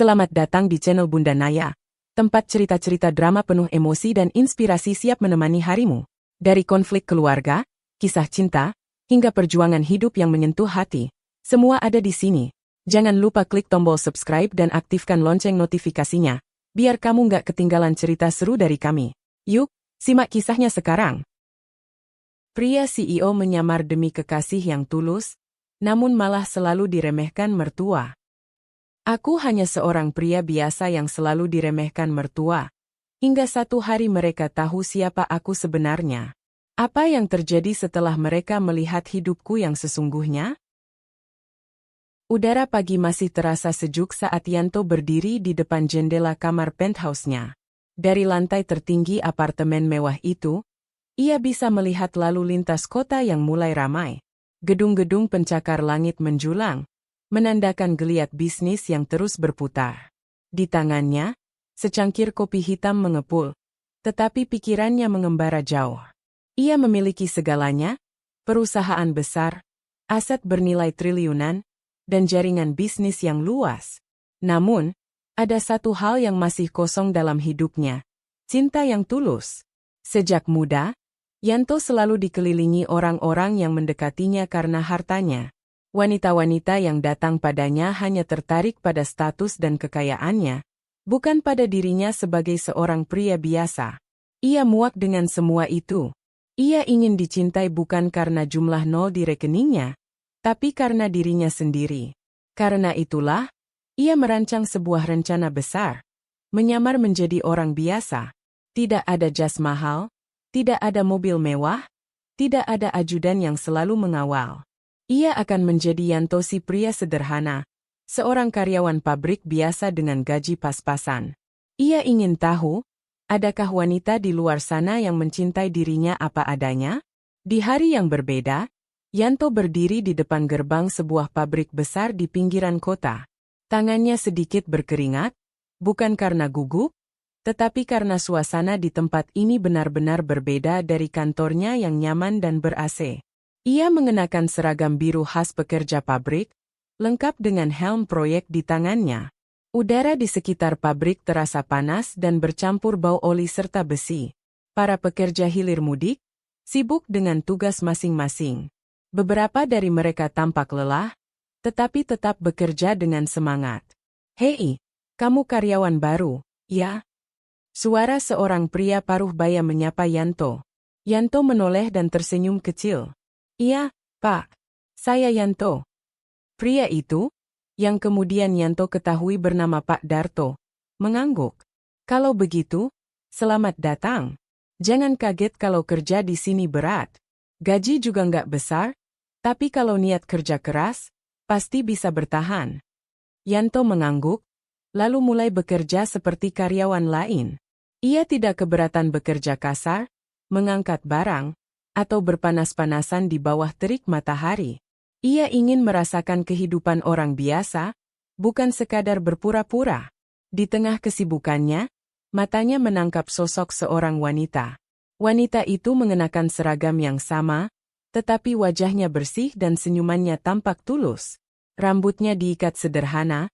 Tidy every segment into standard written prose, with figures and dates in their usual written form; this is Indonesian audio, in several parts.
Selamat datang di channel Bunda Naya, tempat cerita-cerita drama penuh emosi dan inspirasi siap menemani harimu. Dari konflik keluarga, kisah cinta, hingga perjuangan hidup yang menyentuh hati, semua ada di sini. Jangan lupa klik tombol subscribe dan aktifkan lonceng notifikasinya, biar kamu nggak ketinggalan cerita seru dari kami. Yuk, simak kisahnya sekarang. Pria CEO menyamar demi kekasih yang tulus, namun malah selalu diremehkan mertua. Aku hanya seorang pria biasa yang selalu diremehkan mertua. Hingga satu hari mereka tahu siapa aku sebenarnya. Apa yang terjadi setelah mereka melihat hidupku yang sesungguhnya? Udara pagi masih terasa sejuk saat Yanto berdiri di depan jendela kamar penthouse-nya. Dari lantai tertinggi apartemen mewah itu, ia bisa melihat lalu lintas kota yang mulai ramai. Gedung-gedung pencakar langit menjulang, menandakan geliat bisnis yang terus berputar. Di tangannya, secangkir kopi hitam mengepul, tetapi pikirannya mengembara jauh. Ia memiliki segalanya, perusahaan besar, aset bernilai triliunan, dan jaringan bisnis yang luas. Namun, ada satu hal yang masih kosong dalam hidupnya, cinta yang tulus. Sejak muda, Yanto selalu dikelilingi orang-orang yang mendekatinya karena hartanya. Wanita-wanita yang datang padanya hanya tertarik pada status dan kekayaannya, bukan pada dirinya sebagai seorang pria biasa. Ia muak dengan semua itu. Ia ingin dicintai bukan karena jumlah nol di rekeningnya, tapi karena dirinya sendiri. Karena itulah, ia merancang sebuah rencana besar. Menyamar menjadi orang biasa. Tidak ada jas mahal, tidak ada mobil mewah, tidak ada ajudan yang selalu mengawal. Ia akan menjadi Yanto si pria sederhana, seorang karyawan pabrik biasa dengan gaji pas-pasan. Ia ingin tahu, adakah wanita di luar sana yang mencintai dirinya apa adanya? Di hari yang berbeda, Yanto berdiri di depan gerbang sebuah pabrik besar di pinggiran kota. Tangannya sedikit berkeringat, bukan karena gugup, tetapi karena suasana di tempat ini benar-benar berbeda dari kantornya yang nyaman dan ber-AC. Ia mengenakan seragam biru khas pekerja pabrik, lengkap dengan helm proyek di tangannya. Udara di sekitar pabrik terasa panas dan bercampur bau oli serta besi. Para pekerja hilir mudik, sibuk dengan tugas masing-masing. Beberapa dari mereka tampak lelah, tetapi tetap bekerja dengan semangat. "Hei, kamu karyawan baru, ya?" Suara seorang pria paruh baya menyapa Yanto. Yanto menoleh dan tersenyum kecil. "Iya, Pak. Saya Yanto." Pria itu, yang kemudian Yanto ketahui bernama Pak Darto, mengangguk. "Kalau begitu, selamat datang. Jangan kaget kalau kerja di sini berat. Gaji juga nggak besar, tapi kalau niat kerja keras, pasti bisa bertahan." Yanto mengangguk, lalu mulai bekerja seperti karyawan lain. Ia tidak keberatan bekerja kasar, mengangkat barang, atau berpanas-panasan di bawah terik matahari. Ia ingin merasakan kehidupan orang biasa, bukan sekadar berpura-pura. Di tengah kesibukannya, matanya menangkap sosok seorang wanita. Wanita itu mengenakan seragam yang sama, tetapi wajahnya bersih dan senyumannya tampak tulus. Rambutnya diikat sederhana,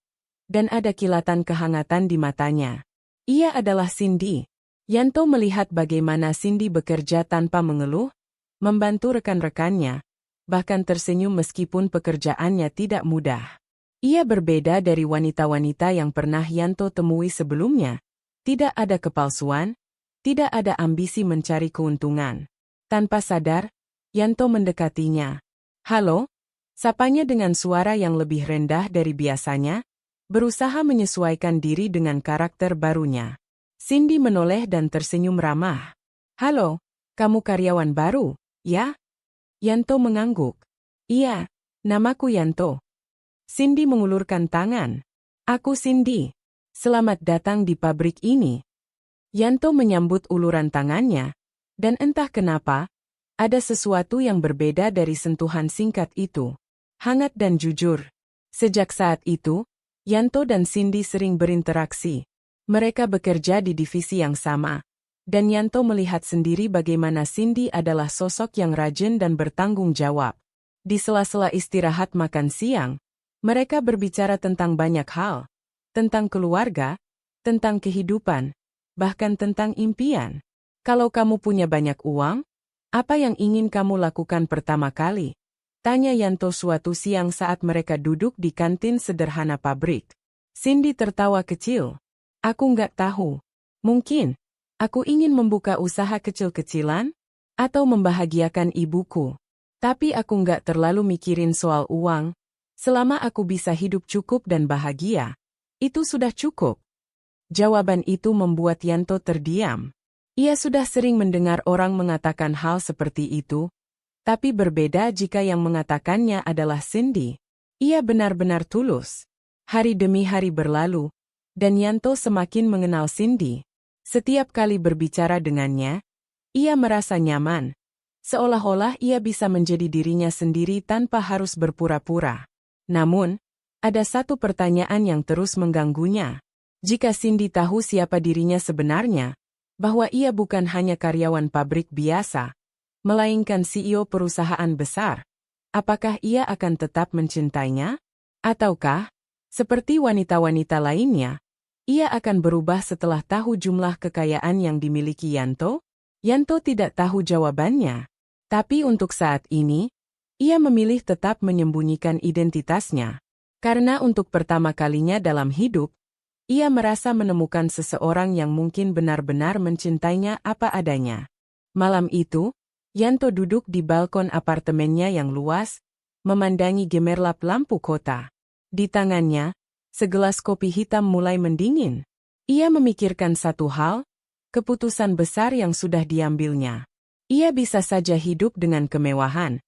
dan ada kilatan kehangatan di matanya. Ia adalah Cindy. Yanto melihat bagaimana Cindy bekerja tanpa mengeluh, membantu rekan-rekannya, bahkan tersenyum meskipun pekerjaannya tidak mudah. Ia berbeda dari wanita-wanita yang pernah Yanto temui sebelumnya. Tidak ada kepalsuan, tidak ada ambisi mencari keuntungan. Tanpa sadar, Yanto mendekatinya. "Halo?" Sapanya dengan suara yang lebih rendah dari biasanya, berusaha menyesuaikan diri dengan karakter barunya. Cindy menoleh dan tersenyum ramah. "Halo, kamu karyawan baru, ya?" Yanto mengangguk. "Iya, namaku Yanto." Cindy mengulurkan tangan. "Aku Cindy. Selamat datang di pabrik ini." Yanto menyambut uluran tangannya, dan entah kenapa, ada sesuatu yang berbeda dari sentuhan singkat itu. Hangat dan jujur. Sejak saat itu, Yanto dan Cindy sering berinteraksi. Mereka bekerja di divisi yang sama. Dan Yanto melihat sendiri bagaimana Cindy adalah sosok yang rajin dan bertanggung jawab. Di sela-sela istirahat makan siang, mereka berbicara tentang banyak hal. tentang keluarga, tentang kehidupan, bahkan tentang impian. Kalau kamu punya banyak uang, apa yang ingin kamu lakukan pertama kali? Tanya Yanto suatu siang saat mereka duduk di kantin sederhana pabrik. Cindy tertawa kecil. Aku nggak tahu. Mungkin, aku ingin membuka usaha kecil-kecilan, atau membahagiakan ibuku. Tapi aku nggak terlalu mikirin soal uang. Selama aku bisa hidup cukup dan bahagia, itu sudah cukup. Jawaban itu membuat Yanto terdiam. Ia sudah sering mendengar orang mengatakan hal seperti itu, tapi berbeda jika yang mengatakannya adalah Cindy. Ia benar-benar tulus. Hari demi hari berlalu, dan Yanto semakin mengenal Cindy. Setiap kali berbicara dengannya, ia merasa nyaman. Seolah-olah ia bisa menjadi dirinya sendiri tanpa harus berpura-pura. Namun, ada satu pertanyaan yang terus mengganggunya. Jika Cindy tahu siapa dirinya sebenarnya, bahwa ia bukan hanya karyawan pabrik biasa, melainkan CEO perusahaan besar, apakah ia akan tetap mencintainya? Ataukah, seperti wanita-wanita lainnya, ia akan berubah setelah tahu jumlah kekayaan yang dimiliki Yanto? Yanto tidak tahu jawabannya. Tapi untuk saat ini, ia memilih tetap menyembunyikan identitasnya. Karena untuk pertama kalinya dalam hidup, ia merasa menemukan seseorang yang mungkin benar-benar mencintainya apa adanya. Malam itu, Yanto duduk di balkon apartemennya yang luas, memandangi gemerlap lampu kota. Di tangannya, segelas kopi hitam mulai mendingin. Ia memikirkan satu hal, keputusan besar yang sudah diambilnya. Ia bisa saja hidup dengan kemewahan,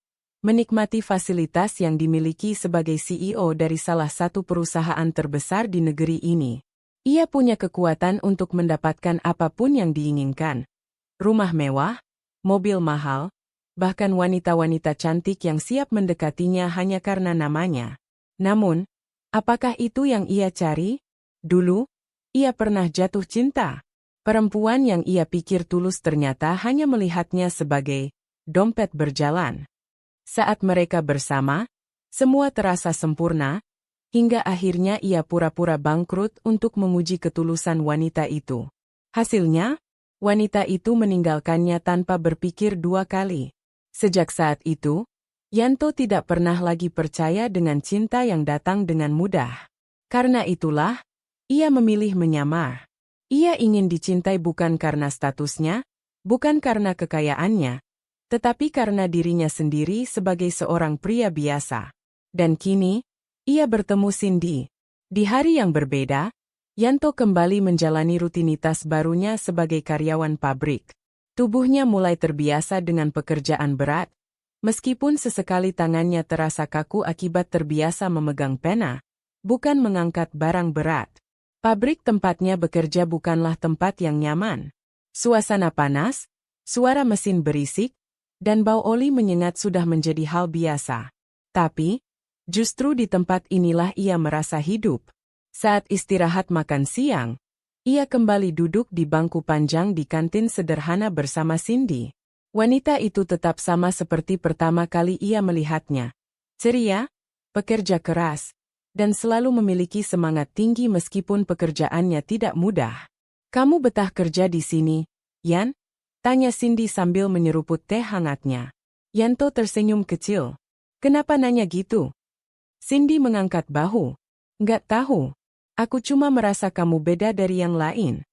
menikmati fasilitas yang dimiliki sebagai CEO dari salah satu perusahaan terbesar di negeri ini. Ia punya kekuatan untuk mendapatkan apapun yang diinginkan. Rumah mewah, mobil mahal, bahkan wanita-wanita cantik yang siap mendekatinya hanya karena namanya. Namun, apakah itu yang ia cari? Dulu, ia pernah jatuh cinta. Perempuan yang ia pikir tulus ternyata hanya melihatnya sebagai dompet berjalan. Saat mereka bersama, semua terasa sempurna, hingga akhirnya ia pura-pura bangkrut untuk menguji ketulusan wanita itu. Hasilnya, wanita itu meninggalkannya tanpa berpikir dua kali. Sejak saat itu, Yanto tidak pernah lagi percaya dengan cinta yang datang dengan mudah. Karena itulah, ia memilih menyamar. Ia ingin dicintai bukan karena statusnya, bukan karena kekayaannya, tetapi karena dirinya sendiri sebagai seorang pria biasa. Dan kini, ia bertemu Cindy. Di hari yang berbeda, Yanto kembali menjalani rutinitas barunya sebagai karyawan pabrik. Tubuhnya mulai terbiasa dengan pekerjaan berat, meskipun sesekali tangannya terasa kaku akibat terbiasa memegang pena, bukan mengangkat barang berat. Pabrik tempatnya bekerja bukanlah tempat yang nyaman. Suasana panas, suara mesin berisik, dan bau oli menyengat sudah menjadi hal biasa. Tapi, justru di tempat inilah ia merasa hidup. Saat istirahat makan siang, ia kembali duduk di bangku panjang di kantin sederhana bersama Cindy. Wanita itu tetap sama seperti pertama kali ia melihatnya. Ceria, pekerja keras, dan selalu memiliki semangat tinggi meskipun pekerjaannya tidak mudah. Kamu betah kerja di sini, Yan? Tanya Cindy sambil menyeruput teh hangatnya. Yanto tersenyum kecil. Kenapa nanya gitu? Cindy mengangkat bahu. Nggak tahu. Aku cuma merasa kamu beda dari yang lain.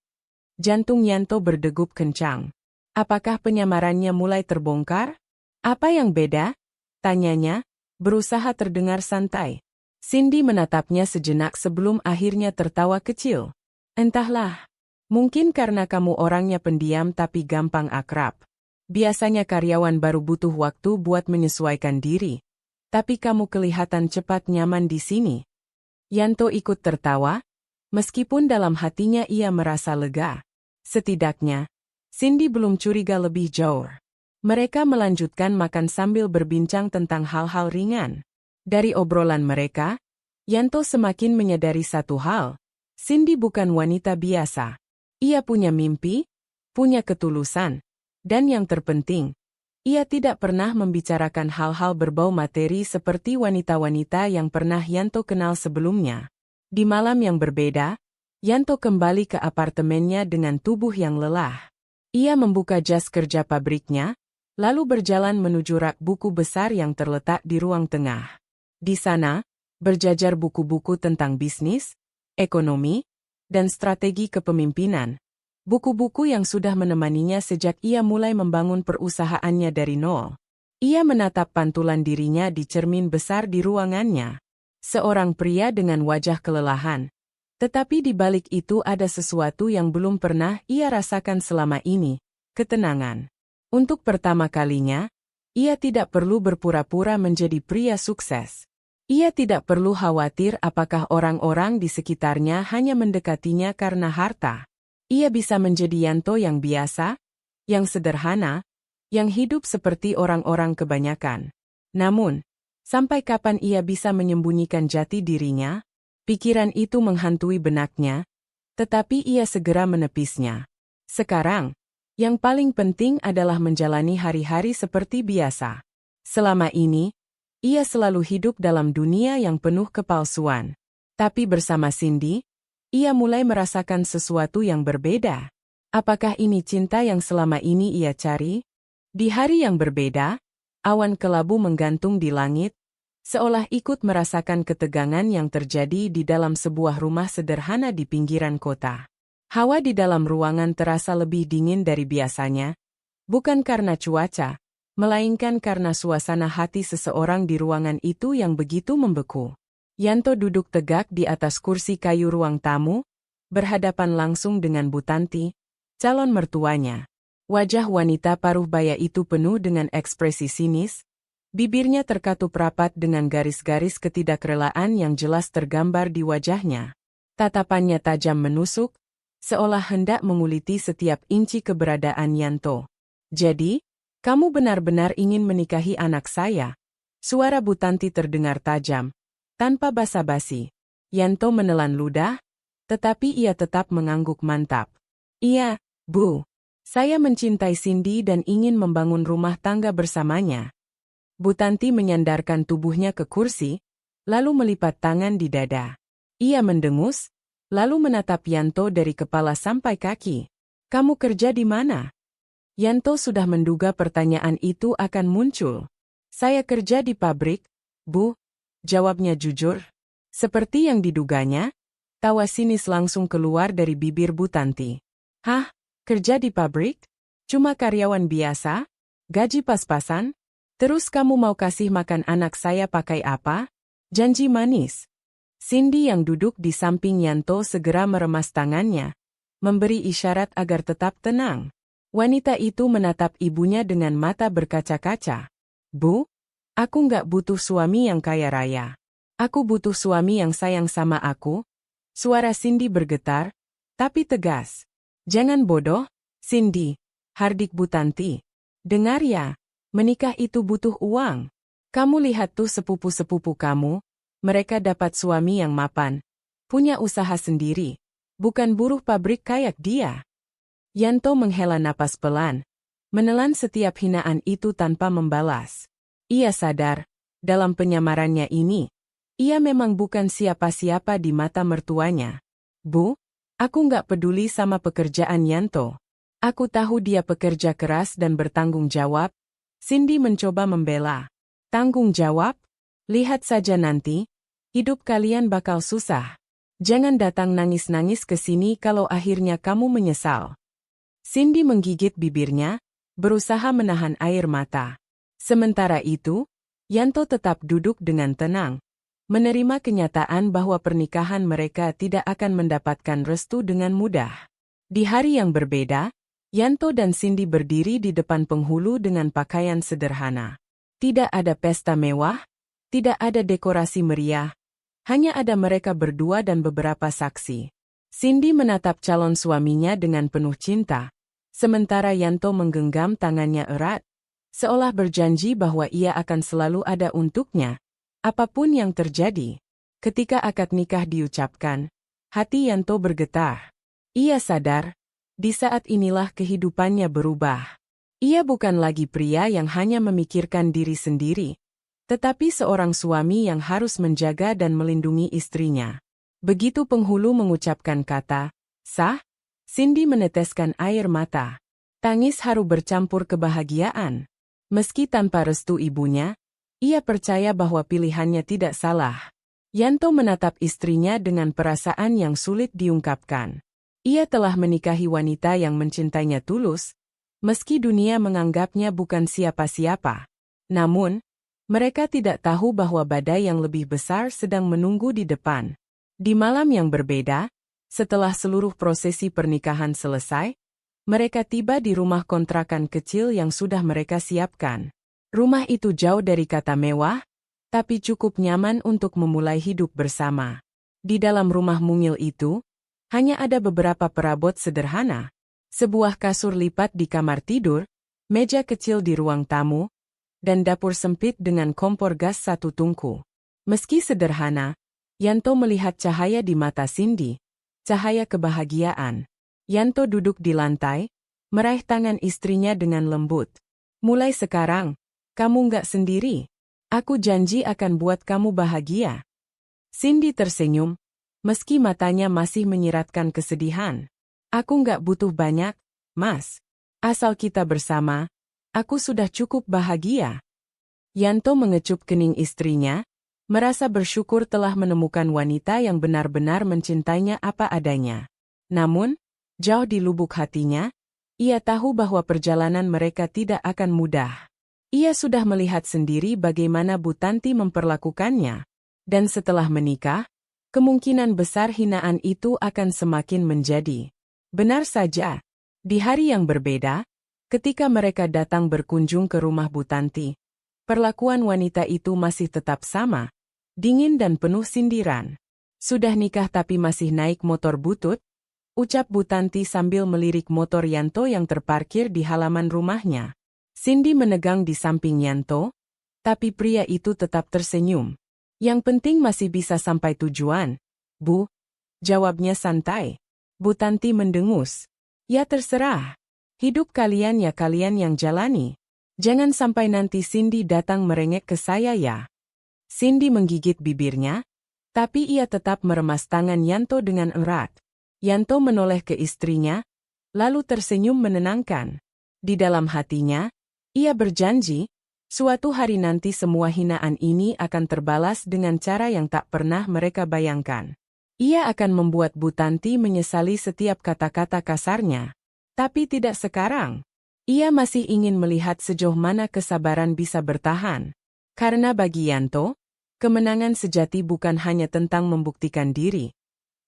Jantung Yanto berdegup kencang. Apakah penyamarannya mulai terbongkar? Apa yang beda? Tanyanya, berusaha terdengar santai. Cindy menatapnya sejenak sebelum akhirnya tertawa kecil. Entahlah, mungkin karena kamu orangnya pendiam tapi gampang akrab. Biasanya karyawan baru butuh waktu buat menyesuaikan diri. Tapi kamu kelihatan cepat nyaman di sini. Yanto ikut tertawa, meskipun dalam hatinya ia merasa lega. Setidaknya, Cindy belum curiga lebih jauh. Mereka melanjutkan makan sambil berbincang tentang hal-hal ringan. Dari obrolan mereka, Yanto semakin menyadari satu hal. Cindy bukan wanita biasa. Ia punya mimpi, punya ketulusan, dan yang terpenting, ia tidak pernah membicarakan hal-hal berbau materi seperti wanita-wanita yang pernah Yanto kenal sebelumnya. Di malam yang berbeda, Yanto kembali ke apartemennya dengan tubuh yang lelah. Ia membuka jas kerja pabriknya, lalu berjalan menuju rak buku besar yang terletak di ruang tengah. Di sana, berjajar buku-buku tentang bisnis, ekonomi, dan strategi kepemimpinan. Buku-buku yang sudah menemaninya sejak ia mulai membangun perusahaannya dari nol. Ia menatap pantulan dirinya di cermin besar di ruangannya. Seorang pria dengan wajah kelelahan. Tetapi di balik itu ada sesuatu yang belum pernah ia rasakan selama ini, ketenangan. Untuk pertama kalinya, ia tidak perlu berpura-pura menjadi pria sukses. Ia tidak perlu khawatir apakah orang-orang di sekitarnya hanya mendekatinya karena harta. Ia bisa menjadi Yanto yang biasa, yang sederhana, yang hidup seperti orang-orang kebanyakan. Namun, sampai kapan ia bisa menyembunyikan jati dirinya? Pikiran itu menghantui benaknya, tetapi ia segera menepisnya. Sekarang, yang paling penting adalah menjalani hari-hari seperti biasa. Selama ini, ia selalu hidup dalam dunia yang penuh kepalsuan. Tapi bersama Cindy, ia mulai merasakan sesuatu yang berbeda. Apakah ini cinta yang selama ini ia cari? Di hari yang berbeda, awan kelabu menggantung di langit, seolah ikut merasakan ketegangan yang terjadi di dalam sebuah rumah sederhana di pinggiran kota. Hawa di dalam ruangan terasa lebih dingin dari biasanya, bukan karena cuaca, melainkan karena suasana hati seseorang di ruangan itu yang begitu membeku. Yanto duduk tegak di atas kursi kayu ruang tamu, berhadapan langsung dengan Bu Tanti, calon mertuanya. Wajah wanita paruh baya itu penuh dengan ekspresi sinis, bibirnya terkatup rapat dengan garis-garis ketidakrelaan yang jelas tergambar di wajahnya. Tatapannya tajam menusuk, seolah hendak menguliti setiap inci keberadaan Yanto. "Jadi, kamu benar-benar ingin menikahi anak saya?" Suara Bu Tanti terdengar tajam, tanpa basa-basi. Yanto menelan ludah, tetapi ia tetap mengangguk mantap. "Iya, Bu. Saya mencintai Cindy dan ingin membangun rumah tangga bersamanya." Bu Tanti menyandarkan tubuhnya ke kursi, lalu melipat tangan di dada. Ia mendengus, lalu menatap Yanto dari kepala sampai kaki. "Kamu kerja di mana?" Yanto sudah menduga pertanyaan itu akan muncul. "Saya kerja di pabrik, Bu," jawabnya jujur. Seperti yang diduganya, tawa sinis langsung keluar dari bibir Bu Tanti. "Hah? Kerja di pabrik? Cuma karyawan biasa? Gaji pas-pasan? Terus kamu mau kasih makan anak saya pakai apa? Janji manis." Cindy yang duduk di samping Yanto segera meremas tangannya, memberi isyarat agar tetap tenang. Wanita itu menatap ibunya dengan mata berkaca-kaca. "Bu, aku nggak butuh suami yang kaya raya. Aku butuh suami yang sayang sama aku." Suara Cindy bergetar, tapi tegas. "Jangan bodoh, Cindy," hardik Bu Tanti. "Dengar ya, menikah itu butuh uang. Kamu lihat tuh sepupu-sepupu kamu, mereka dapat suami yang mapan, punya usaha sendiri, bukan buruh pabrik kayak dia." Yanto menghela napas pelan, menelan setiap hinaan itu tanpa membalas. Ia sadar, dalam penyamarannya ini, ia memang bukan siapa-siapa di mata mertuanya. "Bu, aku nggak peduli sama pekerjaan Yanto. Aku tahu dia pekerja keras dan bertanggung jawab." Cindy mencoba membela. "Tanggung jawab? Lihat saja nanti, hidup kalian bakal susah. Jangan datang nangis-nangis ke sini kalau akhirnya kamu menyesal." Cindy menggigit bibirnya, berusaha menahan air mata. Sementara itu, Yanto tetap duduk dengan tenang, menerima kenyataan bahwa pernikahan mereka tidak akan mendapatkan restu dengan mudah. Di hari yang berbeda, Yanto dan Cindy berdiri di depan penghulu dengan pakaian sederhana. Tidak ada pesta mewah, tidak ada dekorasi meriah, hanya ada mereka berdua dan beberapa saksi. Cindy menatap calon suaminya dengan penuh cinta, sementara Yanto menggenggam tangannya erat, seolah berjanji bahwa ia akan selalu ada untuknya, apapun yang terjadi. Ketika akad nikah diucapkan, hati Yanto bergetar. Ia sadar, di saat inilah kehidupannya berubah. Ia bukan lagi pria yang hanya memikirkan diri sendiri, tetapi seorang suami yang harus menjaga dan melindungi istrinya. Begitu penghulu mengucapkan kata, sah, Cindy meneteskan air mata. Tangis haru bercampur kebahagiaan. Meski tanpa restu ibunya, ia percaya bahwa pilihannya tidak salah. Yanto menatap istrinya dengan perasaan yang sulit diungkapkan. Ia telah menikahi wanita yang mencintainya tulus, meski dunia menganggapnya bukan siapa-siapa. Namun, mereka tidak tahu bahwa badai yang lebih besar sedang menunggu di depan. Di malam yang berbeda, setelah seluruh prosesi pernikahan selesai, mereka tiba di rumah kontrakan kecil yang sudah mereka siapkan. Rumah itu jauh dari kata mewah, tapi cukup nyaman untuk memulai hidup bersama. Di dalam rumah mungil itu, hanya ada beberapa perabot sederhana. Sebuah kasur lipat di kamar tidur, meja kecil di ruang tamu, dan dapur sempit dengan kompor gas satu tungku. Meski sederhana, Yanto melihat cahaya di mata Cindy, cahaya kebahagiaan. Yanto duduk di lantai, meraih tangan istrinya dengan lembut. Mulai sekarang, kamu nggak sendiri. Aku janji akan buat kamu bahagia. Cindy tersenyum, meski matanya masih menyiratkan kesedihan. Aku nggak butuh banyak, Mas. Asal kita bersama, aku sudah cukup bahagia. Yanto mengecup kening istrinya, merasa bersyukur telah menemukan wanita yang benar-benar mencintainya apa adanya. Namun, jauh di lubuk hatinya, ia tahu bahwa perjalanan mereka tidak akan mudah. Ia sudah melihat sendiri bagaimana Bu Tanti memperlakukannya. Dan setelah menikah, kemungkinan besar hinaan itu akan semakin menjadi. Benar saja, di hari yang berbeda, ketika mereka datang berkunjung ke rumah Bu Tanti, perlakuan wanita itu masih tetap sama, dingin dan penuh sindiran. Sudah nikah tapi masih naik motor butut? Ucap Bu Tanti sambil melirik motor Yanto yang terparkir di halaman rumahnya. Cindy menegang di samping Yanto, tapi pria itu tetap tersenyum. Yang penting masih bisa sampai tujuan. Bu, jawabnya santai. Bu Tanti mendengus. Ya terserah. Hidup kalian ya kalian yang jalani. Jangan sampai nanti Cindy datang merengek ke saya ya. Cindy menggigit bibirnya, tapi ia tetap meremas tangan Yanto dengan erat. Yanto menoleh ke istrinya, lalu tersenyum menenangkan. Di dalam hatinya, ia berjanji, suatu hari nanti semua hinaan ini akan terbalas dengan cara yang tak pernah mereka bayangkan. Ia akan membuat Bu Tanti menyesali setiap kata-kata kasarnya. Tapi tidak sekarang. Ia masih ingin melihat sejauh mana kesabaran bisa bertahan. Karena bagi Yanto, kemenangan sejati bukan hanya tentang membuktikan diri,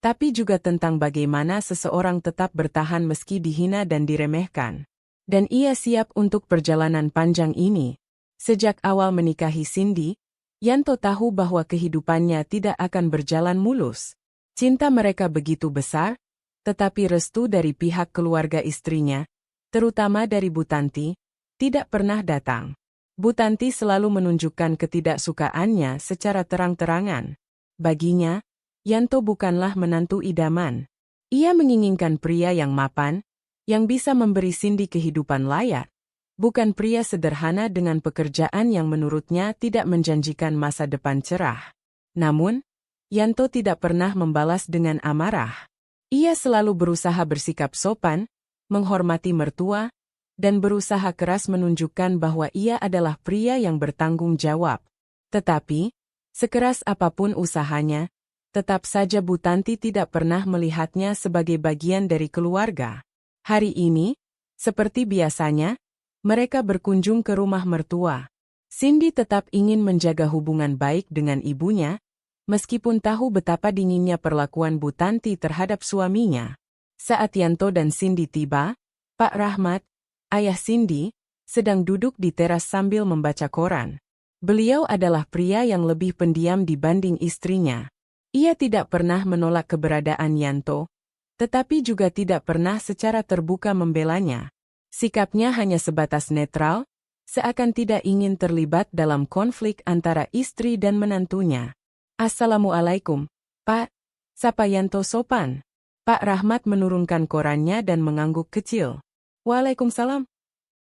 tapi juga tentang bagaimana seseorang tetap bertahan meski dihina dan diremehkan. Dan ia siap untuk perjalanan panjang ini. Sejak awal menikahi Cindy, Yanto tahu bahwa kehidupannya tidak akan berjalan mulus. Cinta mereka begitu besar, tetapi restu dari pihak keluarga istrinya, terutama dari Bu Tanti, tidak pernah datang. Bu Tanti selalu menunjukkan ketidaksukaannya secara terang-terangan. Baginya, Yanto bukanlah menantu idaman. Ia menginginkan pria yang mapan, yang bisa memberi Cindy kehidupan layak. Bukan pria sederhana dengan pekerjaan yang menurutnya tidak menjanjikan masa depan cerah. Namun, Yanto tidak pernah membalas dengan amarah. Ia selalu berusaha bersikap sopan, menghormati mertua, dan berusaha keras menunjukkan bahwa ia adalah pria yang bertanggung jawab. Tetapi, sekeras apapun usahanya, tetap saja Bu Tanti tidak pernah melihatnya sebagai bagian dari keluarga. Hari ini, seperti biasanya, mereka berkunjung ke rumah mertua. Cindy tetap ingin menjaga hubungan baik dengan ibunya, meskipun tahu betapa dinginnya perlakuan Bu Tanti terhadap suaminya. Saat Yanto dan Cindy tiba, Pak Rahmat, ayah Cindy, sedang duduk di teras sambil membaca koran. Beliau adalah pria yang lebih pendiam dibanding istrinya. Ia tidak pernah menolak keberadaan Yanto, tetapi juga tidak pernah secara terbuka membelanya. Sikapnya hanya sebatas netral, seakan tidak ingin terlibat dalam konflik antara istri dan menantunya. Assalamualaikum, Pak. Sapa Yanto sopan. Pak Rahmat menurunkan korannya dan mengangguk kecil. Waalaikumsalam.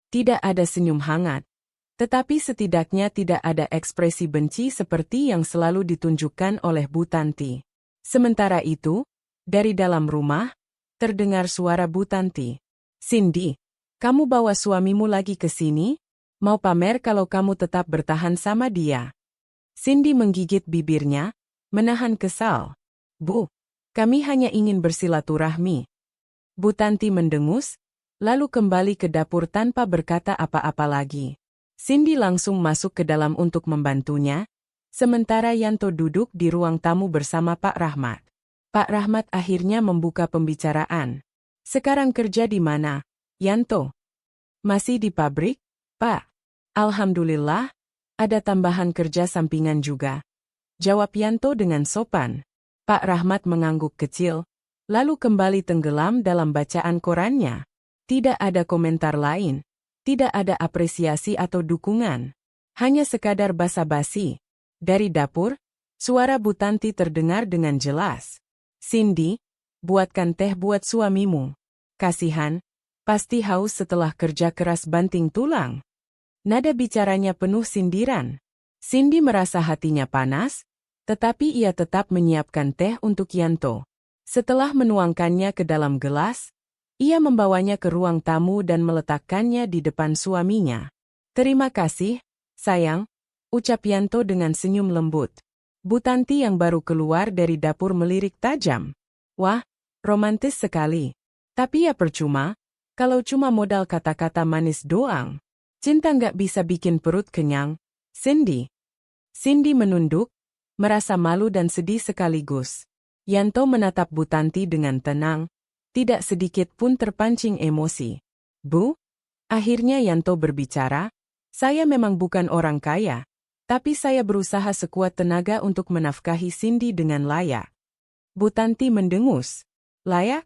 Tidak ada senyum hangat. Tetapi setidaknya tidak ada ekspresi benci seperti yang selalu ditunjukkan oleh Bu Tanti. Sementara itu, dari dalam rumah, terdengar suara Bu Tanti. "Cindy, kamu bawa suamimu lagi ke sini? Mau pamer kalau kamu tetap bertahan sama dia?" Cindy menggigit bibirnya, menahan kesal. "Bu, kami hanya ingin bersilaturahmi." Bu Tanti mendengus, lalu kembali ke dapur tanpa berkata apa-apa lagi. Cindy langsung masuk ke dalam untuk membantunya, sementara Yanto duduk di ruang tamu bersama Pak Rahmat. Pak Rahmat akhirnya membuka pembicaraan. "Sekarang kerja di mana, Yanto?" "Masih di pabrik, Pak. Alhamdulillah, ada tambahan kerja sampingan juga," jawab Yanto dengan sopan. Pak Rahmat mengangguk kecil, lalu kembali tenggelam dalam bacaan korannya. Tidak ada komentar lain, tidak ada apresiasi atau dukungan. Hanya sekadar basa-basi. Dari dapur, suara Bu Tanti terdengar dengan jelas. "Cindy, buatkan teh buat suamimu. Kasihan, pasti haus setelah kerja keras banting tulang." Nada bicaranya penuh sindiran. Cindy merasa hatinya panas, tetapi ia tetap menyiapkan teh untuk Yanto. Setelah menuangkannya ke dalam gelas, ia membawanya ke ruang tamu dan meletakkannya di depan suaminya. "Terima kasih, sayang," ucap Yanto dengan senyum lembut. Bu Tanti yang baru keluar dari dapur melirik tajam. "Wah, romantis sekali. Tapi ya percuma, kalau cuma modal kata-kata manis doang. Cinta nggak bisa bikin perut kenyang, Cindy." Cindy menunduk, merasa malu dan sedih sekaligus. Yanto menatap Bu Tanti dengan tenang, tidak sedikit pun terpancing emosi. "Bu?" Akhirnya Yanto berbicara, "Saya memang bukan orang kaya, tapi saya berusaha sekuat tenaga untuk menafkahi Cindy dengan layak." Bu Tanti mendengus. "Layak?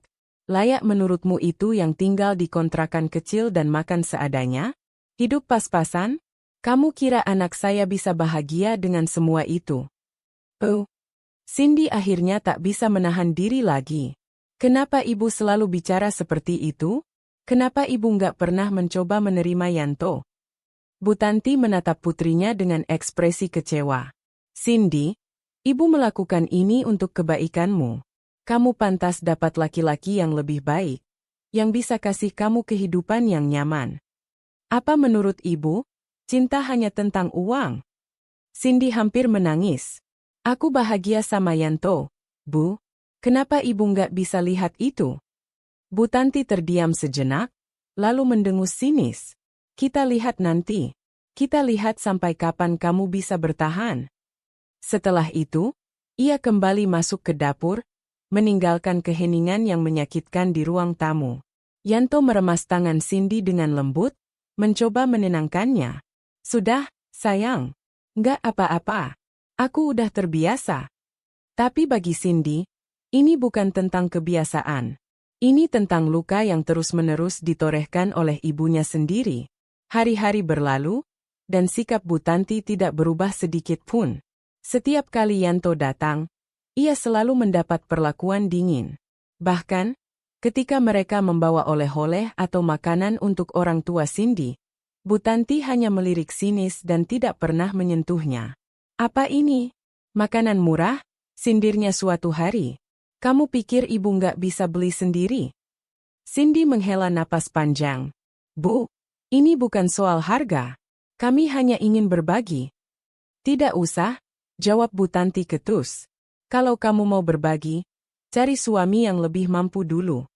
Layak menurutmu itu yang tinggal di kontrakan kecil dan makan seadanya? Hidup pas-pasan? Kamu kira anak saya bisa bahagia dengan semua itu?" "Oh." Cindy akhirnya tak bisa menahan diri lagi. "Kenapa ibu selalu bicara seperti itu? Kenapa ibu nggak pernah mencoba menerima Yanto?" Bu Tanti menatap putrinya dengan ekspresi kecewa. "Cindy, ibu melakukan ini untuk kebaikanmu. Kamu pantas dapat laki-laki yang lebih baik, yang bisa kasih kamu kehidupan yang nyaman. Apa menurut ibu, cinta hanya tentang uang?" Cindy hampir menangis. "Aku bahagia sama Yanto, Bu. Kenapa ibu nggak bisa lihat itu?" Bu Tanti terdiam sejenak, lalu mendengus sinis. "Kita lihat nanti. Kita lihat sampai kapan kamu bisa bertahan." Setelah itu, ia kembali masuk ke dapur, meninggalkan keheningan yang menyakitkan di ruang tamu. Yanto meremas tangan Cindy dengan lembut, mencoba menenangkannya. "Sudah, sayang. Nggak apa-apa. Aku udah terbiasa." Tapi bagi Cindy, ini bukan tentang kebiasaan. Ini tentang luka yang terus-menerus ditorehkan oleh ibunya sendiri. Hari-hari berlalu, dan sikap Bu Tanti tidak berubah sedikit pun. Setiap kali Yanto datang, ia selalu mendapat perlakuan dingin. Bahkan, ketika mereka membawa oleh-oleh atau makanan untuk orang tua Cindy, Bu Tanti hanya melirik sinis dan tidak pernah menyentuhnya. "Apa ini? Makanan murah?" sindirnya suatu hari. "Kamu pikir ibu nggak bisa beli sendiri?" Cindy menghela napas panjang. "Bu, ini bukan soal harga. Kami hanya ingin berbagi." "Tidak usah," jawab Bu Tanti ketus. "Kalau kamu mau berbagi, cari suami yang lebih mampu dulu."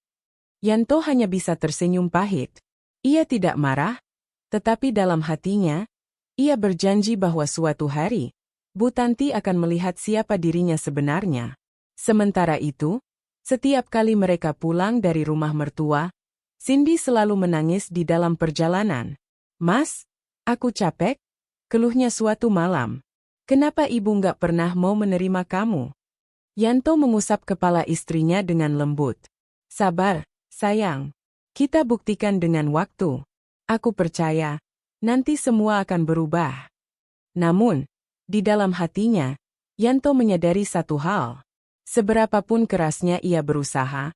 Yanto hanya bisa tersenyum pahit. Ia tidak marah, tetapi dalam hatinya, ia berjanji bahwa suatu hari, Bu Tanti akan melihat siapa dirinya sebenarnya. Sementara itu, setiap kali mereka pulang dari rumah mertua, Cindy selalu menangis di dalam perjalanan. "Mas, aku capek," keluhnya suatu malam. "Kenapa ibu nggak pernah mau menerima kamu?" Yanto mengusap kepala istrinya dengan lembut. "Sabar, sayang. Kita buktikan dengan waktu. Aku percaya, nanti semua akan berubah." Namun, di dalam hatinya, Yanto menyadari satu hal. Seberapapun kerasnya ia berusaha,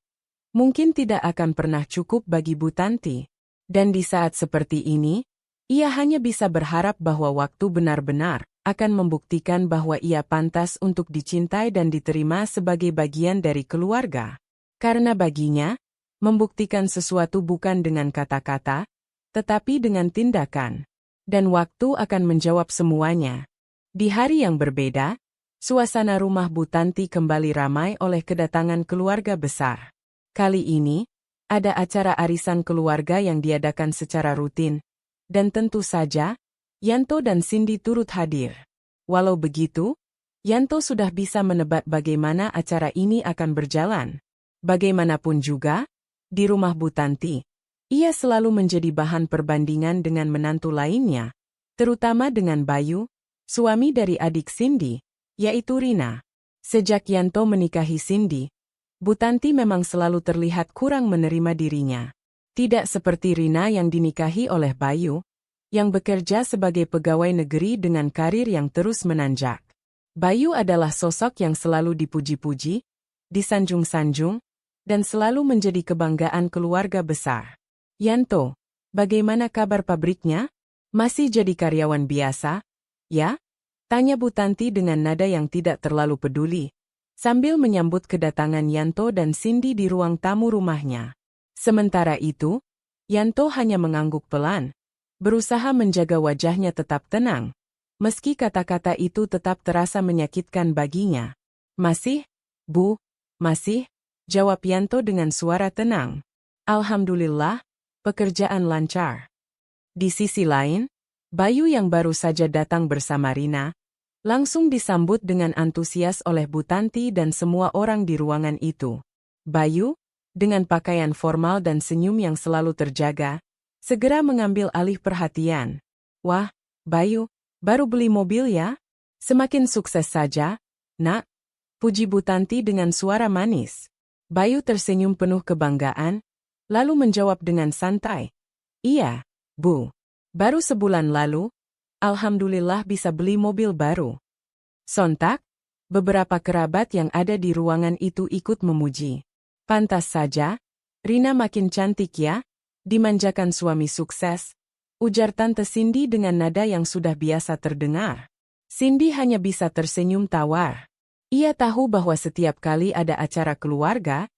mungkin tidak akan pernah cukup bagi Bu Tanti. Dan di saat seperti ini, ia hanya bisa berharap bahwa waktu benar-benar akan membuktikan bahwa ia pantas untuk dicintai dan diterima sebagai bagian dari keluarga. Karena baginya, membuktikan sesuatu bukan dengan kata-kata, tetapi dengan tindakan. Dan waktu akan menjawab semuanya. Di hari yang berbeda, suasana rumah Bu Tanti kembali ramai oleh kedatangan keluarga besar. Kali ini, ada acara arisan keluarga yang diadakan secara rutin, dan tentu saja, Yanto dan Cindy turut hadir. Walau begitu, Yanto sudah bisa menebak bagaimana acara ini akan berjalan. Bagaimanapun juga, di rumah Bu Tanti, ia selalu menjadi bahan perbandingan dengan menantu lainnya, terutama dengan Bayu, suami dari adik Cindy, yaitu Rina. Sejak Yanto menikahi Cindy, Bu Tanti memang selalu terlihat kurang menerima dirinya. Tidak seperti Rina yang dinikahi oleh Bayu, yang bekerja sebagai pegawai negeri dengan karir yang terus menanjak. Bayu adalah sosok yang selalu dipuji-puji, disanjung-sanjung, dan selalu menjadi kebanggaan keluarga besar. Yanto, bagaimana kabar pabriknya? Masih jadi karyawan biasa, ya? Tanya Bu Tanti dengan nada yang tidak terlalu peduli, sambil menyambut kedatangan Yanto dan Cindy di ruang tamu rumahnya. Sementara itu, Yanto hanya mengangguk pelan, berusaha menjaga wajahnya tetap tenang, meski kata-kata itu tetap terasa menyakitkan baginya. Masih, Bu, masih, jawab Yanto dengan suara tenang. Alhamdulillah, pekerjaan lancar. Di sisi lain, Bayu yang baru saja datang bersama Rina, langsung disambut dengan antusias oleh Bu Tanti dan semua orang di ruangan itu. Bayu, dengan pakaian formal dan senyum yang selalu terjaga, segera mengambil alih perhatian. Wah, Bayu, baru beli mobil ya? Semakin sukses saja, Nak, puji Bu Tanti dengan suara manis. Bayu tersenyum penuh kebanggaan, lalu menjawab dengan santai. Iya, Bu. Baru sebulan lalu, alhamdulillah bisa beli mobil baru. Sontak, beberapa kerabat yang ada di ruangan itu ikut memuji. Pantas saja, Rina makin cantik ya? Dimanjakan suami sukses, ujar Tante Cindy dengan nada yang sudah biasa terdengar. Cindy hanya bisa tersenyum tawar. Ia tahu bahwa setiap kali ada acara keluarga,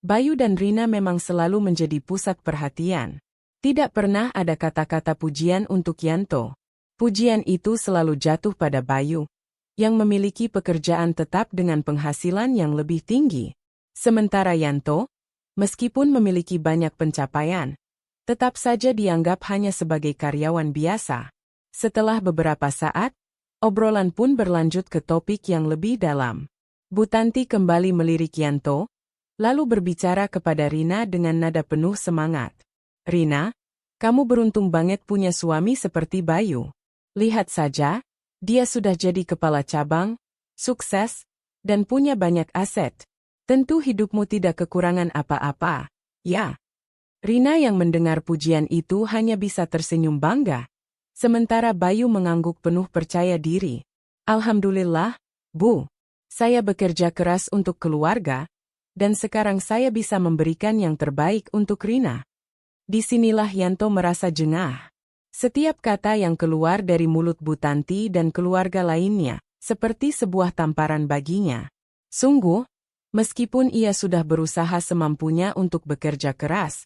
Bayu dan Rina memang selalu menjadi pusat perhatian. Tidak pernah ada kata-kata pujian untuk Yanto. Pujian itu selalu jatuh pada Bayu, yang memiliki pekerjaan tetap dengan penghasilan yang lebih tinggi. Sementara Yanto, meskipun memiliki banyak pencapaian, tetap saja dianggap hanya sebagai karyawan biasa. Setelah beberapa saat, obrolan pun berlanjut ke topik yang lebih dalam. Bu Tanti kembali melirik Yanto, lalu berbicara kepada Rina dengan nada penuh semangat. Rina, kamu beruntung banget punya suami seperti Bayu. Lihat saja, dia sudah jadi kepala cabang, sukses, dan punya banyak aset. Tentu hidupmu tidak kekurangan apa-apa, ya. Rina yang mendengar pujian itu hanya bisa tersenyum bangga, sementara Bayu mengangguk penuh percaya diri. Alhamdulillah, Bu. Saya bekerja keras untuk keluarga, dan sekarang saya bisa memberikan yang terbaik untuk Rina. Disinilah Yanto merasa jengah. Setiap kata yang keluar dari mulut Bu Tanti dan keluarga lainnya, seperti sebuah tamparan baginya. Sungguh, meskipun ia sudah berusaha semampunya untuk bekerja keras,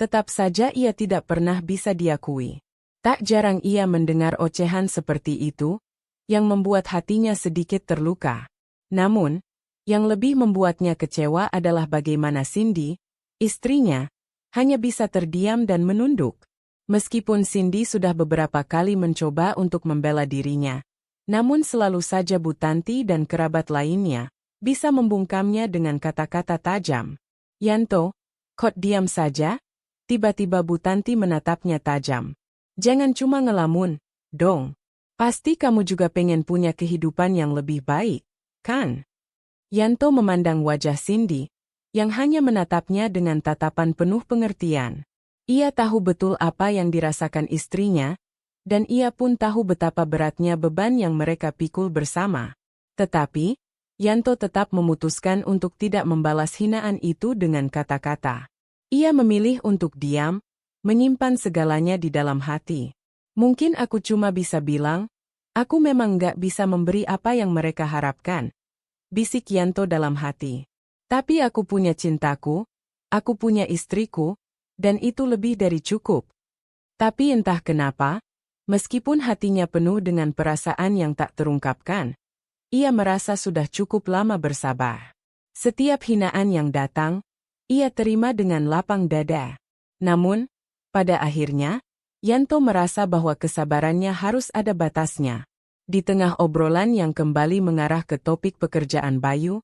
tetap saja ia tidak pernah bisa diakui. Tak jarang ia mendengar ocehan seperti itu, yang membuat hatinya sedikit terluka. Namun, yang lebih membuatnya kecewa adalah bagaimana Cindy, istrinya, hanya bisa terdiam dan menunduk. Meskipun Cindy sudah beberapa kali mencoba untuk membela dirinya, namun selalu saja Bu Tanti dan kerabat lainnya bisa membungkamnya dengan kata-kata tajam. Yanto, kok diam saja? Tiba-tiba Bu Tanti menatapnya tajam. Jangan cuma ngelamun, dong. Pasti kamu juga pengen punya kehidupan yang lebih baik, kan? Yanto memandang wajah Cindy, yang hanya menatapnya dengan tatapan penuh pengertian. Ia tahu betul apa yang dirasakan istrinya, dan ia pun tahu betapa beratnya beban yang mereka pikul bersama. Tetapi, Yanto tetap memutuskan untuk tidak membalas hinaan itu dengan kata-kata. Ia memilih untuk diam, menyimpan segalanya di dalam hati. Mungkin aku cuma bisa bilang, Aku memang nggak bisa memberi apa yang mereka harapkan, bisik Yanto dalam hati. Tapi aku punya cintaku, aku punya istriku, dan itu lebih dari cukup. Tapi entah kenapa, meskipun hatinya penuh dengan perasaan yang tak terungkapkan, ia merasa sudah cukup lama bersabar. Setiap hinaan yang datang, ia terima dengan lapang dada. Namun, pada akhirnya, Yanto merasa bahwa kesabarannya harus ada batasnya. Di tengah obrolan yang kembali mengarah ke topik pekerjaan Bayu,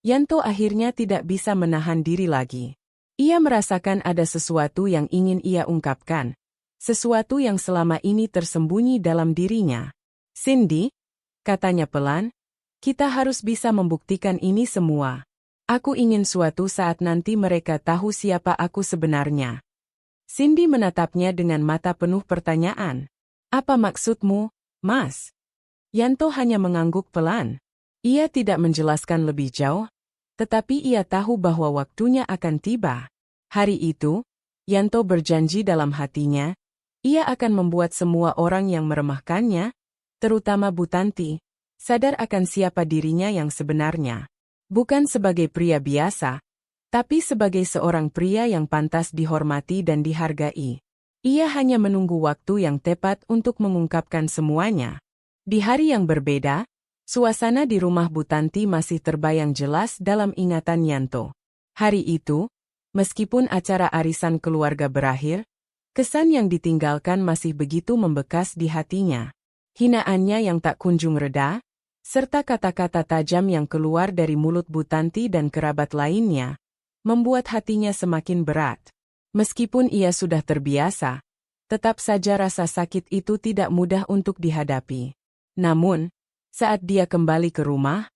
Yanto akhirnya tidak bisa menahan diri lagi. Ia merasakan ada sesuatu yang ingin ia ungkapkan. Sesuatu yang selama ini tersembunyi dalam dirinya. Cindy, katanya pelan, kita harus bisa membuktikan ini semua. Aku ingin suatu saat nanti mereka tahu siapa aku sebenarnya. Cindy menatapnya dengan mata penuh pertanyaan. Apa maksudmu, Mas? Yanto hanya mengangguk pelan. Ia tidak menjelaskan lebih jauh, tetapi ia tahu bahwa waktunya akan tiba. Hari itu, Yanto berjanji dalam hatinya, ia akan membuat semua orang yang meremehkannya, terutama Bu Tanti, sadar akan siapa dirinya yang sebenarnya. Bukan sebagai pria biasa, tapi sebagai seorang pria yang pantas dihormati dan dihargai. Ia hanya menunggu waktu yang tepat untuk mengungkapkan semuanya. Di hari yang berbeda, suasana di rumah Bu Tanti masih terbayang jelas dalam ingatan Yanto. Hari itu, meskipun acara arisan keluarga berakhir, kesan yang ditinggalkan masih begitu membekas di hatinya. Hinaannya yang tak kunjung reda, serta kata-kata tajam yang keluar dari mulut Bu Tanti dan kerabat lainnya, membuat hatinya semakin berat. Meskipun ia sudah terbiasa, tetap saja rasa sakit itu tidak mudah untuk dihadapi. Namun, saat dia kembali ke rumah,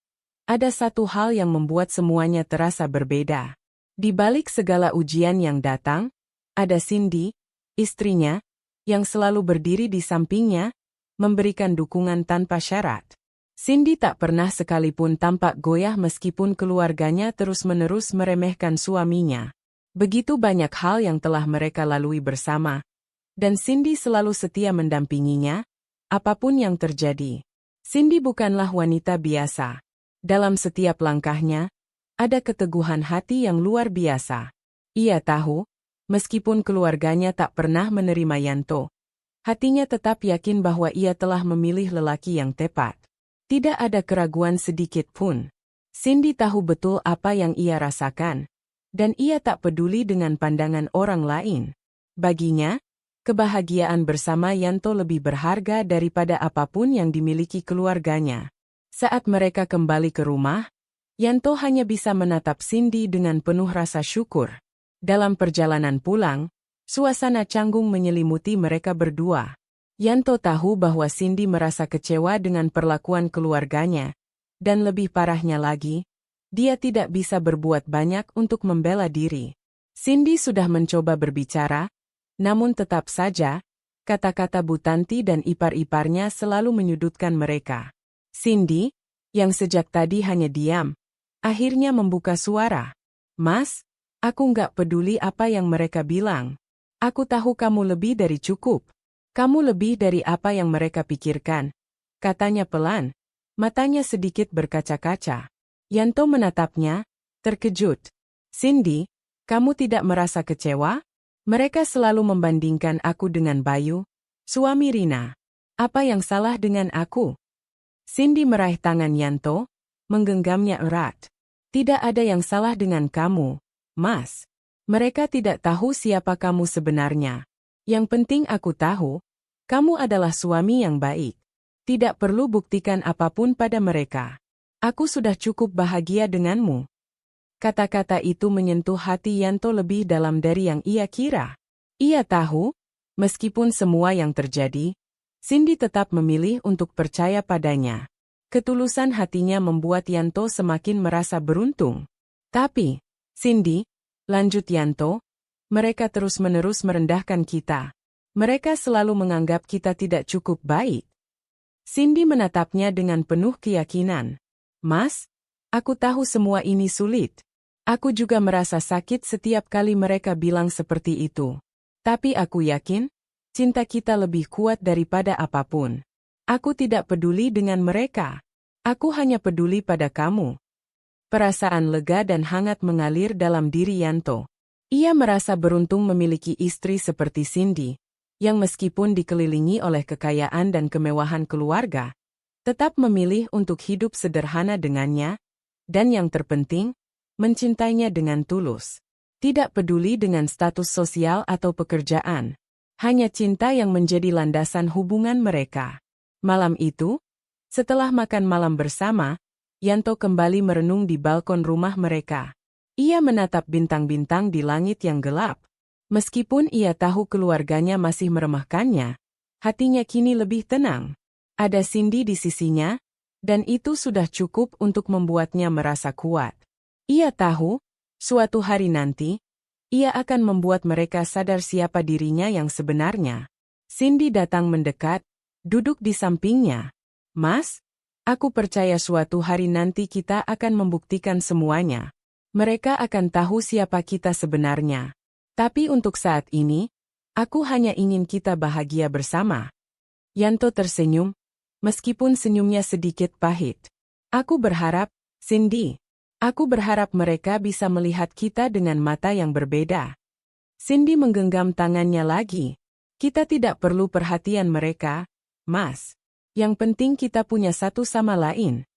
ada satu hal yang membuat semuanya terasa berbeda. Di balik segala ujian yang datang, ada Cindy, istrinya, yang selalu berdiri di sampingnya, memberikan dukungan tanpa syarat. Cindy tak pernah sekalipun tampak goyah meskipun keluarganya terus-menerus meremehkan suaminya. Begitu banyak hal yang telah mereka lalui bersama, dan Cindy selalu setia mendampinginya, apapun yang terjadi. Cindy bukanlah wanita biasa. Dalam setiap langkahnya, ada keteguhan hati yang luar biasa. Ia tahu, meskipun keluarganya tak pernah menerima Yanto, hatinya tetap yakin bahwa ia telah memilih lelaki yang tepat. Tidak ada keraguan sedikit pun. Cindy tahu betul apa yang ia rasakan, dan ia tak peduli dengan pandangan orang lain. Baginya, kebahagiaan bersama Yanto lebih berharga daripada apapun yang dimiliki keluarganya. Saat mereka kembali ke rumah, Yanto hanya bisa menatap Cindy dengan penuh rasa syukur. Dalam perjalanan pulang, suasana canggung menyelimuti mereka berdua. Yanto tahu bahwa Cindy merasa kecewa dengan perlakuan keluarganya, dan lebih parahnya lagi, dia tidak bisa berbuat banyak untuk membela diri. Cindy sudah mencoba berbicara, namun tetap saja, kata-kata Bu Tanti dan ipar-iparnya selalu menyudutkan mereka. Cindy, yang sejak tadi hanya diam, akhirnya membuka suara. Mas, aku nggak peduli apa yang mereka bilang. Aku tahu kamu lebih dari cukup. Kamu lebih dari apa yang mereka pikirkan, katanya pelan, matanya sedikit berkaca-kaca. Yanto menatapnya, terkejut. Cindy, kamu tidak merasa kecewa? Mereka selalu membandingkan aku dengan Bayu, suami Rina. Apa yang salah dengan aku? Cindy meraih tangan Yanto, menggenggamnya erat. Tidak ada yang salah dengan kamu, Mas. Mereka tidak tahu siapa kamu sebenarnya. Yang penting aku tahu, kamu adalah suami yang baik. Tidak perlu buktikan apapun pada mereka. Aku sudah cukup bahagia denganmu. Kata-kata itu menyentuh hati Yanto lebih dalam dari yang ia kira. Ia tahu, meskipun semua yang terjadi, Cindy tetap memilih untuk percaya padanya. Ketulusan hatinya membuat Yanto semakin merasa beruntung. Tapi, Cindy, lanjut Yanto, mereka terus-menerus merendahkan kita. Mereka selalu menganggap kita tidak cukup baik. Cindy menatapnya dengan penuh keyakinan. Mas, aku tahu semua ini sulit. Aku juga merasa sakit setiap kali mereka bilang seperti itu. Tapi aku yakin, cinta kita lebih kuat daripada apapun. Aku tidak peduli dengan mereka. Aku hanya peduli pada kamu. Perasaan lega dan hangat mengalir dalam diri Yanto. Ia merasa beruntung memiliki istri seperti Cindy, yang meskipun dikelilingi oleh kekayaan dan kemewahan keluarga, tetap memilih untuk hidup sederhana dengannya, dan yang terpenting, mencintainya dengan tulus. Tidak peduli dengan status sosial atau pekerjaan. Hanya cinta yang menjadi landasan hubungan mereka. Malam itu, setelah makan malam bersama, Yanto kembali merenung di balkon rumah mereka. Ia menatap bintang-bintang di langit yang gelap. Meskipun ia tahu keluarganya masih meremehkannya, hatinya kini lebih tenang. Ada Cindy di sisinya, dan itu sudah cukup untuk membuatnya merasa kuat. Ia tahu, suatu hari nanti, ia akan membuat mereka sadar siapa dirinya yang sebenarnya. Cindy datang mendekat, duduk di sampingnya. Mas, aku percaya suatu hari nanti kita akan membuktikan semuanya. Mereka akan tahu siapa kita sebenarnya. Tapi untuk saat ini, aku hanya ingin kita bahagia bersama. Yanto tersenyum, meskipun senyumnya sedikit pahit. Aku berharap, Cindy, aku berharap mereka bisa melihat kita dengan mata yang berbeda. Cindy menggenggam tangannya lagi. Kita tidak perlu perhatian mereka, Mas. Yang penting kita punya satu sama lain.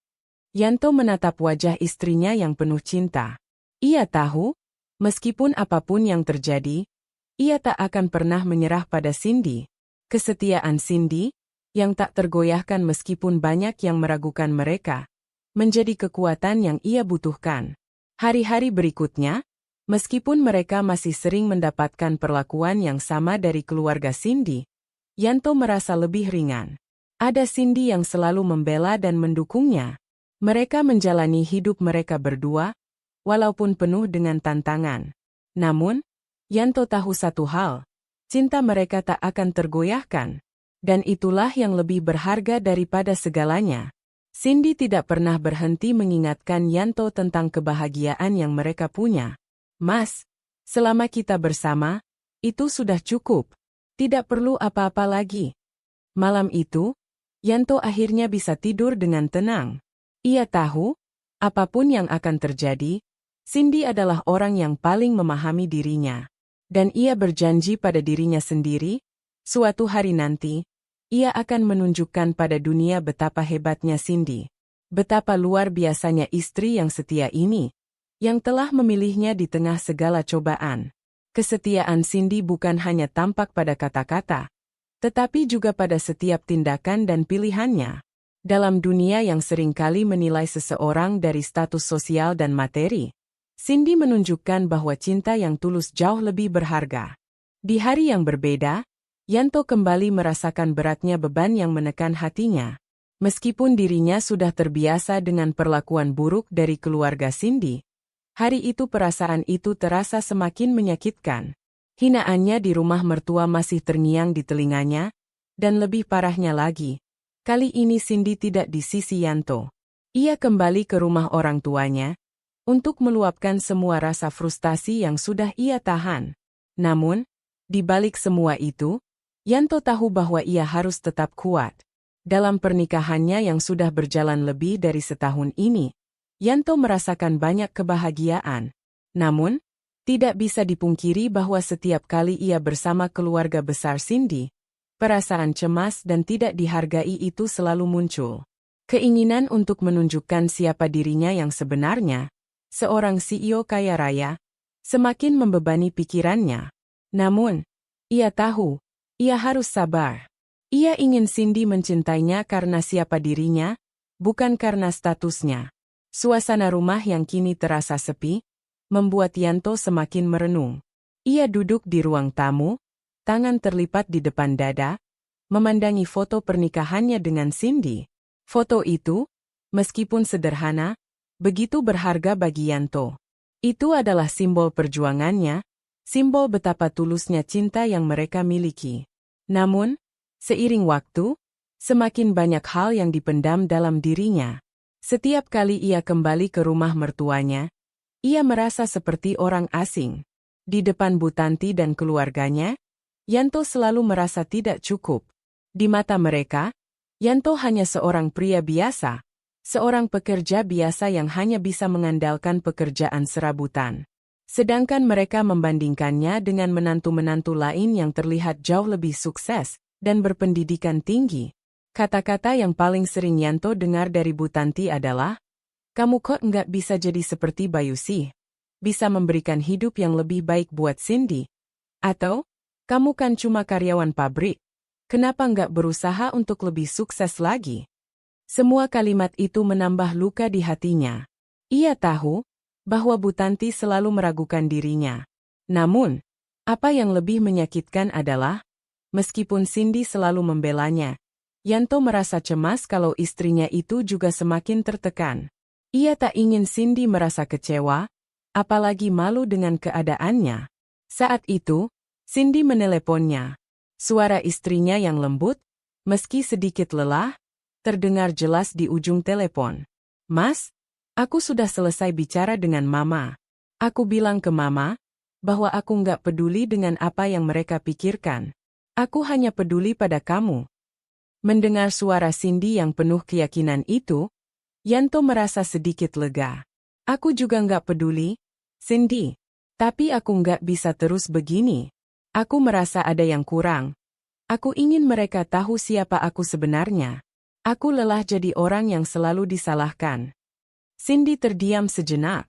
Yanto menatap wajah istrinya yang penuh cinta. Ia tahu, meskipun apapun yang terjadi, ia tak akan pernah menyerah pada Cindy. Kesetiaan Cindy, yang tak tergoyahkan meskipun banyak yang meragukan mereka, menjadi kekuatan yang ia butuhkan. Hari-hari berikutnya, meskipun mereka masih sering mendapatkan perlakuan yang sama dari keluarga Cindy, Yanto merasa lebih ringan. Ada Cindy yang selalu membela dan mendukungnya. Mereka menjalani hidup mereka berdua, walaupun penuh dengan tantangan. Namun, Yanto tahu satu hal, cinta mereka tak akan tergoyahkan. Dan itulah yang lebih berharga daripada segalanya. Cindy tidak pernah berhenti mengingatkan Yanto tentang kebahagiaan yang mereka punya. Mas, selama kita bersama, itu sudah cukup. Tidak perlu apa-apa lagi. Malam itu, Yanto akhirnya bisa tidur dengan tenang. Ia tahu, apapun yang akan terjadi, Cindy adalah orang yang paling memahami dirinya. Dan ia berjanji pada dirinya sendiri, suatu hari nanti, ia akan menunjukkan pada dunia betapa hebatnya Cindy. Betapa luar biasanya istri yang setia ini, yang telah memilihnya di tengah segala cobaan. Kesetiaan Cindy bukan hanya tampak pada kata-kata, tetapi juga pada setiap tindakan dan pilihannya. Dalam dunia yang seringkali menilai seseorang dari status sosial dan materi, Cindy menunjukkan bahwa cinta yang tulus jauh lebih berharga. Di hari yang berbeda, Yanto kembali merasakan beratnya beban yang menekan hatinya. Meskipun dirinya sudah terbiasa dengan perlakuan buruk dari keluarga Cindy, hari itu perasaan itu terasa semakin menyakitkan. Hinaannya di rumah mertua masih terngiang di telinganya, dan lebih parahnya lagi, kali ini Cindy tidak di sisi Yanto. Ia kembali ke rumah orang tuanya, untuk meluapkan semua rasa frustasi yang sudah ia tahan. Namun, di balik semua itu, Yanto tahu bahwa ia harus tetap kuat. Dalam pernikahannya yang sudah berjalan lebih dari setahun ini, Yanto merasakan banyak kebahagiaan. Namun, tidak bisa dipungkiri bahwa setiap kali ia bersama keluarga besar Cindy, perasaan cemas dan tidak dihargai itu selalu muncul. Keinginan untuk menunjukkan siapa dirinya yang sebenarnya, seorang CEO kaya raya, semakin membebani pikirannya. Namun, ia tahu, ia harus sabar. Ia ingin Cindy mencintainya karena siapa dirinya, bukan karena statusnya. Suasana rumah yang kini terasa sepi, membuat Yanto semakin merenung. Ia duduk di ruang tamu, tangan terlipat di depan dada, memandangi foto pernikahannya dengan Cindy. Foto itu, meskipun sederhana, begitu berharga bagi Yanto. Itu adalah simbol perjuangannya, simbol betapa tulusnya cinta yang mereka miliki. Namun, seiring waktu, semakin banyak hal yang dipendam dalam dirinya. Setiap kali ia kembali ke rumah mertuanya, ia merasa seperti orang asing. Di depan Bu Tanti dan keluarganya, Yanto selalu merasa tidak cukup. Di mata mereka, Yanto hanya seorang pria biasa, seorang pekerja biasa yang hanya bisa mengandalkan pekerjaan serabutan. Sedangkan mereka membandingkannya dengan menantu-menantu lain yang terlihat jauh lebih sukses dan berpendidikan tinggi. Kata-kata yang paling sering Yanto dengar dari Bu Tanti adalah, "Kamu kok nggak bisa jadi seperti Bayu sih? Bisa memberikan hidup yang lebih baik buat Cindy? Atau, kamu kan cuma karyawan pabrik. Kenapa nggak berusaha untuk lebih sukses lagi?" Semua kalimat itu menambah luka di hatinya. Ia tahu bahwa Bu Tanti selalu meragukan dirinya. Namun, apa yang lebih menyakitkan adalah, meskipun Cindy selalu membelanya, Yanto merasa cemas kalau istrinya itu juga semakin tertekan. Ia tak ingin Cindy merasa kecewa, apalagi malu dengan keadaannya. Saat itu, Cindy meneleponnya. Suara istrinya yang lembut, meski sedikit lelah, terdengar jelas di ujung telepon. "Mas, aku sudah selesai bicara dengan Mama. Aku bilang ke Mama bahwa aku nggak peduli dengan apa yang mereka pikirkan. Aku hanya peduli pada kamu." Mendengar suara Cindy yang penuh keyakinan itu, Yanto merasa sedikit lega. "Aku juga nggak peduli, Cindy. Tapi aku nggak bisa terus begini. Aku merasa ada yang kurang. Aku ingin mereka tahu siapa aku sebenarnya. Aku lelah jadi orang yang selalu disalahkan." Cindy terdiam sejenak.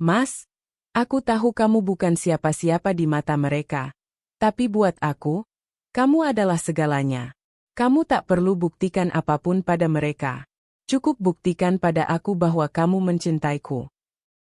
"Mas, aku tahu kamu bukan siapa-siapa di mata mereka. Tapi buat aku, kamu adalah segalanya. Kamu tak perlu buktikan apapun pada mereka. Cukup buktikan pada aku bahwa kamu mencintaiku."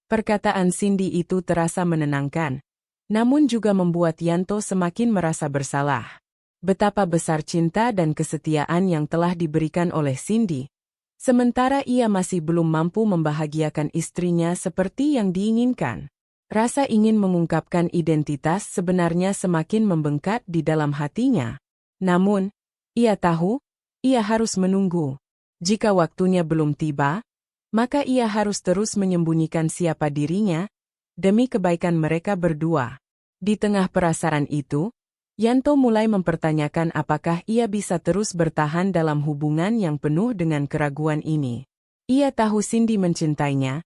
Perkataan Cindy itu terasa menenangkan, namun juga membuat Yanto semakin merasa bersalah. Betapa besar cinta dan kesetiaan yang telah diberikan oleh Cindy, sementara ia masih belum mampu membahagiakan istrinya seperti yang diinginkan. Rasa ingin mengungkapkan identitas sebenarnya semakin membengkak di dalam hatinya. Namun, ia tahu, ia harus menunggu. Jika waktunya belum tiba, maka ia harus terus menyembunyikan siapa dirinya, demi kebaikan mereka berdua. Di tengah perasaan itu, Yanto mulai mempertanyakan apakah ia bisa terus bertahan dalam hubungan yang penuh dengan keraguan ini. Ia tahu Cindy mencintainya,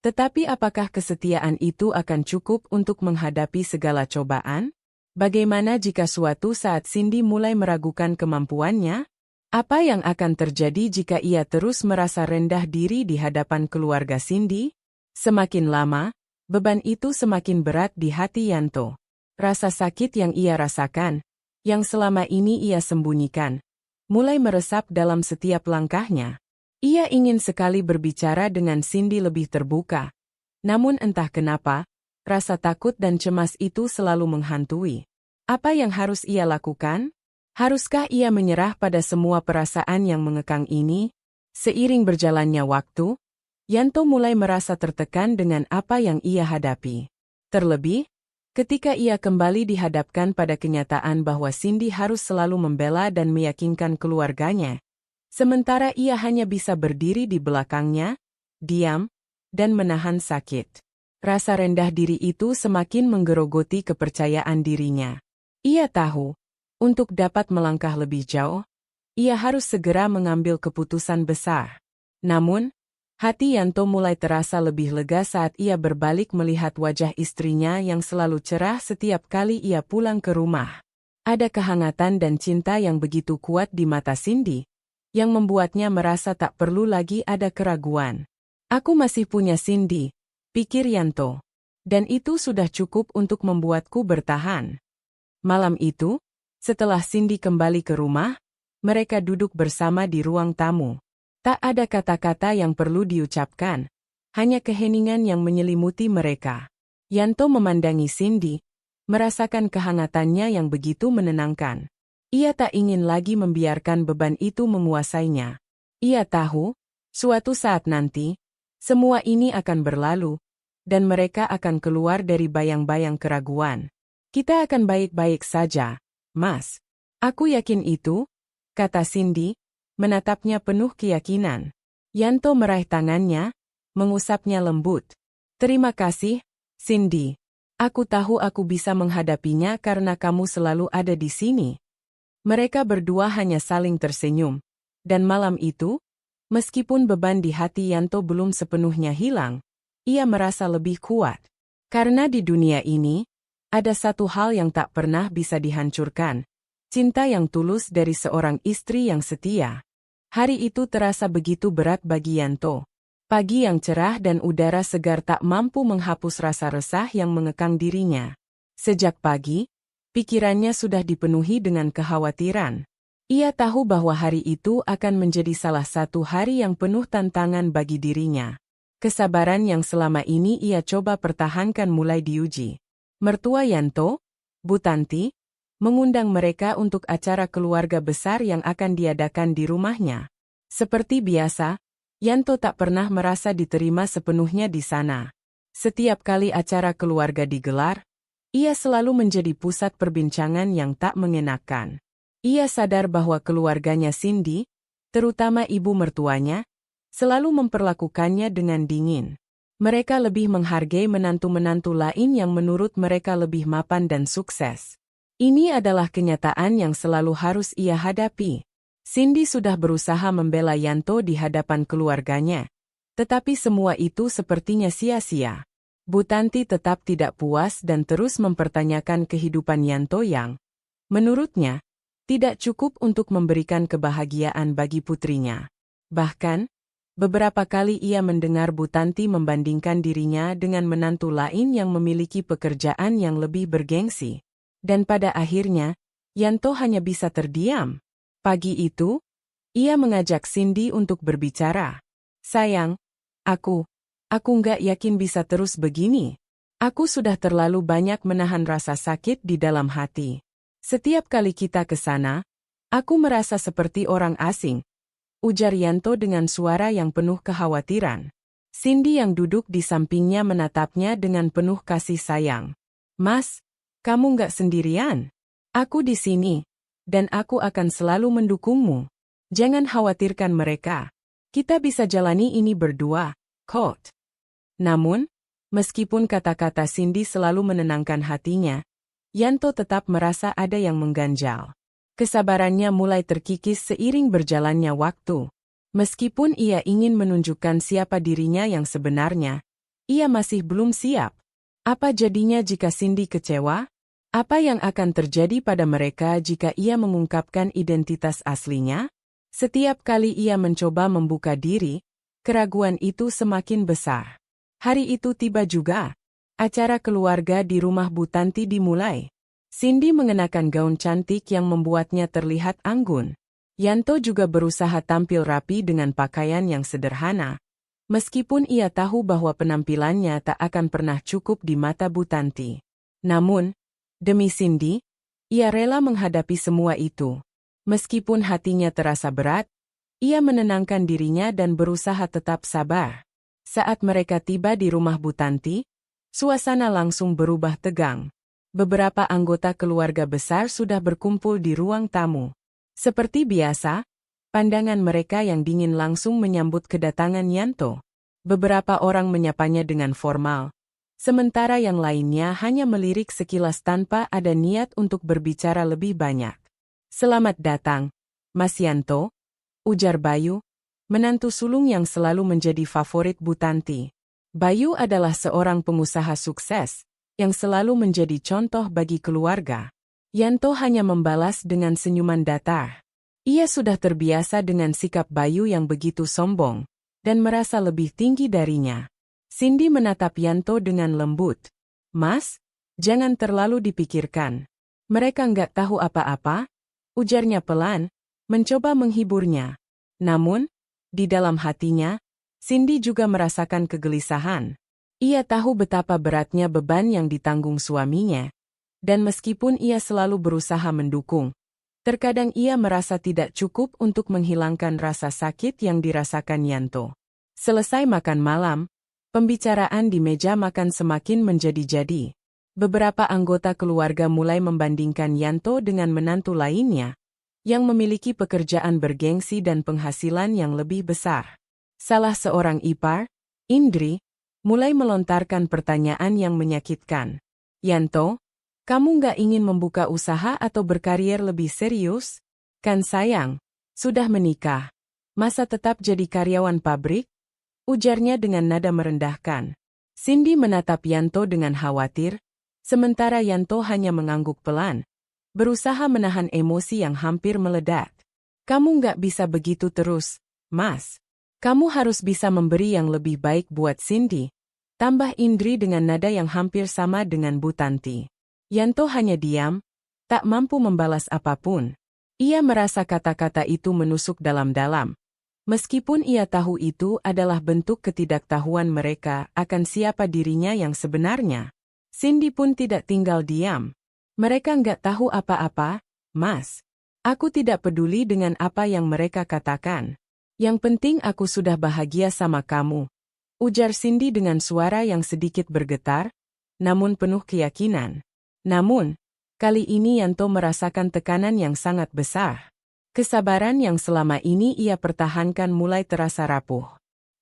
tetapi apakah kesetiaan itu akan cukup untuk menghadapi segala cobaan? Bagaimana jika suatu saat Cindy mulai meragukan kemampuannya? Apa yang akan terjadi jika ia terus merasa rendah diri di hadapan keluarga Cindy? Semakin lama, beban itu semakin berat di hati Yanto. Rasa sakit yang ia rasakan, yang selama ini ia sembunyikan, mulai meresap dalam setiap langkahnya. Ia ingin sekali berbicara dengan Cindy lebih terbuka. Namun entah kenapa, rasa takut dan cemas itu selalu menghantui. Apa yang harus ia lakukan? Haruskah ia menyerah pada semua perasaan yang mengekang ini? Seiring berjalannya waktu, Yanto mulai merasa tertekan dengan apa yang ia hadapi. Terlebih, ketika ia kembali dihadapkan pada kenyataan bahwa Cindy harus selalu membela dan meyakinkan keluarganya, sementara ia hanya bisa berdiri di belakangnya, diam, dan menahan sakit. Rasa rendah diri itu semakin menggerogoti kepercayaan dirinya. Ia tahu, untuk dapat melangkah lebih jauh, ia harus segera mengambil keputusan besar. Namun, hati Yanto mulai terasa lebih lega saat ia berbalik melihat wajah istrinya yang selalu cerah setiap kali ia pulang ke rumah. Ada kehangatan dan cinta yang begitu kuat di mata Cindy, yang membuatnya merasa tak perlu lagi ada keraguan. "Aku masih punya Cindy," pikir Yanto. "Dan itu sudah cukup untuk membuatku bertahan." Malam itu, setelah Cindy kembali ke rumah, mereka duduk bersama di ruang tamu. Tak ada kata-kata yang perlu diucapkan, hanya keheningan yang menyelimuti mereka. Yanto memandangi Cindy, merasakan kehangatannya yang begitu menenangkan. Ia tak ingin lagi membiarkan beban itu menguasainya. Ia tahu, suatu saat nanti, semua ini akan berlalu, dan mereka akan keluar dari bayang-bayang keraguan. "Kita akan baik-baik saja, Mas. Aku yakin itu," kata Cindy, menatapnya penuh keyakinan. Yanto meraih tangannya, mengusapnya lembut. "Terima kasih, Cindy. Aku tahu aku bisa menghadapinya karena kamu selalu ada di sini." Mereka berdua hanya saling tersenyum. Dan malam itu, meskipun beban di hati Yanto belum sepenuhnya hilang, ia merasa lebih kuat. Karena di dunia ini, ada satu hal yang tak pernah bisa dihancurkan, cinta yang tulus dari seorang istri yang setia. Hari itu terasa begitu berat bagi Yanto. Pagi yang cerah dan udara segar tak mampu menghapus rasa resah yang mengekang dirinya. Sejak pagi, pikirannya sudah dipenuhi dengan kekhawatiran. Ia tahu bahwa hari itu akan menjadi salah satu hari yang penuh tantangan bagi dirinya. Kesabaran yang selama ini ia coba pertahankan mulai diuji. Mertua Yanto, Bu Tanti, mengundang mereka untuk acara keluarga besar yang akan diadakan di rumahnya. Seperti biasa, Yanto tak pernah merasa diterima sepenuhnya di sana. Setiap kali acara keluarga digelar, ia selalu menjadi pusat perbincangan yang tak mengenakan. Ia sadar bahwa keluarganya Cindy, terutama ibu mertuanya, selalu memperlakukannya dengan dingin. Mereka lebih menghargai menantu-menantu lain yang menurut mereka lebih mapan dan sukses. Ini adalah kenyataan yang selalu harus ia hadapi. Cindy sudah berusaha membela Yanto di hadapan keluarganya, tetapi semua itu sepertinya sia-sia. Bu Tanti tetap tidak puas dan terus mempertanyakan kehidupan Yanto yang, menurutnya, tidak cukup untuk memberikan kebahagiaan bagi putrinya. Bahkan, beberapa kali ia mendengar Bu Tanti membandingkan dirinya dengan menantu lain yang memiliki pekerjaan yang lebih bergengsi. Dan pada akhirnya, Yanto hanya bisa terdiam. Pagi itu, ia mengajak Cindy untuk berbicara. Sayang, aku nggak yakin bisa terus begini. Aku sudah terlalu banyak menahan rasa sakit di dalam hati. Setiap kali kita ke sana, aku merasa seperti orang asing, ujar Yanto dengan suara yang penuh kekhawatiran. Cindy yang duduk di sampingnya menatapnya dengan penuh kasih sayang. Mas, kamu nggak sendirian. Aku di sini, dan aku akan selalu mendukungmu. Jangan khawatirkan mereka. Kita bisa jalani ini berdua, quote. Namun, meskipun kata-kata Cindy selalu menenangkan hatinya, Yanto tetap merasa ada yang mengganjal. Kesabarannya mulai terkikis seiring berjalannya waktu. Meskipun ia ingin menunjukkan siapa dirinya yang sebenarnya, ia masih belum siap. Apa jadinya jika Cindy kecewa? Apa yang akan terjadi pada mereka jika ia mengungkapkan identitas aslinya? Setiap kali ia mencoba membuka diri, keraguan itu semakin besar. Hari itu tiba juga. Acara keluarga di rumah Bu Tanti dimulai. Cindy mengenakan gaun cantik yang membuatnya terlihat anggun. Yanto juga berusaha tampil rapi dengan pakaian yang sederhana, meskipun ia tahu bahwa penampilannya tak akan pernah cukup di mata Bu Tanti. Namun, demi Cindy, ia rela menghadapi semua itu. Meskipun hatinya terasa berat, ia menenangkan dirinya dan berusaha tetap sabar. Saat mereka tiba di rumah Bu Tanti, suasana langsung berubah tegang. Beberapa anggota keluarga besar sudah berkumpul di ruang tamu. Seperti biasa, pandangan mereka yang dingin langsung menyambut kedatangan Yanto. Beberapa orang menyapanya dengan formal, sementara yang lainnya hanya melirik sekilas tanpa ada niat untuk berbicara lebih banyak. Selamat datang, Mas Yanto, ujar Bayu, menantu sulung yang selalu menjadi favorit Bu Tanti. Bayu adalah seorang pengusaha sukses, yang selalu menjadi contoh bagi keluarga. Yanto hanya membalas dengan senyuman datar. Ia sudah terbiasa dengan sikap Bayu yang begitu sombong, dan merasa lebih tinggi darinya. Cindy menatap Yanto dengan lembut. Mas, jangan terlalu dipikirkan. Mereka nggak tahu apa-apa, ujarnya pelan, mencoba menghiburnya. Namun, di dalam hatinya, Cindy juga merasakan kegelisahan. Ia tahu betapa beratnya beban yang ditanggung suaminya. Dan meskipun ia selalu berusaha mendukung, terkadang ia merasa tidak cukup untuk menghilangkan rasa sakit yang dirasakan Yanto. Selesai makan malam, pembicaraan di meja makan semakin menjadi-jadi. Beberapa anggota keluarga mulai membandingkan Yanto dengan menantu lainnya, yang memiliki pekerjaan bergengsi dan penghasilan yang lebih besar. Salah seorang ipar, Indri, mulai melontarkan pertanyaan yang menyakitkan. Yanto, kamu nggak ingin membuka usaha atau berkarier lebih serius? Kan sayang, Sudah menikah. Masa tetap jadi karyawan pabrik? Ujarnya dengan nada merendahkan. Cindy menatap Yanto dengan khawatir, sementara Yanto hanya mengangguk pelan, berusaha menahan emosi yang hampir meledak. Kamu nggak bisa begitu terus, Mas. Kamu harus bisa memberi yang lebih baik buat Cindy. Tambah Indri dengan nada yang hampir sama dengan Bu Tanti. Yanto hanya diam, tak mampu membalas apapun. Ia merasa kata-kata itu menusuk dalam-dalam. Meskipun ia tahu itu adalah bentuk ketidaktahuan mereka akan siapa dirinya yang sebenarnya. Cindy pun tidak tinggal diam. Mereka nggak tahu apa-apa, Mas. Aku tidak peduli dengan apa yang mereka katakan. Yang penting aku sudah bahagia sama kamu. Ujar Cindy dengan suara yang sedikit bergetar, namun penuh keyakinan. Namun, kali ini Yanto merasakan tekanan yang sangat besar. Kesabaran yang selama ini ia pertahankan mulai terasa rapuh.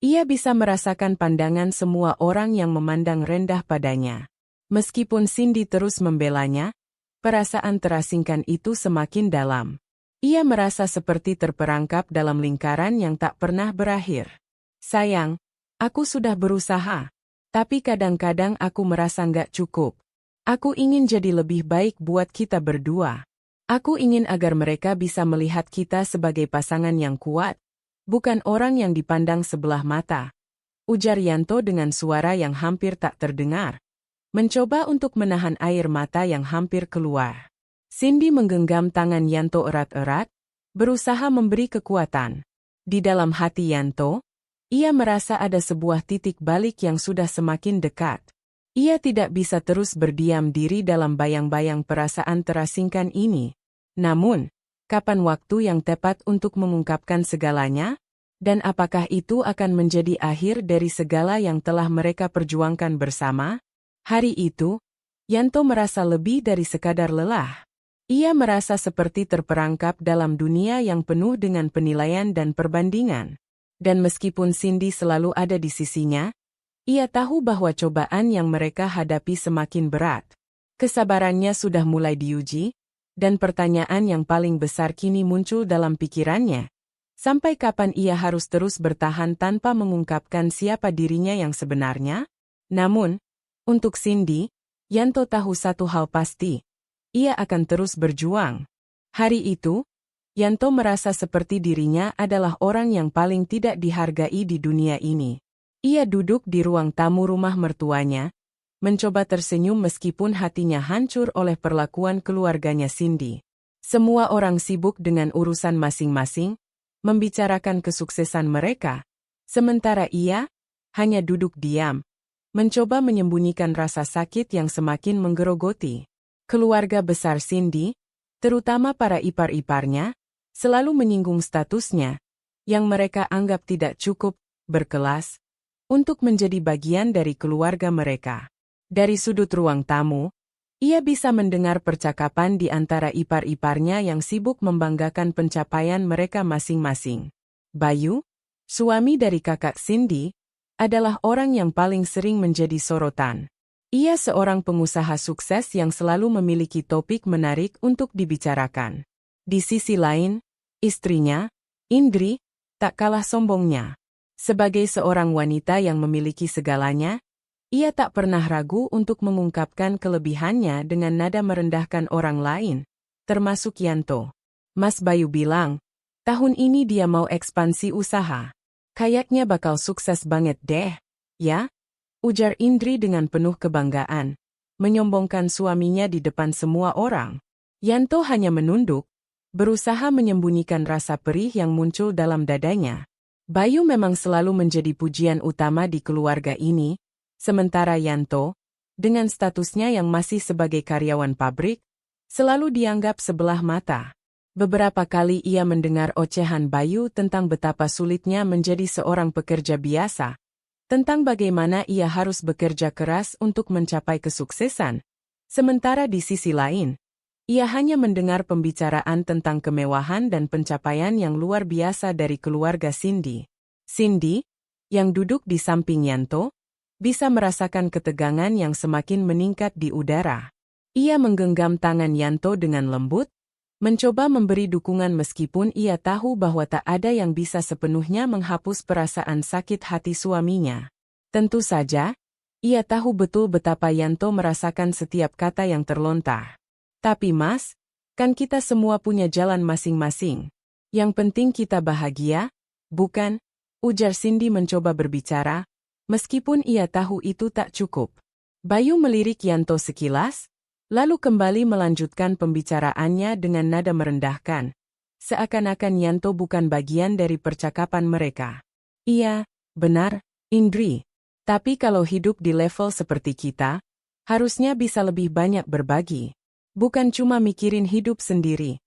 Ia bisa merasakan pandangan semua orang yang memandang rendah padanya. Meskipun Cindy terus membelanya, perasaan terasingkan itu semakin dalam. Ia merasa seperti terperangkap dalam lingkaran yang tak pernah berakhir. Sayang, aku sudah berusaha. Tapi kadang-kadang aku merasa nggak cukup. Aku ingin jadi lebih baik buat kita berdua. Aku ingin agar mereka bisa melihat kita sebagai pasangan yang kuat, bukan orang yang dipandang sebelah mata. Ujar Yanto dengan suara yang hampir tak terdengar. Mencoba untuk menahan air mata yang hampir keluar. Cindy menggenggam tangan Yanto erat-erat, berusaha memberi kekuatan. Di dalam hati Yanto, ia merasa ada sebuah titik balik yang sudah semakin dekat. Ia tidak bisa terus berdiam diri dalam bayang-bayang perasaan terasingkan ini. Namun, kapan waktu yang tepat untuk mengungkapkan segalanya? Dan apakah itu akan menjadi akhir dari segala yang telah mereka perjuangkan bersama? Hari itu, Yanto merasa lebih dari sekadar lelah. Ia merasa seperti terperangkap dalam dunia yang penuh dengan penilaian dan perbandingan. Dan meskipun Cindy selalu ada di sisinya, ia tahu bahwa cobaan yang mereka hadapi semakin berat. Kesabarannya sudah mulai diuji, dan pertanyaan yang paling besar kini muncul dalam pikirannya. Sampai kapan ia harus terus bertahan tanpa mengungkapkan siapa dirinya yang sebenarnya? Namun, untuk Cindy, Yanto tahu satu hal pasti. Ia akan terus berjuang. Hari itu, Yanto merasa seperti dirinya adalah orang yang paling tidak dihargai di dunia ini. Ia duduk di ruang tamu rumah mertuanya, mencoba tersenyum meskipun hatinya hancur oleh perlakuan keluarganya Cindy. Semua orang sibuk dengan urusan masing-masing, membicarakan kesuksesan mereka, sementara ia hanya duduk diam, mencoba menyembunyikan rasa sakit yang semakin menggerogoti. Keluarga besar Cindy, terutama para ipar-iparnya, selalu menyinggung statusnya, yang mereka anggap tidak cukup berkelas, untuk menjadi bagian dari keluarga mereka. Dari sudut ruang tamu, ia bisa mendengar percakapan di antara ipar-iparnya yang sibuk membanggakan pencapaian mereka masing-masing. Bayu, suami dari kakak Cindy, adalah orang yang paling sering menjadi sorotan. Ia seorang pengusaha sukses yang selalu memiliki topik menarik untuk dibicarakan. Di sisi lain, istrinya, Indri, tak kalah sombongnya. Sebagai seorang wanita yang memiliki segalanya, ia tak pernah ragu untuk mengungkapkan kelebihannya dengan nada merendahkan orang lain, termasuk Yanto. Mas Bayu bilang, tahun ini dia mau ekspansi usaha. Kayaknya bakal sukses banget deh, ya? Ujar Indri dengan penuh kebanggaan, menyombongkan suaminya di depan semua orang. Yanto hanya menunduk, berusaha menyembunyikan rasa perih yang muncul dalam dadanya. Bayu memang selalu menjadi pujian utama di keluarga ini, sementara Yanto, dengan statusnya yang masih sebagai karyawan pabrik, selalu dianggap sebelah mata. Beberapa kali ia mendengar ocehan Bayu tentang betapa sulitnya menjadi seorang pekerja biasa, tentang bagaimana ia harus bekerja keras untuk mencapai kesuksesan. Sementara di sisi lain, ia hanya mendengar pembicaraan tentang kemewahan dan pencapaian yang luar biasa dari keluarga Cindy. Cindy, yang duduk di samping Yanto, bisa merasakan ketegangan yang semakin meningkat di udara. Ia menggenggam tangan Yanto dengan lembut, Mencoba memberi dukungan meskipun ia tahu bahwa tak ada yang bisa sepenuhnya menghapus perasaan sakit hati suaminya. Tentu saja, ia tahu betul betapa Yanto merasakan setiap kata yang terlontar. Tapi Mas, kan kita semua punya jalan masing-masing. Yang penting kita bahagia, bukan? Ujar Cindy mencoba berbicara, meskipun ia tahu itu tak cukup. Bayu melirik Yanto sekilas, lalu kembali melanjutkan pembicaraannya dengan nada merendahkan. Seakan-akan Yanto bukan bagian dari percakapan mereka. Iya, benar, Indri. Tapi kalau hidup di level seperti kita, harusnya bisa lebih banyak berbagi. Bukan cuma mikirin hidup sendiri.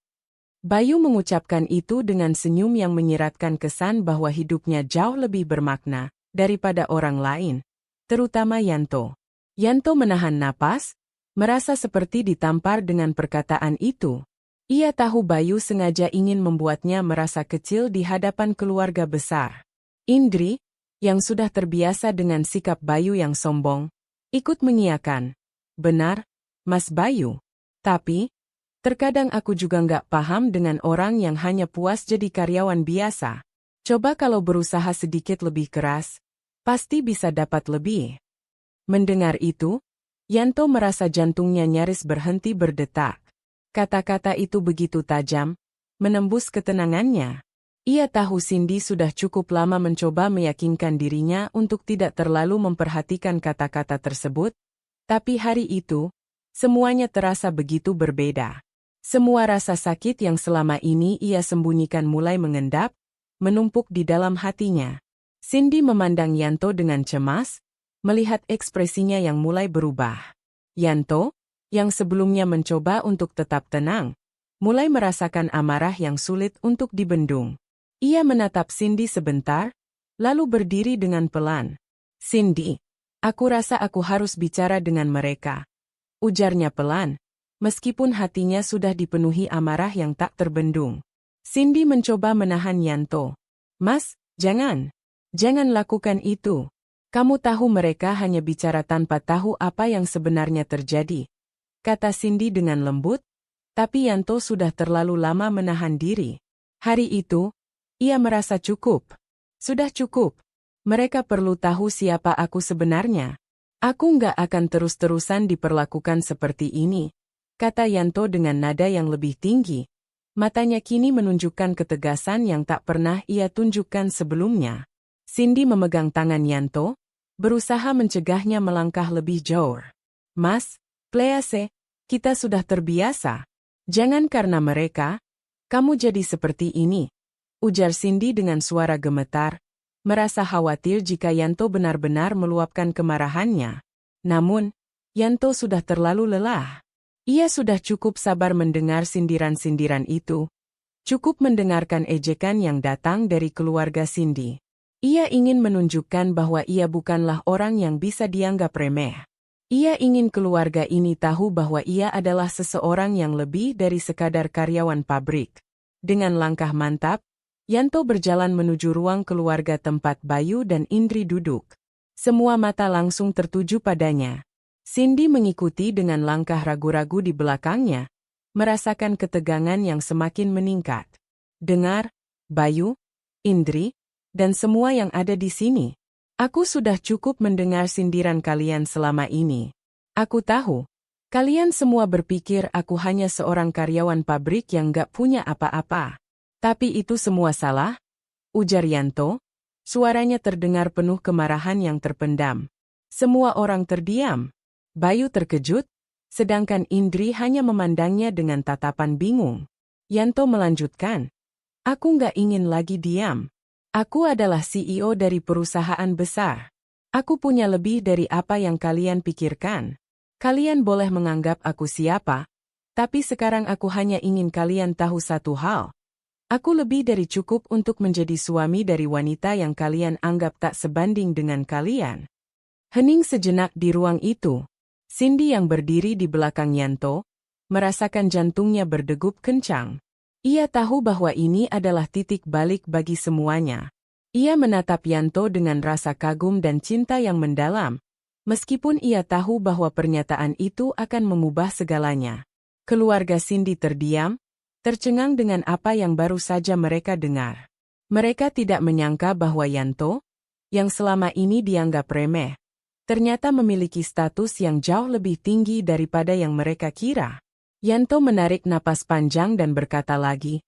Bayu mengucapkan itu dengan senyum yang menyiratkan kesan bahwa hidupnya jauh lebih bermakna daripada orang lain, terutama Yanto. Yanto menahan napas, merasa seperti ditampar dengan perkataan itu. Ia tahu Bayu sengaja ingin membuatnya merasa kecil di hadapan keluarga besar. Indri, yang sudah terbiasa dengan sikap Bayu yang sombong, ikut mengiyakan. Benar, Mas Bayu. Tapi, terkadang aku juga nggak paham dengan orang yang hanya puas jadi karyawan biasa. Coba kalau berusaha sedikit lebih keras, pasti bisa dapat lebih. Mendengar itu, Yanto merasa jantungnya nyaris berhenti berdetak. Kata-kata itu begitu tajam, menembus ketenangannya. Ia tahu Cindy sudah cukup lama mencoba meyakinkan dirinya untuk tidak terlalu memperhatikan kata-kata tersebut, tapi hari itu, semuanya terasa begitu berbeda. Semua rasa sakit yang selama ini ia sembunyikan mulai mengendap, menumpuk di dalam hatinya. Cindy memandang Yanto dengan cemas, melihat ekspresinya yang mulai berubah. Yanto, yang sebelumnya mencoba untuk tetap tenang, mulai merasakan amarah yang sulit untuk dibendung. Ia menatap Cindy sebentar, lalu berdiri dengan pelan. Cindy, aku rasa aku harus bicara dengan mereka. Ujarnya pelan, meskipun hatinya sudah dipenuhi amarah yang tak terbendung. Cindy mencoba menahan Yanto. Mas, jangan lakukan itu. Kamu tahu mereka hanya bicara tanpa tahu apa yang sebenarnya terjadi, kata Cindy dengan lembut, tapi Yanto sudah terlalu lama menahan diri. Hari itu, ia merasa cukup. Sudah cukup. Mereka perlu tahu siapa aku sebenarnya. Aku nggak akan terus-terusan diperlakukan seperti ini, kata Yanto dengan nada yang lebih tinggi. Matanya kini menunjukkan ketegasan yang tak pernah ia tunjukkan sebelumnya. Cindy memegang tangan Yanto, berusaha mencegahnya melangkah lebih jauh. Mas, please, kita sudah terbiasa. Jangan karena mereka, kamu jadi seperti ini. Ujar Cindy dengan suara gemetar, merasa khawatir jika Yanto benar-benar meluapkan kemarahannya. Namun, Yanto sudah terlalu lelah. Ia sudah cukup sabar mendengar sindiran-sindiran itu. Cukup mendengarkan ejekan yang datang dari keluarga Cindy. Ia ingin menunjukkan bahwa ia bukanlah orang yang bisa dianggap remeh. Ia ingin keluarga ini tahu bahwa ia adalah seseorang yang lebih dari sekadar karyawan pabrik. Dengan langkah mantap, Yanto berjalan menuju ruang keluarga tempat Bayu dan Indri duduk. Semua mata langsung tertuju padanya. Cindy mengikuti dengan langkah ragu-ragu di belakangnya, merasakan ketegangan yang semakin meningkat. Dengar, Bayu, Indri, dan semua yang ada di sini. Aku sudah cukup mendengar sindiran kalian selama ini. Aku tahu, kalian semua berpikir aku hanya seorang karyawan pabrik yang gak punya apa-apa. Tapi itu semua salah, ujar Yanto. Suaranya terdengar penuh kemarahan yang terpendam. Semua orang terdiam. Bayu terkejut, sedangkan Indri hanya memandangnya dengan tatapan bingung. Yanto melanjutkan, aku gak ingin lagi diam. Aku adalah CEO dari perusahaan besar. Aku punya lebih dari apa yang kalian pikirkan. Kalian boleh menganggap aku siapa, tapi sekarang aku hanya ingin kalian tahu satu hal. Aku lebih dari cukup untuk menjadi suami dari wanita yang kalian anggap tak sebanding dengan kalian. Hening sejenak di ruang itu. Cindy yang berdiri di belakang Yanto, merasakan jantungnya berdegup kencang. Ia tahu bahwa ini adalah titik balik bagi semuanya. Ia menatap Yanto dengan rasa kagum dan cinta yang mendalam, meskipun ia tahu bahwa pernyataan itu akan mengubah segalanya. Keluarga Cindy terdiam, tercengang dengan apa yang baru saja mereka dengar. Mereka tidak menyangka bahwa Yanto, yang selama ini dianggap remeh, ternyata memiliki status yang jauh lebih tinggi daripada yang mereka kira. Yanto menarik napas panjang dan berkata lagi,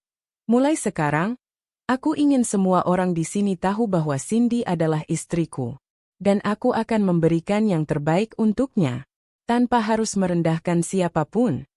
"Mulai sekarang, aku ingin semua orang di sini tahu bahwa Cindy adalah istriku. Dan aku akan memberikan yang terbaik untuknya, tanpa harus merendahkan siapapun."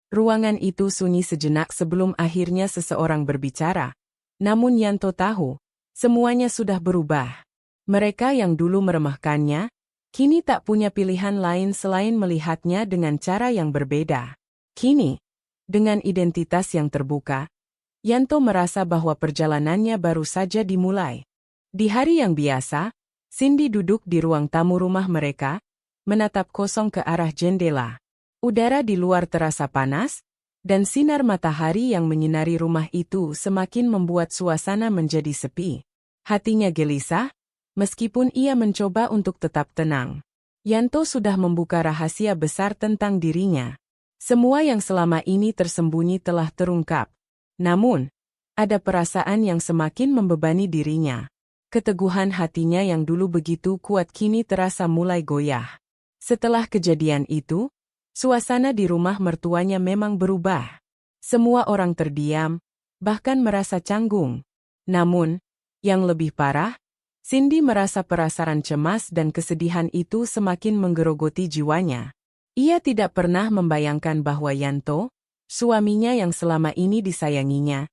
Ruangan itu sunyi sejenak sebelum akhirnya seseorang berbicara. Namun Yanto tahu, semuanya sudah berubah. Mereka yang dulu meremehkannya, kini tak punya pilihan lain selain melihatnya dengan cara yang berbeda. Kini, dengan identitas yang terbuka, Yanto merasa bahwa perjalanannya baru saja dimulai. Di hari yang biasa, Cindy duduk di ruang tamu rumah mereka, menatap kosong ke arah jendela. Udara di luar terasa panas, dan sinar matahari yang menyinari rumah itu semakin membuat suasana menjadi sepi. Hatinya gelisah, meskipun ia mencoba untuk tetap tenang. Yanto sudah membuka rahasia besar tentang dirinya. Semua yang selama ini tersembunyi telah terungkap. Namun, ada perasaan yang semakin membebani dirinya. Keteguhan hatinya yang dulu begitu kuat kini terasa mulai goyah. Setelah kejadian itu, suasana di rumah mertuanya memang berubah. Semua orang terdiam, bahkan merasa canggung. Namun, yang lebih parah, Cindy merasa perasaan cemas dan kesedihan itu semakin menggerogoti jiwanya. Ia tidak pernah membayangkan bahwa Yanto, suaminya yang selama ini disayanginya,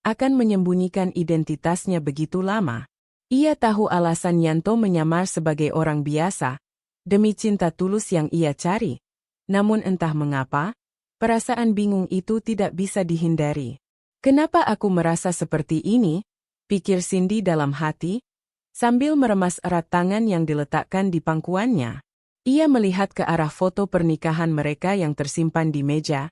akan menyembunyikan identitasnya begitu lama. Ia tahu alasan Yanto menyamar sebagai orang biasa, demi cinta tulus yang ia cari. Namun entah mengapa, perasaan bingung itu tidak bisa dihindari. "Kenapa aku merasa seperti ini?" pikir Cindy dalam hati, sambil meremas erat tangan yang diletakkan di pangkuannya. Ia melihat ke arah foto pernikahan mereka yang tersimpan di meja,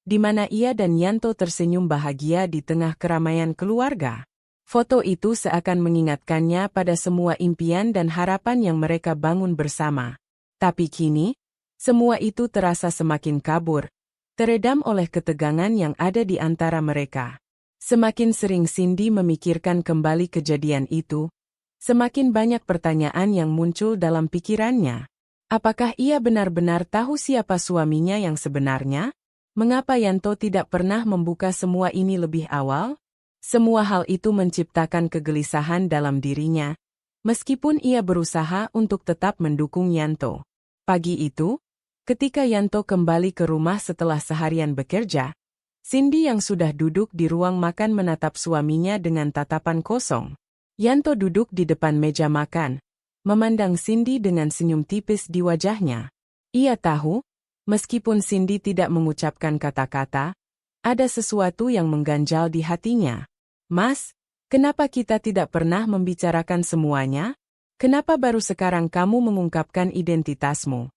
di mana ia dan Yanto tersenyum bahagia di tengah keramaian keluarga. Foto itu seakan mengingatkannya pada semua impian dan harapan yang mereka bangun bersama. Tapi kini, semua itu terasa semakin kabur, teredam oleh ketegangan yang ada di antara mereka. Semakin sering Cindy memikirkan kembali kejadian itu, semakin banyak pertanyaan yang muncul dalam pikirannya. Apakah ia benar-benar tahu siapa suaminya yang sebenarnya? Mengapa Yanto tidak pernah membuka semua ini lebih awal? Semua hal itu menciptakan kegelisahan dalam dirinya, meskipun ia berusaha untuk tetap mendukung Yanto. Pagi itu, ketika Yanto kembali ke rumah setelah seharian bekerja, Cindy yang sudah duduk di ruang makan menatap suaminya dengan tatapan kosong. Yanto duduk di depan meja makan, memandang Cindy dengan senyum tipis di wajahnya. Ia tahu, meskipun Cindy tidak mengucapkan kata-kata, ada sesuatu yang mengganjal di hatinya. "Mas, kenapa kita tidak pernah membicarakan semuanya? Kenapa baru sekarang kamu mengungkapkan identitasmu?"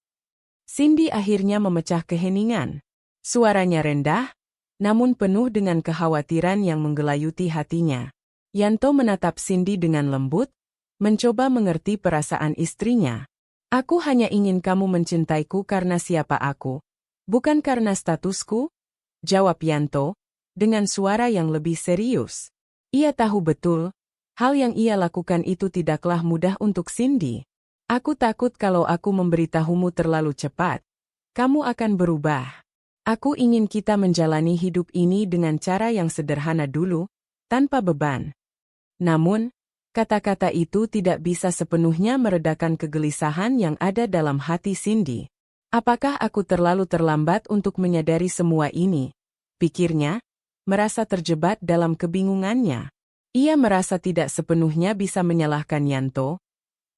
Cindy akhirnya memecah keheningan. Suaranya rendah, namun penuh dengan kekhawatiran yang menggelayuti hatinya. Yanto menatap Cindy dengan lembut, mencoba mengerti perasaan istrinya. "Aku hanya ingin kamu mencintaiku karena siapa aku, bukan karena statusku," jawab Yanto, dengan suara yang lebih serius. Ia tahu betul, hal yang ia lakukan itu tidaklah mudah untuk Cindy. "Aku takut kalau aku memberitahumu terlalu cepat, kamu akan berubah. Aku ingin kita menjalani hidup ini dengan cara yang sederhana dulu, tanpa beban." Namun, kata-kata itu tidak bisa sepenuhnya meredakan kegelisahan yang ada dalam hati Cindy. "Apakah aku terlalu terlambat untuk menyadari semua ini?" pikirnya, merasa terjebak dalam kebingungannya. Ia merasa tidak sepenuhnya bisa menyalahkan Yanto,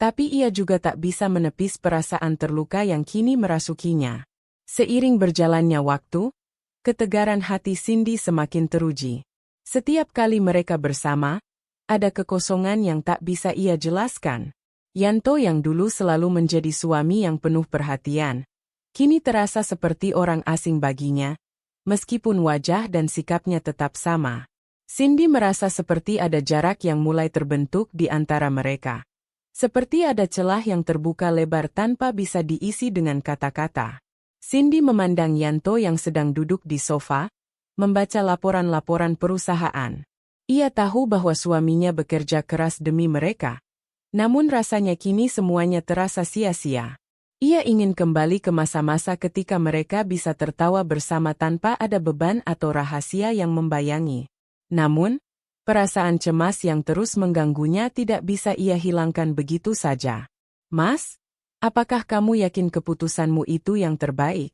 tapi ia juga tak bisa menepis perasaan terluka yang kini merasukinya. Seiring berjalannya waktu, ketegaran hati Cindy semakin teruji. Setiap kali mereka bersama, ada kekosongan yang tak bisa ia jelaskan. Yanto yang dulu selalu menjadi suami yang penuh perhatian, kini terasa seperti orang asing baginya, meskipun wajah dan sikapnya tetap sama. Cindy merasa seperti ada jarak yang mulai terbentuk di antara mereka. Seperti ada celah yang terbuka lebar tanpa bisa diisi dengan kata-kata. Cindy memandang Yanto yang sedang duduk di sofa, membaca laporan-laporan perusahaan. Ia tahu bahwa suaminya bekerja keras demi mereka. Namun rasanya kini semuanya terasa sia-sia. Ia ingin kembali ke masa-masa ketika mereka bisa tertawa bersama tanpa ada beban atau rahasia yang membayangi. Namun, perasaan cemas yang terus mengganggunya tidak bisa ia hilangkan begitu saja. "Mas, apakah kamu yakin keputusanmu itu yang terbaik?"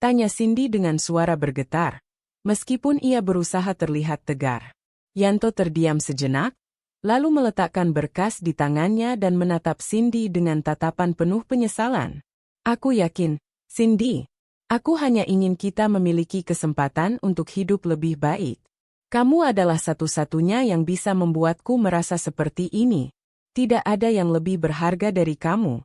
tanya Cindy dengan suara bergetar. Meskipun ia berusaha terlihat tegar. Yanto terdiam sejenak, lalu meletakkan berkas di tangannya dan menatap Cindy dengan tatapan penuh penyesalan. "Aku yakin, Cindy. Aku hanya ingin kita memiliki kesempatan untuk hidup lebih baik. Kamu adalah satu-satunya yang bisa membuatku merasa seperti ini. Tidak ada yang lebih berharga dari kamu."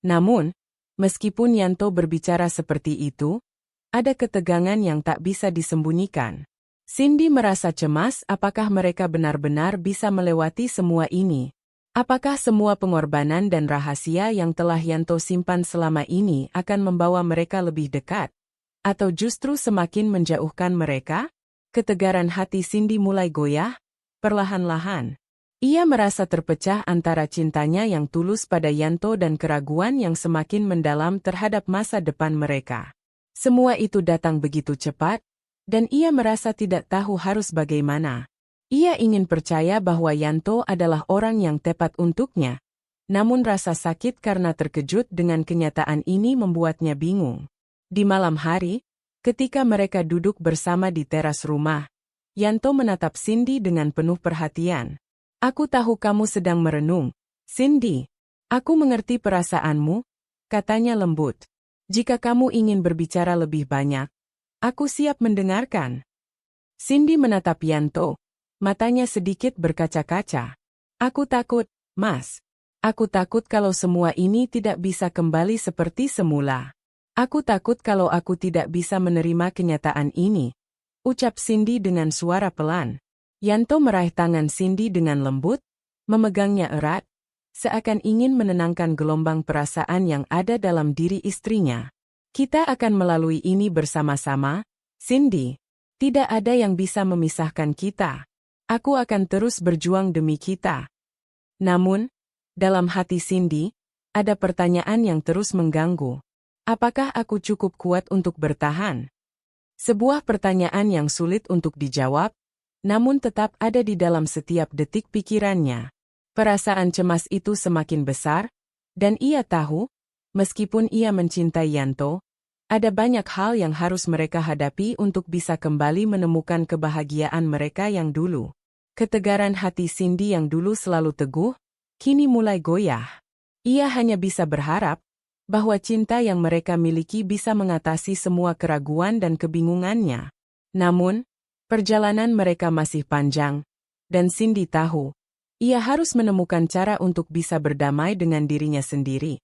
Namun, meskipun Yanto berbicara seperti itu, ada ketegangan yang tak bisa disembunyikan. Cindy merasa cemas apakah mereka benar-benar bisa melewati semua ini. Apakah semua pengorbanan dan rahasia yang telah Yanto simpan selama ini akan membawa mereka lebih dekat? Atau justru semakin menjauhkan mereka? Ketegaran hati Cindy mulai goyah, perlahan-lahan. Ia merasa terpecah antara cintanya yang tulus pada Yanto dan keraguan yang semakin mendalam terhadap masa depan mereka. Semua itu datang begitu cepat, dan ia merasa tidak tahu harus bagaimana. Ia ingin percaya bahwa Yanto adalah orang yang tepat untuknya. Namun rasa sakit karena terkejut dengan kenyataan ini membuatnya bingung. Di malam hari, ketika mereka duduk bersama di teras rumah, Yanto menatap Cindy dengan penuh perhatian. "Aku tahu kamu sedang merenung, Cindy. Aku mengerti perasaanmu," katanya lembut. "Jika kamu ingin berbicara lebih banyak, aku siap mendengarkan." Cindy menatap Yanto, matanya sedikit berkaca-kaca. "Aku takut, Mas. Aku takut kalau semua ini tidak bisa kembali seperti semula. Aku takut kalau aku tidak bisa menerima kenyataan ini," ucap Cindy dengan suara pelan. Yanto meraih tangan Cindy dengan lembut, memegangnya erat, seakan ingin menenangkan gelombang perasaan yang ada dalam diri istrinya. "Kita akan melalui ini bersama-sama, Cindy. Tidak ada yang bisa memisahkan kita. Aku akan terus berjuang demi kita." Namun, dalam hati Cindy, ada pertanyaan yang terus mengganggu. Apakah aku cukup kuat untuk bertahan? Sebuah pertanyaan yang sulit untuk dijawab, namun tetap ada di dalam setiap detik pikirannya. Perasaan cemas itu semakin besar, dan ia tahu, meskipun ia mencintai Yanto, ada banyak hal yang harus mereka hadapi untuk bisa kembali menemukan kebahagiaan mereka yang dulu. Ketegaran hati Cindy yang dulu selalu teguh, kini mulai goyah. Ia hanya bisa berharap bahwa cinta yang mereka miliki bisa mengatasi semua keraguan dan kebingungannya. Namun, perjalanan mereka masih panjang, dan Cindy tahu, ia harus menemukan cara untuk bisa berdamai dengan dirinya sendiri.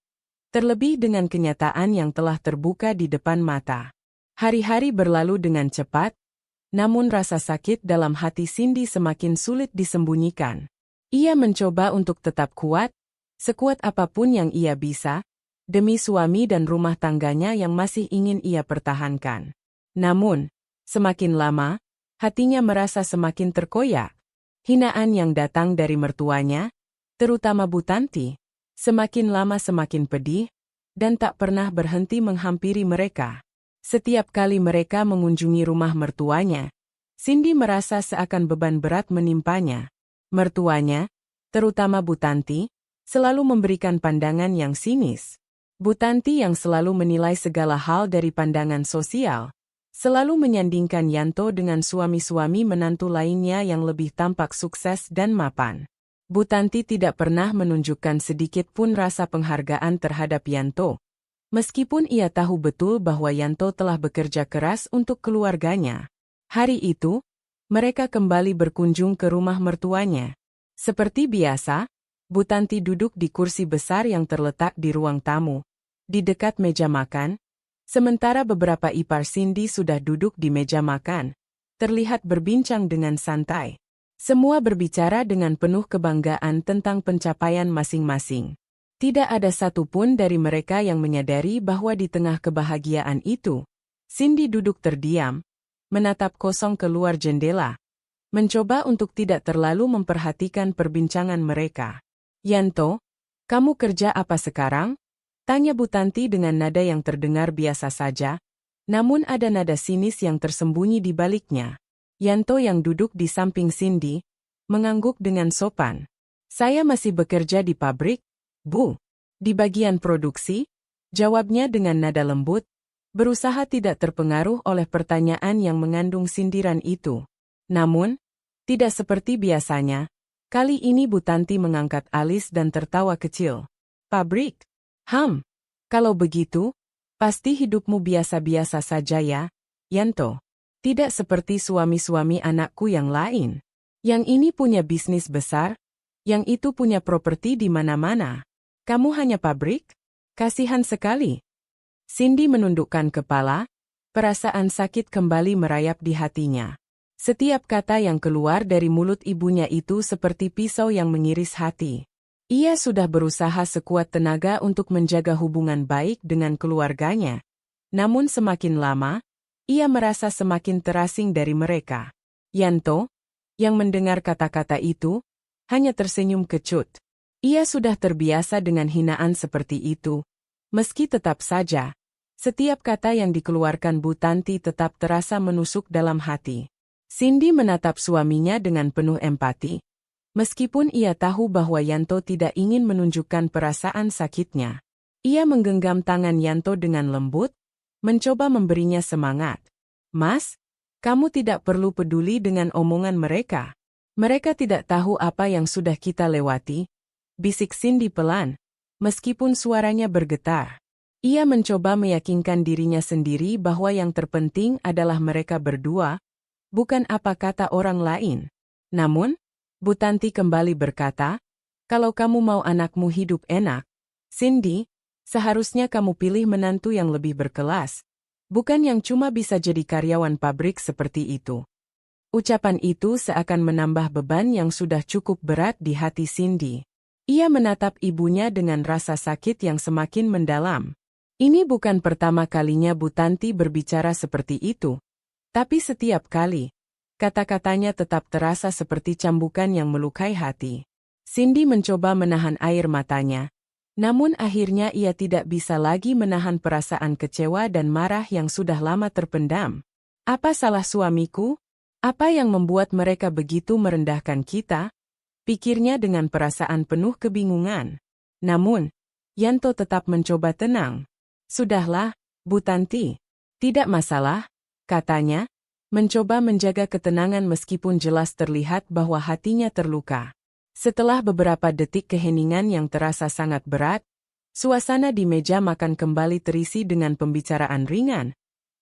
Terlebih dengan kenyataan yang telah terbuka di depan mata. Hari-hari berlalu dengan cepat, namun rasa sakit dalam hati Cindy semakin sulit disembunyikan. Ia mencoba untuk tetap kuat, sekuat apapun yang ia bisa, demi suami dan rumah tangganya yang masih ingin ia pertahankan. Namun, semakin lama, hatinya merasa semakin terkoyak. Hinaan yang datang dari mertuanya, terutama Bu Tanti, semakin lama semakin pedih, dan tak pernah berhenti menghampiri mereka. Setiap kali mereka mengunjungi rumah mertuanya, Cindy merasa seakan beban berat menimpanya. Mertuanya, terutama Bu Tanti, selalu memberikan pandangan yang sinis. Bu Tanti yang selalu menilai segala hal dari pandangan sosial, selalu menyandingkan Yanto dengan suami-suami menantu lainnya yang lebih tampak sukses dan mapan. Bu Tanti tidak pernah menunjukkan sedikit pun rasa penghargaan terhadap Yanto. Meskipun ia tahu betul bahwa Yanto telah bekerja keras untuk keluarganya. Hari itu, mereka kembali berkunjung ke rumah mertuanya. Seperti biasa, Bu Tanti duduk di kursi besar yang terletak di ruang tamu, di dekat meja makan, sementara beberapa ipar Cindy sudah duduk di meja makan, terlihat berbincang dengan santai. Semua berbicara dengan penuh kebanggaan tentang pencapaian masing-masing. Tidak ada satupun dari mereka yang menyadari bahwa di tengah kebahagiaan itu, Cindy duduk terdiam, menatap kosong keluar jendela, mencoba untuk tidak terlalu memperhatikan perbincangan mereka. Yanto, kamu kerja apa sekarang? Tanya Bu Tanti dengan nada yang terdengar biasa saja, namun ada nada sinis yang tersembunyi di baliknya. Yanto yang duduk di samping Cindy, mengangguk dengan sopan. Saya masih bekerja di pabrik, Bu. Di bagian produksi? Jawabnya dengan nada lembut, berusaha tidak terpengaruh oleh pertanyaan yang mengandung sindiran itu. Namun, tidak seperti biasanya, kali ini Bu Tanti mengangkat alis dan tertawa kecil. Pabrik? Kalau begitu, pasti hidupmu biasa-biasa saja ya, Yanto. Tidak seperti suami-suami anakku yang lain. Yang ini punya bisnis besar, yang itu punya properti di mana-mana. Kamu hanya pabrik? Kasihan sekali. Cindy menundukkan kepala, perasaan sakit kembali merayap di hatinya. Setiap kata yang keluar dari mulut ibunya itu seperti pisau yang mengiris hati. Ia sudah berusaha sekuat tenaga untuk menjaga hubungan baik dengan keluarganya. Namun semakin lama, ia merasa semakin terasing dari mereka. Yanto, yang mendengar kata-kata itu, hanya tersenyum kecut. Ia sudah terbiasa dengan hinaan seperti itu. Meski tetap saja, setiap kata yang dikeluarkan Bu Tanti tetap terasa menusuk dalam hati. Cindy menatap suaminya dengan penuh empati. Meskipun ia tahu bahwa Yanto tidak ingin menunjukkan perasaan sakitnya. Ia menggenggam tangan Yanto dengan lembut, mencoba memberinya semangat. Mas, kamu tidak perlu peduli dengan omongan mereka. Mereka tidak tahu apa yang sudah kita lewati, bisik Cindy pelan, meskipun suaranya bergetar. Ia mencoba meyakinkan dirinya sendiri bahwa yang terpenting adalah mereka berdua, bukan apa kata orang lain. Namun, Bu Tanti kembali berkata, kalau kamu mau anakmu hidup enak, Cindy, seharusnya kamu pilih menantu yang lebih berkelas, bukan yang cuma bisa jadi karyawan pabrik seperti itu. Ucapan itu seakan menambah beban yang sudah cukup berat di hati Cindy. Ia menatap ibunya dengan rasa sakit yang semakin mendalam. Ini bukan pertama kalinya Bu Tanti berbicara seperti itu. Tapi setiap kali, kata-katanya tetap terasa seperti cambukan yang melukai hati. Cindy mencoba menahan air matanya. Namun akhirnya ia tidak bisa lagi menahan perasaan kecewa dan marah yang sudah lama terpendam. Apa salah suamiku? Apa yang membuat mereka begitu merendahkan kita? Pikirnya dengan perasaan penuh kebingungan. Namun, Yanto tetap mencoba tenang. Sudahlah, Bu Tanti. Tidak masalah, katanya, mencoba menjaga ketenangan meskipun jelas terlihat bahwa hatinya terluka. Setelah beberapa detik keheningan yang terasa sangat berat, suasana di meja makan kembali terisi dengan pembicaraan ringan.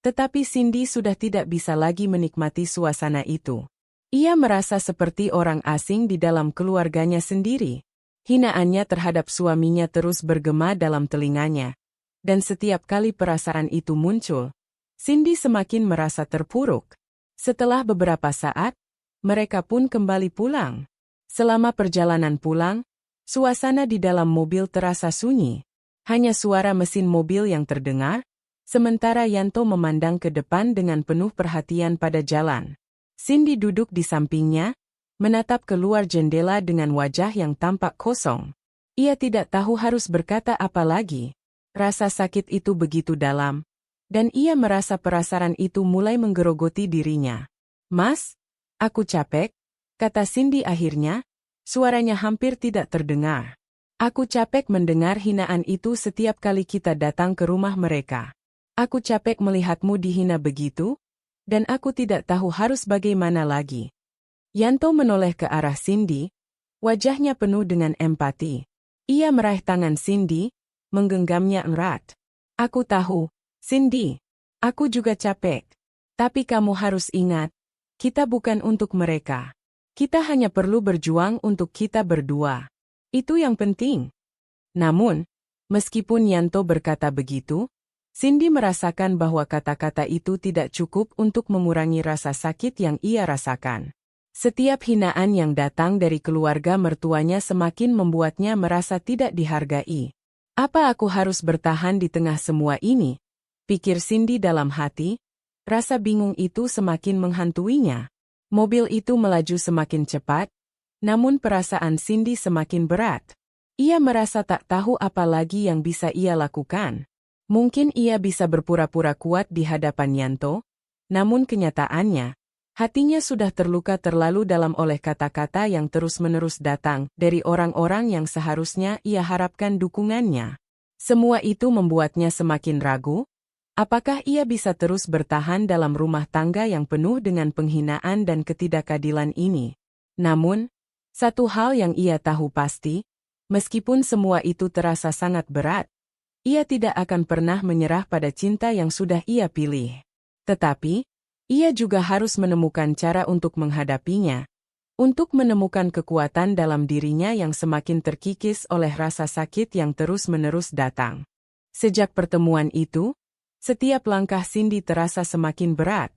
Tetapi Cindy sudah tidak bisa lagi menikmati suasana itu. Ia merasa seperti orang asing di dalam keluarganya sendiri. Hinaannya terhadap suaminya terus bergema dalam telinganya. Dan setiap kali perasaan itu muncul, Cindy semakin merasa terpuruk. Setelah beberapa saat, mereka pun kembali pulang. Selama perjalanan pulang, suasana di dalam mobil terasa sunyi. Hanya suara mesin mobil yang terdengar, sementara Yanto memandang ke depan dengan penuh perhatian pada jalan. Cindy duduk di sampingnya, menatap keluar jendela dengan wajah yang tampak kosong. Ia tidak tahu harus berkata apa lagi. Rasa sakit itu begitu dalam, dan ia merasa perasaan itu mulai menggerogoti dirinya. Mas, aku capek, kata Cindy akhirnya, suaranya hampir tidak terdengar. Aku capek mendengar hinaan itu setiap kali kita datang ke rumah mereka. Aku capek melihatmu dihina begitu, dan aku tidak tahu harus bagaimana lagi. Yanto menoleh ke arah Cindy, wajahnya penuh dengan empati. Ia meraih tangan Cindy, menggenggamnya erat. Aku tahu, Cindy, aku juga capek. Tapi kamu harus ingat, kita bukan untuk mereka. Kita hanya perlu berjuang untuk kita berdua. Itu yang penting. Namun, meskipun Yanto berkata begitu, Cindy merasakan bahwa kata-kata itu tidak cukup untuk mengurangi rasa sakit yang ia rasakan. Setiap hinaan yang datang dari keluarga mertuanya semakin membuatnya merasa tidak dihargai. Apa aku harus bertahan di tengah semua ini? Pikir Cindy dalam hati. Rasa bingung itu semakin menghantuinya. Mobil itu melaju semakin cepat, namun perasaan Cindy semakin berat. Ia merasa tak tahu apa lagi yang bisa ia lakukan. Mungkin ia bisa berpura-pura kuat di hadapan Yanto, namun kenyataannya, hatinya sudah terluka terlalu dalam oleh kata-kata yang terus-menerus datang dari orang-orang yang seharusnya ia harapkan dukungannya. Semua itu membuatnya semakin ragu, apakah ia bisa terus bertahan dalam rumah tangga yang penuh dengan penghinaan dan ketidakadilan ini. Namun, satu hal yang ia tahu pasti, meskipun semua itu terasa sangat berat, ia tidak akan pernah menyerah pada cinta yang sudah ia pilih. Tetapi, ia juga harus menemukan cara untuk menghadapinya, untuk menemukan kekuatan dalam dirinya yang semakin terkikis oleh rasa sakit yang terus-menerus datang. Sejak pertemuan itu, setiap langkah Cindy terasa semakin berat.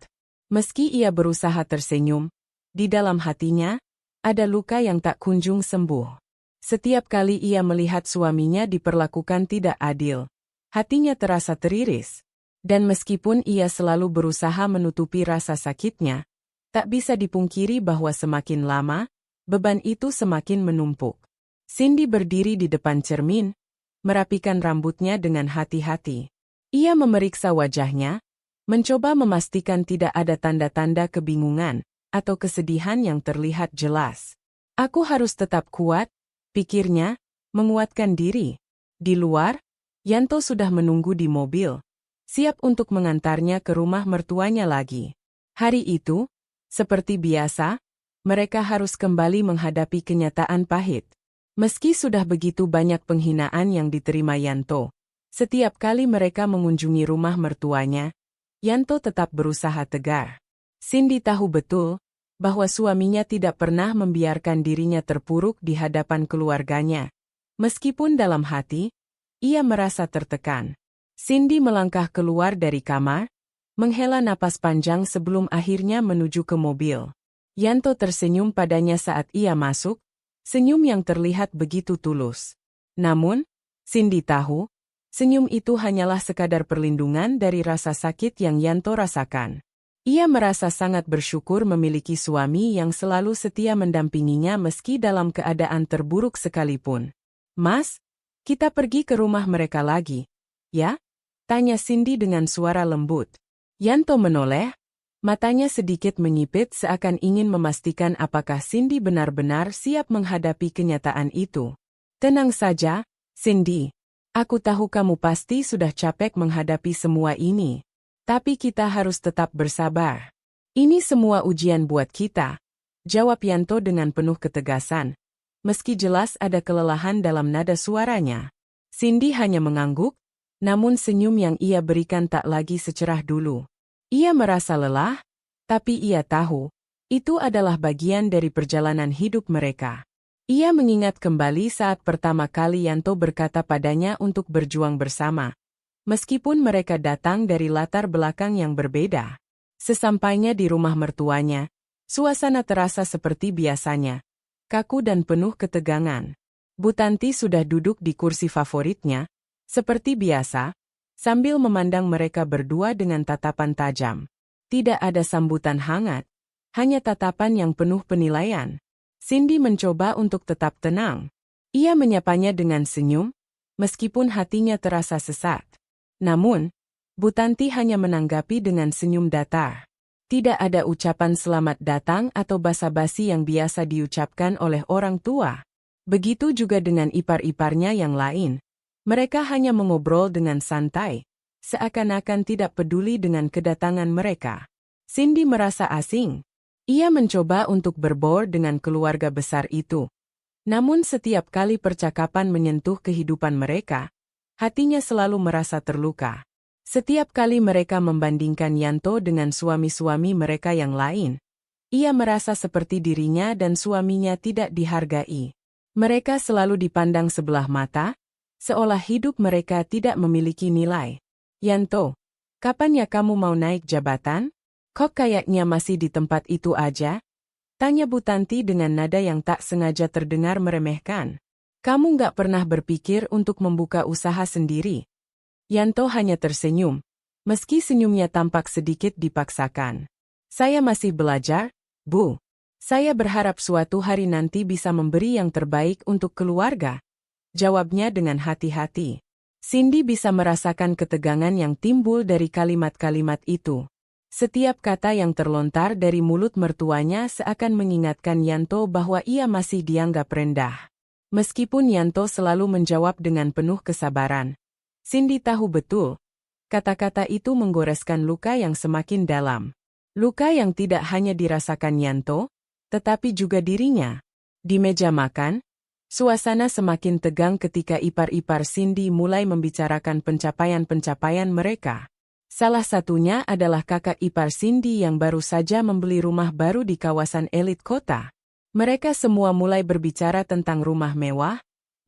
Meski ia berusaha tersenyum, di dalam hatinya, ada luka yang tak kunjung sembuh. Setiap kali ia melihat suaminya diperlakukan tidak adil, hatinya terasa teriris. Dan meskipun ia selalu berusaha menutupi rasa sakitnya, tak bisa dipungkiri bahwa semakin lama, beban itu semakin menumpuk. Cindy berdiri di depan cermin, merapikan rambutnya dengan hati-hati. Ia memeriksa wajahnya, mencoba memastikan tidak ada tanda-tanda kebingungan atau kesedihan yang terlihat jelas. Aku harus tetap kuat, pikirnya, menguatkan diri. Di luar, Yanto sudah menunggu di mobil, siap untuk mengantarnya ke rumah mertuanya lagi. Hari itu, seperti biasa, mereka harus kembali menghadapi kenyataan pahit. Meski sudah begitu banyak penghinaan yang diterima Yanto, setiap kali mereka mengunjungi rumah mertuanya, Yanto tetap berusaha tegar. Cindy tahu betul bahwa suaminya tidak pernah membiarkan dirinya terpuruk di hadapan keluarganya. Meskipun dalam hati, ia merasa tertekan. Cindy melangkah keluar dari kamar, menghela napas panjang sebelum akhirnya menuju ke mobil. Yanto tersenyum padanya saat ia masuk, senyum yang terlihat begitu tulus. Namun, Cindy tahu, senyum itu hanyalah sekadar perlindungan dari rasa sakit yang Yanto rasakan. Ia merasa sangat bersyukur memiliki suami yang selalu setia mendampinginya meski dalam keadaan terburuk sekalipun. "Mas, kita pergi ke rumah mereka lagi, ya?" tanya Cindy dengan suara lembut. Yanto menoleh, matanya sedikit menyipit seakan ingin memastikan apakah Cindy benar-benar siap menghadapi kenyataan itu. "Tenang saja, Cindy. Aku tahu kamu pasti sudah capek menghadapi semua ini. Tapi kita harus tetap bersabar. Ini semua ujian buat kita," jawab Yanto dengan penuh ketegasan. Meski jelas ada kelelahan dalam nada suaranya. Cindy hanya mengangguk, namun senyum yang ia berikan tak lagi secerah dulu. Ia merasa lelah, tapi ia tahu, itu adalah bagian dari perjalanan hidup mereka. Ia mengingat kembali saat pertama kali Yanto berkata padanya untuk berjuang bersama. Meskipun mereka datang dari latar belakang yang berbeda. Sesampainya di rumah mertuanya, suasana terasa seperti biasanya, kaku dan penuh ketegangan. Bu Tanti sudah duduk di kursi favoritnya, seperti biasa, sambil memandang mereka berdua dengan tatapan tajam. Tidak ada sambutan hangat, hanya tatapan yang penuh penilaian. Cindy mencoba untuk tetap tenang. Ia menyapanya dengan senyum, meskipun hatinya terasa sesak. Namun, Bu Tanti hanya menanggapi dengan senyum datar. Tidak ada ucapan selamat datang atau basa-basi yang biasa diucapkan oleh orang tua. Begitu juga dengan ipar-iparnya yang lain. Mereka hanya mengobrol dengan santai, seakan-akan tidak peduli dengan kedatangan mereka. Cindy merasa asing. Ia mencoba untuk berbaur dengan keluarga besar itu. Namun setiap kali percakapan menyentuh kehidupan mereka, hatinya selalu merasa terluka. Setiap kali mereka membandingkan Yanto dengan suami-suami mereka yang lain, ia merasa seperti dirinya dan suaminya tidak dihargai. Mereka selalu dipandang sebelah mata, seolah hidup mereka tidak memiliki nilai. "Yanto, kapan ya kamu mau naik jabatan? Kok kayaknya masih di tempat itu aja?" tanya Bu Tanti dengan nada yang tak sengaja terdengar meremehkan. "Kamu nggak pernah berpikir untuk membuka usaha sendiri?" Yanto hanya tersenyum. Meski senyumnya tampak sedikit dipaksakan. Saya masih belajar, Bu. Saya berharap suatu hari nanti bisa memberi yang terbaik untuk keluarga. Jawabnya dengan hati-hati. Cindy bisa merasakan ketegangan yang timbul dari kalimat-kalimat itu. Setiap kata yang terlontar dari mulut mertuanya seakan mengingatkan Yanto bahwa ia masih dianggap rendah. Meskipun Yanto selalu menjawab dengan penuh kesabaran. Cindy tahu betul. Kata-kata itu menggoreskan luka yang semakin dalam. Luka yang tidak hanya dirasakan Yanto, tetapi juga dirinya. Di meja makan, suasana semakin tegang ketika ipar-ipar Cindy mulai membicarakan pencapaian-pencapaian mereka. Salah satunya adalah kakak ipar Cindy yang baru saja membeli rumah baru di kawasan elit kota. Mereka semua mulai berbicara tentang rumah mewah,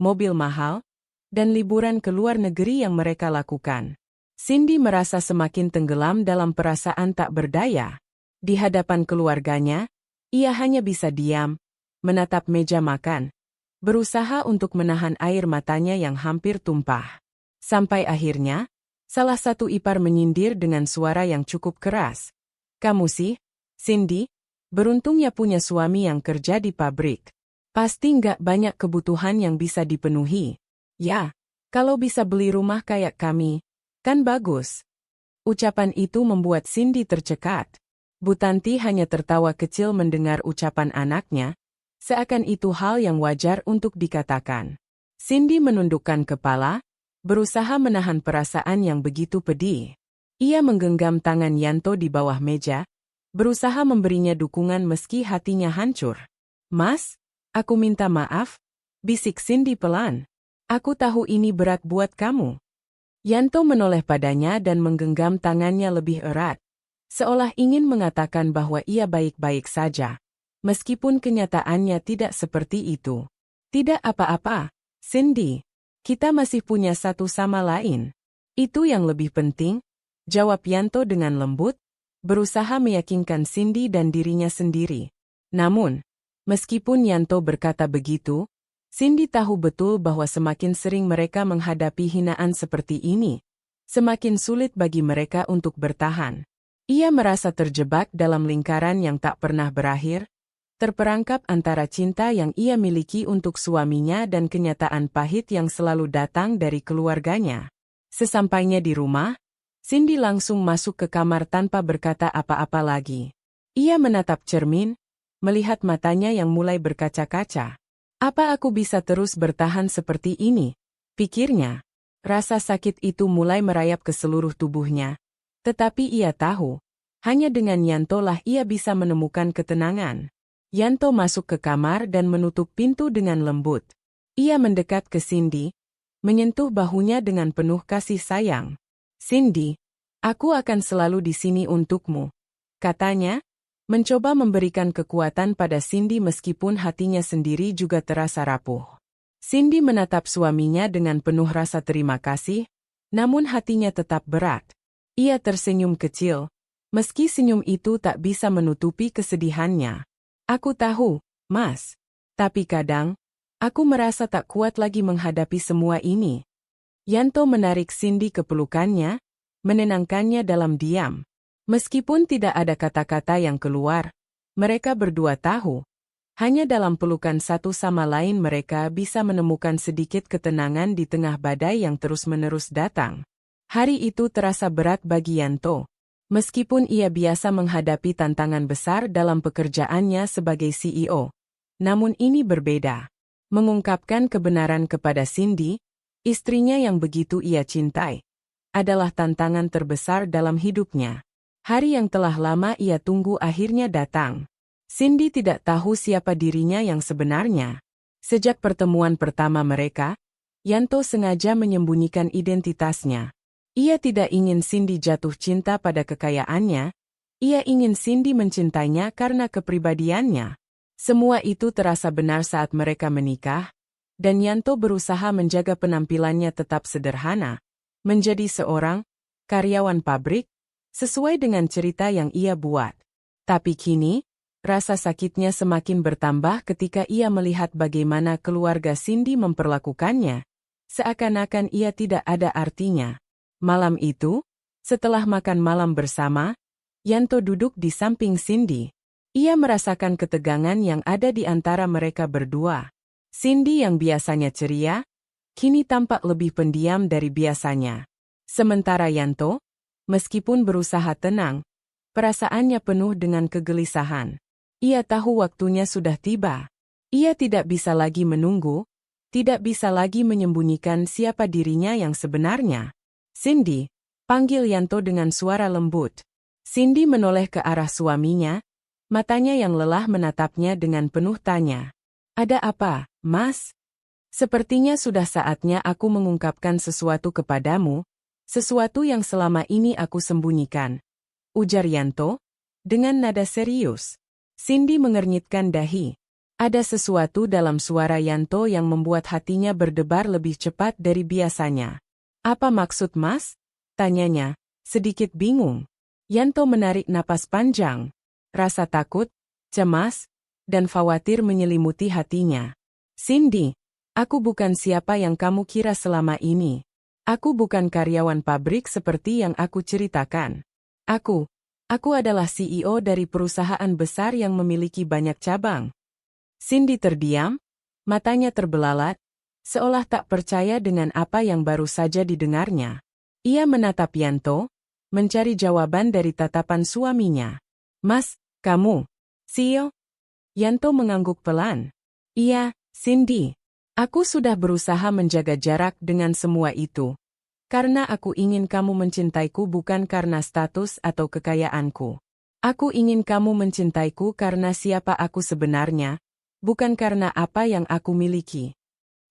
mobil mahal, dan liburan ke luar negeri yang mereka lakukan. Cindy merasa semakin tenggelam dalam perasaan tak berdaya. Di hadapan keluarganya, ia hanya bisa diam, menatap meja makan, berusaha untuk menahan air matanya yang hampir tumpah. Sampai akhirnya, salah satu ipar menyindir dengan suara yang cukup keras. Kamu sih, Cindy, beruntungnya punya suami yang kerja di pabrik. Pasti nggak banyak kebutuhan yang bisa dipenuhi. Ya, kalau bisa beli rumah kayak kami, kan bagus. Ucapan itu membuat Cindy tercekat. Bu Tanti hanya tertawa kecil mendengar ucapan anaknya, seakan itu hal yang wajar untuk dikatakan. Cindy menundukkan kepala, berusaha menahan perasaan yang begitu pedih. Ia menggenggam tangan Yanto di bawah meja, berusaha memberinya dukungan meski hatinya hancur. Mas, aku minta maaf, bisik Cindy pelan. Aku tahu ini berat buat kamu. Yanto menoleh padanya dan menggenggam tangannya lebih erat, seolah ingin mengatakan bahwa ia baik-baik saja, meskipun kenyataannya tidak seperti itu. Tidak apa-apa, Cindy. Kita masih punya satu sama lain. Itu yang lebih penting, jawab Yanto dengan lembut, berusaha meyakinkan Cindy dan dirinya sendiri. Namun, meskipun Yanto berkata begitu, Cindy tahu betul bahwa semakin sering mereka menghadapi hinaan seperti ini, semakin sulit bagi mereka untuk bertahan. Ia merasa terjebak dalam lingkaran yang tak pernah berakhir, terperangkap antara cinta yang ia miliki untuk suaminya dan kenyataan pahit yang selalu datang dari keluarganya. Sesampainya di rumah, Cindy langsung masuk ke kamar tanpa berkata apa-apa lagi. Ia menatap cermin, melihat matanya yang mulai berkaca-kaca. Apa aku bisa terus bertahan seperti ini? Pikirnya. Rasa sakit itu mulai merayap ke seluruh tubuhnya. Tetapi ia tahu, hanya dengan Yanto lah ia bisa menemukan ketenangan. Yanto masuk ke kamar dan menutup pintu dengan lembut. Ia mendekat ke Cindy, menyentuh bahunya dengan penuh kasih sayang. Cindy, aku akan selalu di sini untukmu, katanya, mencoba memberikan kekuatan pada Cindy meskipun hatinya sendiri juga terasa rapuh. Cindy menatap suaminya dengan penuh rasa terima kasih, namun hatinya tetap berat. Ia tersenyum kecil, meski senyum itu tak bisa menutupi kesedihannya. Aku tahu, Mas. Tapi kadang, aku merasa tak kuat lagi menghadapi semua ini. Yanto menarik Cindy ke pelukannya, menenangkannya dalam diam. Meskipun tidak ada kata-kata yang keluar, mereka berdua tahu. Hanya dalam pelukan satu sama lain mereka bisa menemukan sedikit ketenangan di tengah badai yang terus-menerus datang. Hari itu terasa berat bagi Yanto. Meskipun ia biasa menghadapi tantangan besar dalam pekerjaannya sebagai CEO. Namun ini berbeda. Mengungkapkan kebenaran kepada Cindy, istrinya yang begitu ia cintai, adalah tantangan terbesar dalam hidupnya. Hari yang telah lama ia tunggu akhirnya datang. Cindy tidak tahu siapa dirinya yang sebenarnya. Sejak pertemuan pertama mereka, Yanto sengaja menyembunyikan identitasnya. Ia tidak ingin Cindy jatuh cinta pada kekayaannya, ia ingin Cindy mencintainya karena kepribadiannya. Semua itu terasa benar saat mereka menikah, dan Yanto berusaha menjaga penampilannya tetap sederhana, menjadi seorang karyawan pabrik, sesuai dengan cerita yang ia buat. Tapi kini, rasa sakitnya semakin bertambah ketika ia melihat bagaimana keluarga Cindy memperlakukannya, seakan-akan ia tidak ada artinya. Malam itu, Setelah makan malam bersama, Yanto duduk di samping Cindy. Ia merasakan ketegangan yang ada di antara mereka berdua. Cindy yang biasanya ceria, kini tampak lebih pendiam dari biasanya. Sementara Yanto, meskipun berusaha tenang, perasaannya penuh dengan kegelisahan. Ia tahu waktunya sudah tiba. Ia tidak bisa lagi menunggu, tidak bisa lagi menyembunyikan siapa dirinya yang sebenarnya. Cindy, panggil Yanto dengan suara lembut. Cindy menoleh ke arah suaminya, matanya yang lelah menatapnya dengan penuh tanya. Ada apa, Mas? Sepertinya sudah saatnya aku mengungkapkan sesuatu kepadamu, sesuatu yang selama ini aku sembunyikan. Ujar Yanto, dengan nada serius. Cindy mengernyitkan dahi. Ada sesuatu dalam suara Yanto yang membuat hatinya berdebar lebih cepat dari biasanya. Apa maksud Mas? Tanyanya, sedikit bingung. Yanto menarik napas panjang. Rasa takut, cemas, dan khawatir menyelimuti hatinya. Cindy, aku bukan siapa yang kamu kira selama ini. Aku bukan karyawan pabrik seperti yang aku ceritakan. Aku adalah CEO dari perusahaan besar yang memiliki banyak cabang. Cindy terdiam, matanya terbelalak, seolah tak percaya dengan apa yang baru saja didengarnya. Ia menatap Yanto, mencari jawaban dari tatapan suaminya. Mas, kamu, CEO? Yanto mengangguk pelan. Iya, Cindy. Aku sudah berusaha menjaga jarak dengan semua itu. Karena aku ingin kamu mencintaiku bukan karena status atau kekayaanku. Aku ingin kamu mencintaiku karena siapa aku sebenarnya, bukan karena apa yang aku miliki.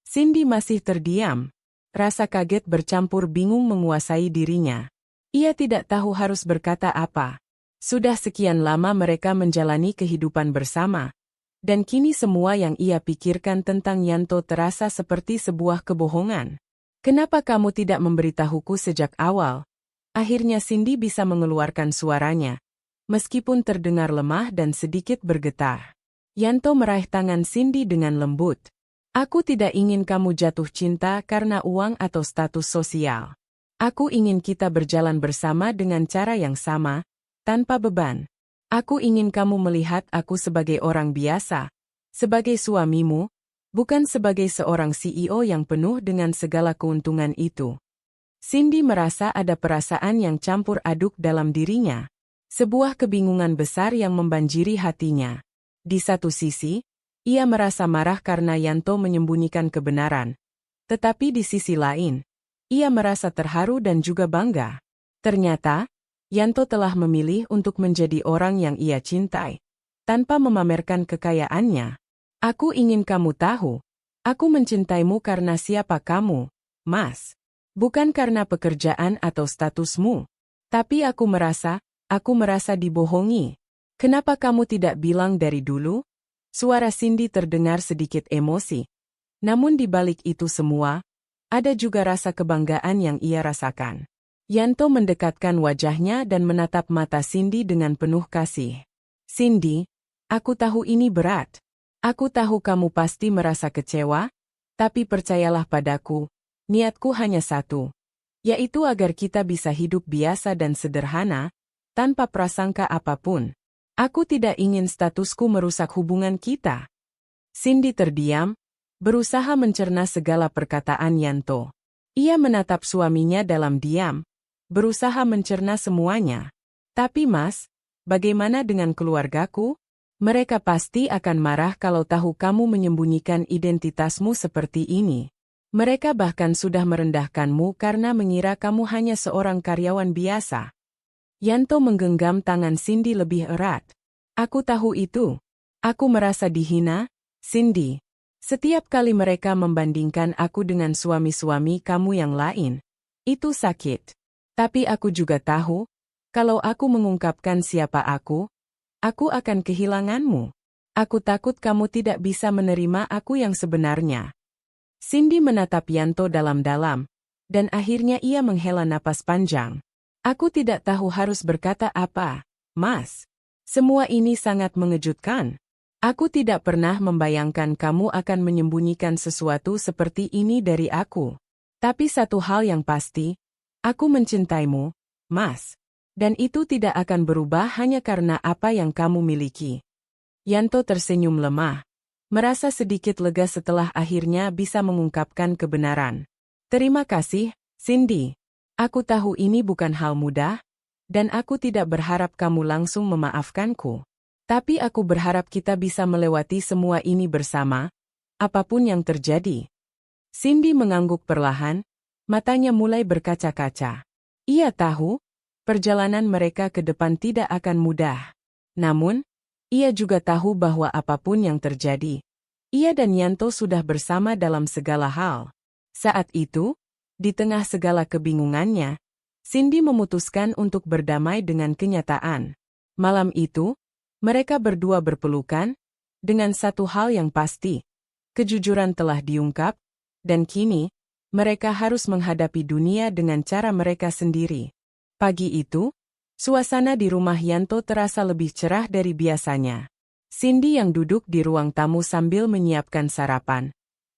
Cindy masih terdiam. Rasa kaget bercampur bingung menguasai dirinya. Ia tidak tahu harus berkata apa. Sudah sekian lama mereka menjalani kehidupan bersama, dan kini semua yang ia pikirkan tentang Yanto terasa seperti sebuah kebohongan. Kenapa kamu tidak memberitahuku sejak awal? Akhirnya Cindy bisa mengeluarkan suaranya, meskipun terdengar lemah dan sedikit bergetar. Yanto meraih tangan Cindy dengan lembut. Aku tidak ingin kamu jatuh cinta karena uang atau status sosial. Aku ingin kita berjalan bersama dengan cara yang sama, tanpa beban. Aku ingin kamu melihat aku sebagai orang biasa, sebagai suamimu, bukan sebagai seorang CEO yang penuh dengan segala keuntungan itu. Cindy merasa ada perasaan yang campur aduk dalam dirinya. Sebuah kebingungan besar yang membanjiri hatinya. Di satu sisi, ia merasa marah karena Yanto menyembunyikan kebenaran. Tetapi di sisi lain, ia merasa terharu dan juga bangga. Ternyata, Yanto telah memilih untuk menjadi orang yang ia cintai, tanpa memamerkan kekayaannya. Aku ingin kamu tahu, aku mencintaimu karena siapa kamu, Mas. Bukan karena pekerjaan atau statusmu. Tapi aku merasa dibohongi. Kenapa kamu tidak bilang dari dulu? Suara Cindy terdengar sedikit emosi. Namun di balik itu semua, ada juga rasa kebanggaan yang ia rasakan. Yanto mendekatkan wajahnya dan menatap mata Cindy dengan penuh kasih. Cindy, aku tahu ini berat. Aku tahu kamu pasti merasa kecewa, tapi percayalah padaku, niatku hanya satu, yaitu agar kita bisa hidup biasa dan sederhana, tanpa prasangka apapun. Aku tidak ingin statusku merusak hubungan kita. Cindy terdiam, berusaha mencerna segala perkataan Yanto. Ia menatap suaminya dalam diam, berusaha mencerna semuanya. Tapi Mas, bagaimana dengan keluargaku? Mereka pasti akan marah kalau tahu kamu menyembunyikan identitasmu seperti ini. Mereka bahkan sudah merendahkanmu karena mengira kamu hanya seorang karyawan biasa. Yanto menggenggam tangan Cindy lebih erat. Aku tahu itu. Aku merasa dihina, Cindy. Setiap kali mereka membandingkan aku dengan suami-suami kamu yang lain, itu sakit. Tapi aku juga tahu, kalau aku mengungkapkan siapa aku akan kehilanganmu. Aku takut kamu tidak bisa menerima aku yang sebenarnya. Cindy menatap Yanto dalam-dalam, dan akhirnya ia menghela napas panjang. Aku tidak tahu harus berkata apa, Mas. Semua ini sangat mengejutkan. Aku tidak pernah membayangkan kamu akan menyembunyikan sesuatu seperti ini dari aku. Tapi satu hal yang pasti, aku mencintaimu, Mas. Dan itu tidak akan berubah hanya karena apa yang kamu miliki. Yanto tersenyum lemah. Merasa sedikit lega setelah akhirnya bisa mengungkapkan kebenaran. Terima kasih, Cindy. Aku tahu ini bukan hal mudah, dan aku tidak berharap kamu langsung memaafkanku. Tapi aku berharap kita bisa melewati semua ini bersama, apapun yang terjadi. Cindy mengangguk perlahan, matanya mulai berkaca-kaca. Ia tahu, perjalanan mereka ke depan tidak akan mudah. Namun, ia juga tahu bahwa apapun yang terjadi, ia dan Yanto sudah bersama dalam segala hal. Saat itu, di tengah segala kebingungannya, Cindy memutuskan untuk berdamai dengan kenyataan. Malam itu, mereka berdua berpelukan, dengan satu hal yang pasti. Kejujuran telah diungkap, dan kini, mereka harus menghadapi dunia dengan cara mereka sendiri. Pagi itu, suasana di rumah Yanto terasa lebih cerah dari biasanya. Cindy yang duduk di ruang tamu sambil menyiapkan sarapan,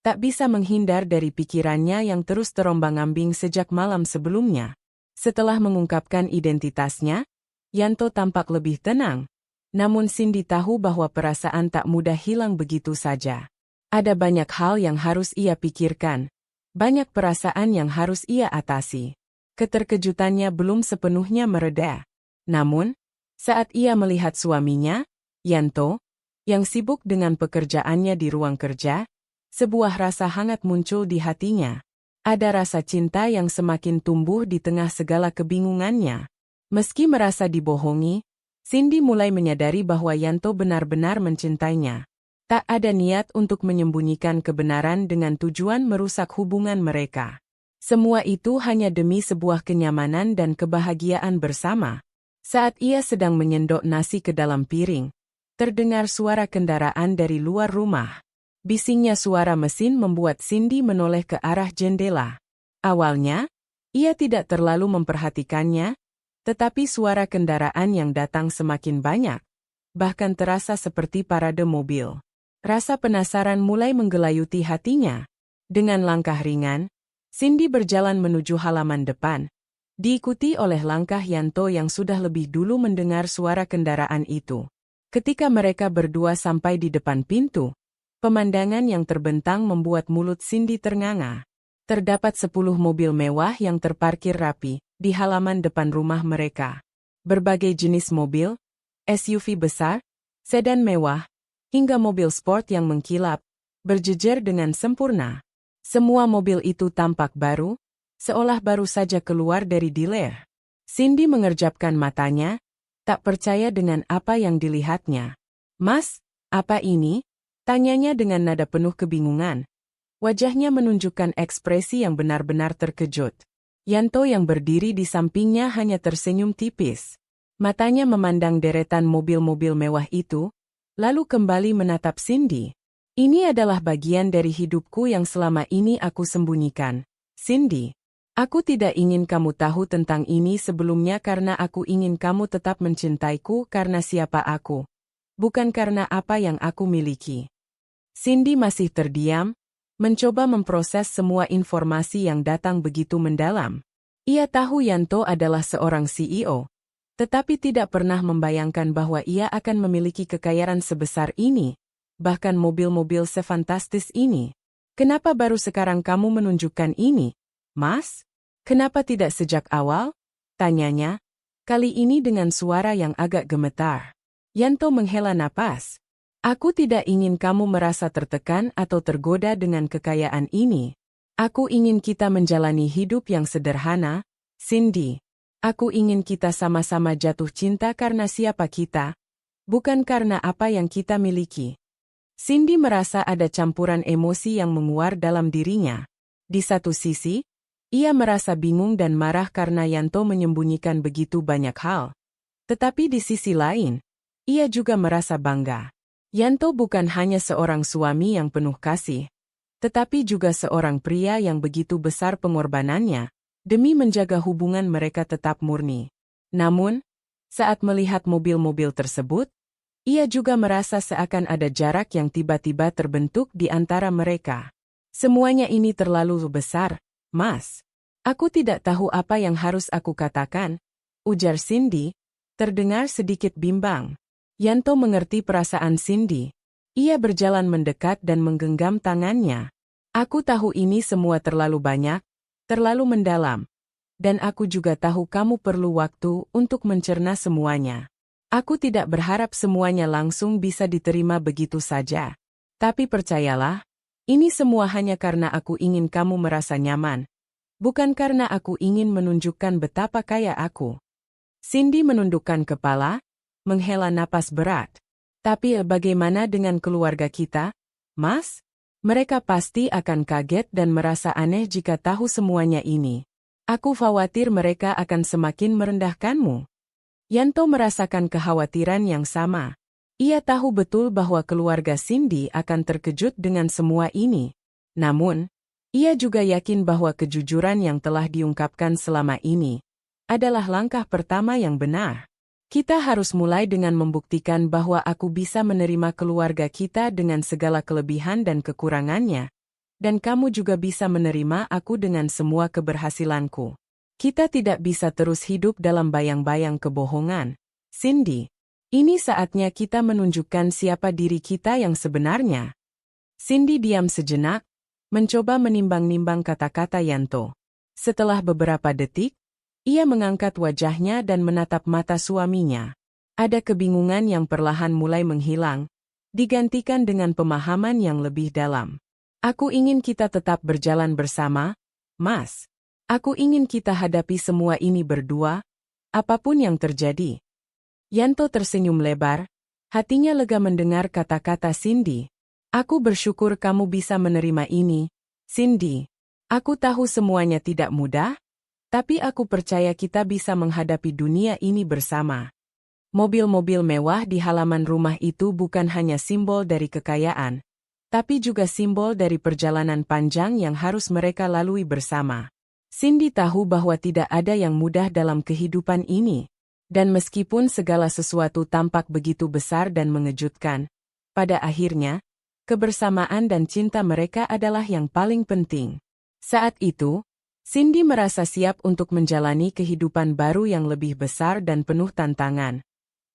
tak bisa menghindar dari pikirannya yang terus terombang-ambing sejak malam sebelumnya. Setelah mengungkapkan identitasnya, Yanto tampak lebih tenang. Namun Cindy tahu bahwa perasaan tak mudah hilang begitu saja. Ada banyak hal yang harus ia pikirkan. Banyak perasaan yang harus ia atasi. Keterkejutannya belum sepenuhnya mereda. Namun, saat ia melihat suaminya, Yanto, yang sibuk dengan pekerjaannya di ruang kerja, sebuah rasa hangat muncul di hatinya. Ada rasa cinta yang semakin tumbuh di tengah segala kebingungannya. Meski merasa dibohongi, Cindy mulai menyadari bahwa Yanto benar-benar mencintainya. Tak ada niat untuk menyembunyikan kebenaran dengan tujuan merusak hubungan mereka. Semua itu hanya demi sebuah kenyamanan dan kebahagiaan bersama. Saat ia sedang menyendok nasi ke dalam piring, terdengar suara kendaraan dari luar rumah. Bisingnya suara mesin membuat Cindy menoleh ke arah jendela. Awalnya, ia tidak terlalu memperhatikannya, tetapi suara kendaraan yang datang semakin banyak, bahkan terasa seperti parade mobil. Rasa penasaran mulai menggelayuti hatinya. Dengan langkah ringan, Cindy berjalan menuju halaman depan, diikuti oleh langkah Yanto yang sudah lebih dulu mendengar suara kendaraan itu. Ketika mereka berdua sampai di depan pintu, pemandangan yang terbentang membuat mulut Cindy ternganga. Terdapat 10 mobil mewah yang terparkir rapi di halaman depan rumah mereka. Berbagai jenis mobil, SUV besar, sedan mewah, hingga mobil sport yang mengkilap, berjejer dengan sempurna. Semua mobil itu tampak baru, seolah baru saja keluar dari dealer. Cindy mengerjapkan matanya, tak percaya dengan apa yang dilihatnya. "Mas, apa ini?" tanyanya dengan nada penuh kebingungan. Wajahnya menunjukkan ekspresi yang benar-benar terkejut. Yanto yang berdiri di sampingnya hanya tersenyum tipis. Matanya memandang deretan mobil-mobil mewah itu, lalu kembali menatap Cindy. "Ini adalah bagian dari hidupku yang selama ini aku sembunyikan, Cindy. Aku tidak ingin kamu tahu tentang ini sebelumnya karena aku ingin kamu tetap mencintaiku karena siapa aku, bukan karena apa yang aku miliki." Cindy masih terdiam, mencoba memproses semua informasi yang datang begitu mendalam. Ia tahu Yanto adalah seorang CEO, tetapi tidak pernah membayangkan bahwa ia akan memiliki kekayaan sebesar ini. Bahkan mobil-mobil sefantastis ini. "Kenapa baru sekarang kamu menunjukkan ini, Mas? Kenapa tidak sejak awal?" tanyanya, kali ini dengan suara yang agak gemetar. Yanto menghela napas. "Aku tidak ingin kamu merasa tertekan atau tergoda dengan kekayaan ini. Aku ingin kita menjalani hidup yang sederhana, Cindy. Aku ingin kita sama-sama jatuh cinta karena siapa kita, bukan karena apa yang kita miliki." Cindy merasa ada campuran emosi yang menguar dalam dirinya. Di satu sisi, ia merasa bingung dan marah karena Yanto menyembunyikan begitu banyak hal. Tetapi di sisi lain, ia juga merasa bangga. Yanto bukan hanya seorang suami yang penuh kasih, tetapi juga seorang pria yang begitu besar pengorbanannya demi menjaga hubungan mereka tetap murni. Namun, saat melihat mobil-mobil tersebut, ia juga merasa seakan ada jarak yang tiba-tiba terbentuk di antara mereka. "Semuanya ini terlalu besar, Mas. Aku tidak tahu apa yang harus aku katakan," ujar Cindy, terdengar sedikit bimbang. Yanto mengerti perasaan Cindy. Ia berjalan mendekat dan menggenggam tangannya. Aku tahu ini semua terlalu banyak, terlalu mendalam. Dan aku juga tahu kamu perlu waktu untuk mencerna semuanya. Aku tidak berharap semuanya langsung bisa diterima begitu saja. Tapi percayalah, ini semua hanya karena aku ingin kamu merasa nyaman. Bukan karena aku ingin menunjukkan betapa kaya aku. Cindy menundukkan kepala, menghela napas berat. Tapi bagaimana dengan keluarga kita, Mas? Mereka pasti akan kaget dan merasa aneh jika tahu semuanya ini. Aku khawatir mereka akan semakin merendahkanmu. Yanto merasakan kekhawatiran yang sama. Ia tahu betul bahwa keluarga Cindy akan terkejut dengan semua ini. Namun, ia juga yakin bahwa kejujuran yang telah diungkapkan selama ini adalah langkah pertama yang benar. Kita harus mulai dengan membuktikan bahwa aku bisa menerima keluarga kita dengan segala kelebihan dan kekurangannya. Dan kamu juga bisa menerima aku dengan semua keberhasilanku. Kita tidak bisa terus hidup dalam bayang-bayang kebohongan. Cindy, ini saatnya kita menunjukkan siapa diri kita yang sebenarnya. Cindy diam sejenak, mencoba menimbang-nimbang kata-kata Yanto. Setelah beberapa detik, ia mengangkat wajahnya dan menatap mata suaminya. Ada kebingungan yang perlahan mulai menghilang, digantikan dengan pemahaman yang lebih dalam. Aku ingin kita tetap berjalan bersama, Mas. Aku ingin kita hadapi semua ini berdua, apapun yang terjadi. Yanto tersenyum lebar, hatinya lega mendengar kata-kata Cindy. Aku bersyukur kamu bisa menerima ini, Cindy. Aku tahu semuanya tidak mudah, tapi aku percaya kita bisa menghadapi dunia ini bersama. Mobil-mobil mewah di halaman rumah itu bukan hanya simbol dari kekayaan, tapi juga simbol dari perjalanan panjang yang harus mereka lalui bersama. Cindy tahu bahwa tidak ada yang mudah dalam kehidupan ini. Dan meskipun segala sesuatu tampak begitu besar dan mengejutkan, pada akhirnya, kebersamaan dan cinta mereka adalah yang paling penting. Saat itu, Cindy merasa siap untuk menjalani kehidupan baru yang lebih besar dan penuh tantangan.